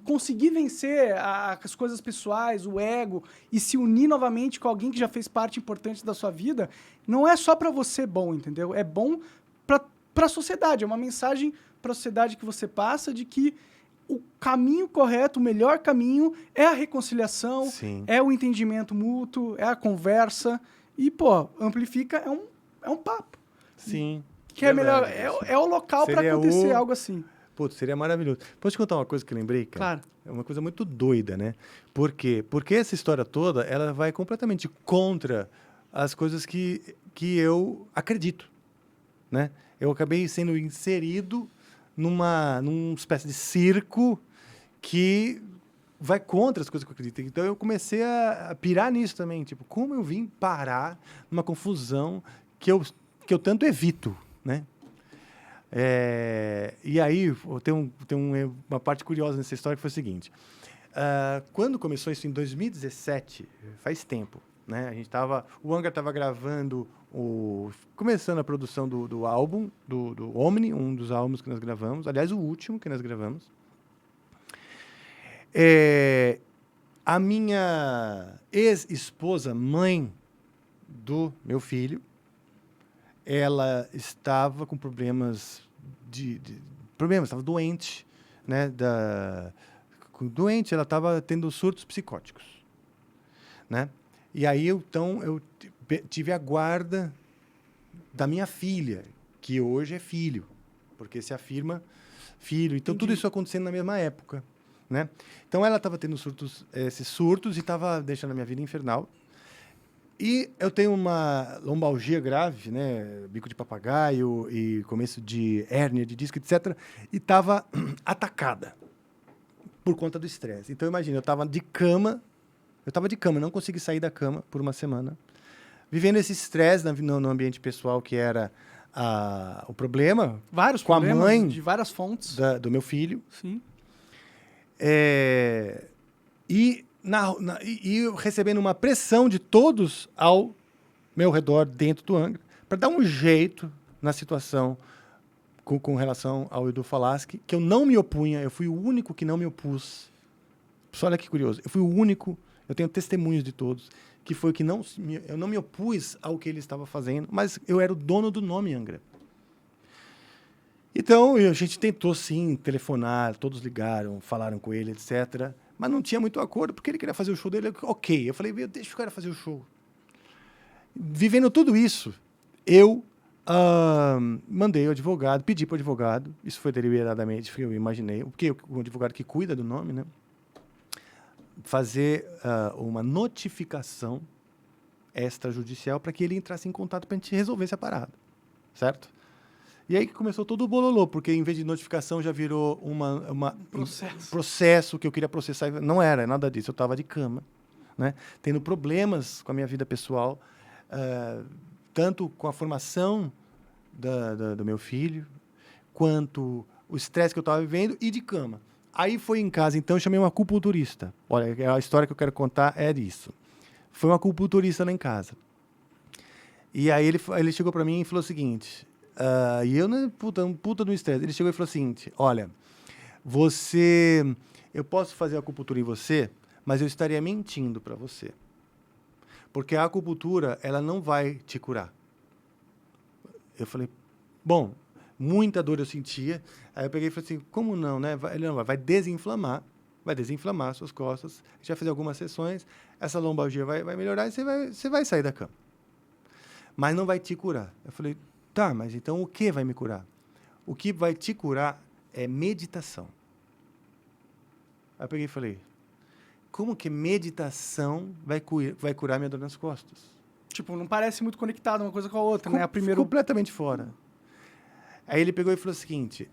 conseguir vencer as coisas pessoais, o ego, e se unir novamente com alguém que já fez parte importante da sua vida, não é só para você bom, entendeu? É bom para a sociedade, é uma mensagem para a sociedade que você passa de que o caminho correto, o melhor caminho é a reconciliação, Sim. é o entendimento mútuo, é a conversa, e, pô, Amplifica é um papo. Sim. Que é melhor, é o local para acontecer algo assim. Putz, seria maravilhoso. Posso te contar uma coisa que eu lembrei, cara? Claro. É uma coisa muito doida, né? Por quê? Porque essa história toda, ela vai completamente contra as coisas que eu acredito, né? Eu acabei sendo inserido numa espécie de circo que vai contra as coisas que eu acredito. Então, eu comecei a pirar nisso também. Tipo, como eu vim parar numa confusão que eu tanto evito, né? E aí, tem uma parte curiosa nessa história que foi o seguinte. Quando começou isso em 2017, faz tempo, né? O Angra estava gravando, começando a produção do álbum, do Omni, um dos álbuns que nós gravamos. Aliás, o último que nós gravamos. A minha ex-esposa, mãe do meu filho, ela estava com problemas estava doente, né? Doente, ela estava tendo surtos psicóticos, né? E aí, então, eu tive a guarda da minha filha, que hoje é filho, porque se afirma filho. Então, tudo isso acontecendo na mesma época, né? Então, ela estava tendo esses surtos e estava deixando a minha vida infernal. E eu tenho uma lombalgia grave, né? Bico de papagaio e começo de hérnia de disco, etc. E estava atacada por conta do estresse. Então, imagina, eu estava de cama, não consegui sair da cama por uma semana, vivendo esse estresse no ambiente pessoal, que era o problema. Vários com problemas, a mãe de várias fontes. Do meu filho. Sim. E eu recebendo uma pressão de todos ao meu redor, dentro do Angra, para dar um jeito na situação com relação ao Edu Falaschi, que eu não me opunha, eu fui o único que não me opus. Só olha que curioso, eu fui o único, eu tenho testemunhos de todos, que foi que eu não me opus ao que ele estava fazendo, mas eu era o dono do nome Angra. Então, a gente tentou, sim, telefonar, todos ligaram, falaram com ele, etc., mas não tinha muito acordo, porque ele queria fazer o show dele. Ok. Eu falei, deixa o cara fazer o show. Vivendo tudo isso, eu mandei o advogado, pedi para o advogado, isso foi deliberadamente, eu imaginei, porque o advogado que cuida do nome, né, fazer uma notificação extrajudicial para que ele entrasse em contato para a gente resolver essa parada, certo? E aí que começou todo o bololô, porque em vez de notificação já virou processo que eu queria processar. Não era nada disso, eu estava de cama, né? Tendo problemas com a minha vida pessoal, tanto com a formação do meu filho, quanto o estresse que eu estava vivendo e de cama. Aí foi em casa, então eu chamei uma acupunturista. Olha, a história que eu quero contar é disso. Foi uma acupunturista lá em casa. E aí ele chegou para mim e falou o seguinte... e eu, né, puta do estresse. Ele chegou e falou o seguinte: olha, eu posso fazer acupuntura em você, mas eu estaria mentindo para você. Porque a acupuntura, ela não vai te curar. Eu falei, bom, muita dor eu sentia. Aí eu peguei e falei assim, como não, né? Ele não vai desinflamar as suas costas. A gente vai fazer algumas sessões, essa lombalgia vai melhorar e você vai sair da cama. Mas não vai te curar. Eu falei, tá, mas então o que vai me curar? O que vai te curar é meditação. Aí eu peguei e falei, como que meditação vai curar minha dor nas costas? Tipo, não parece muito conectado uma coisa com a outra, né? Completamente fora. Aí ele pegou e falou o seguinte,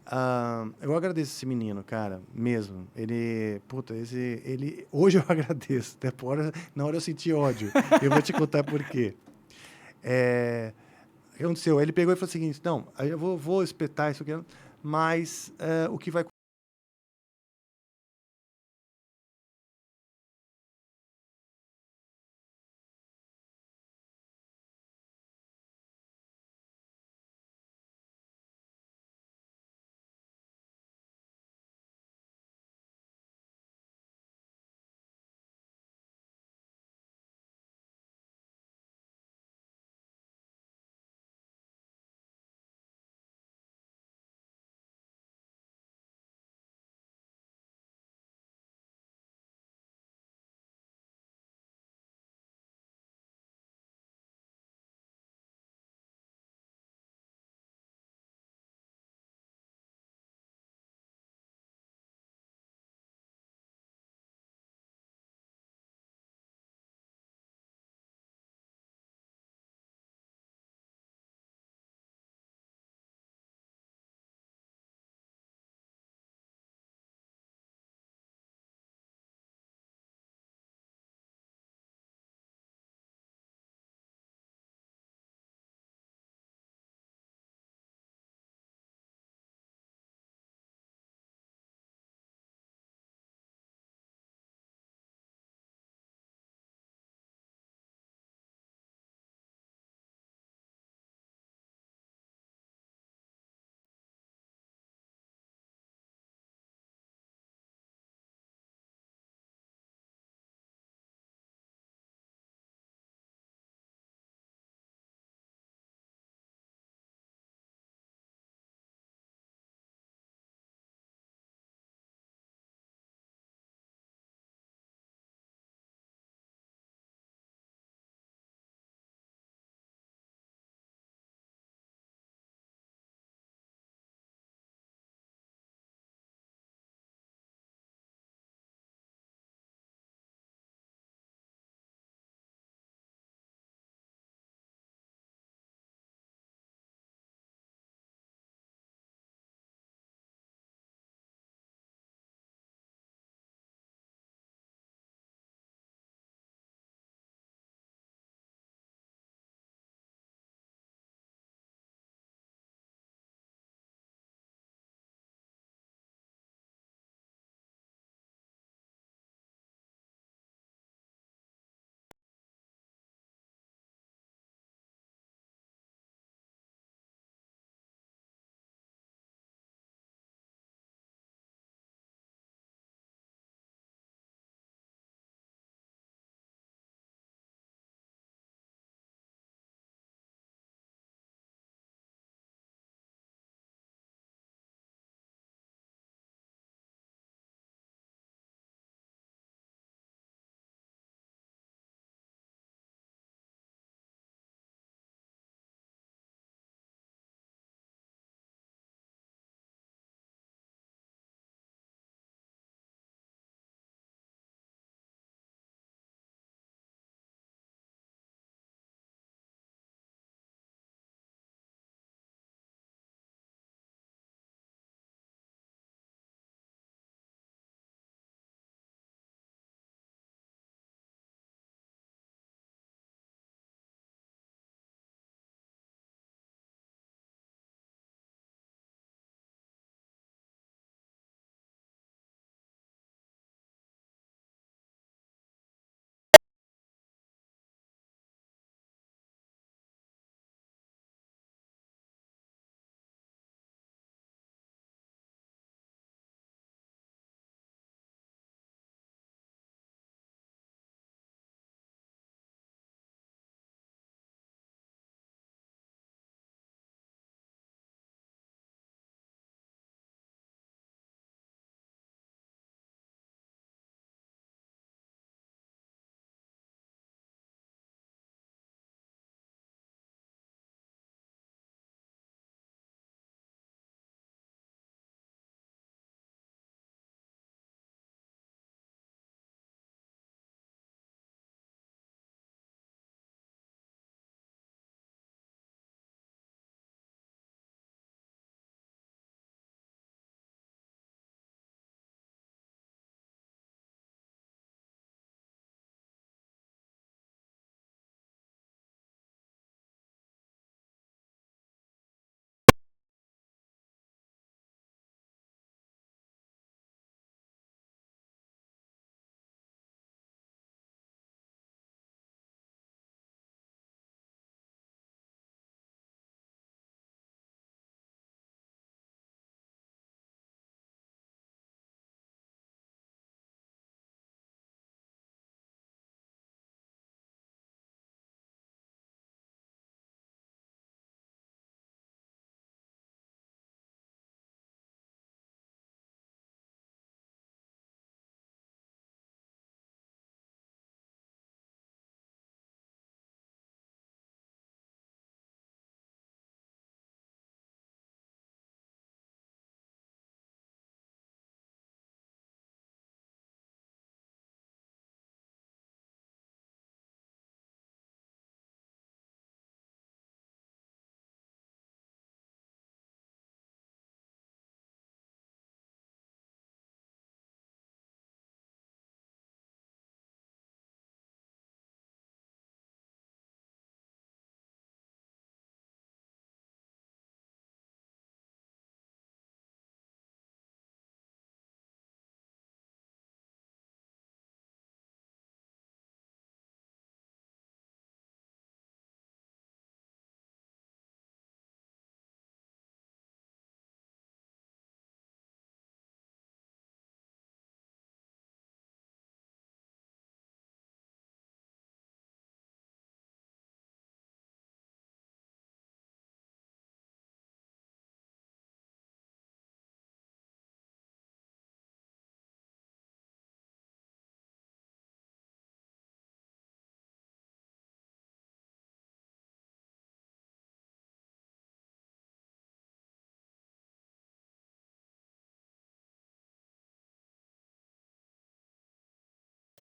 eu agradeço esse menino, cara, mesmo. Ele, hoje eu agradeço, até na hora eu senti ódio. Eu vou te contar por quê. O que aconteceu? Ele pegou e falou o seguinte, não, eu vou espetar isso aqui, mas o que vai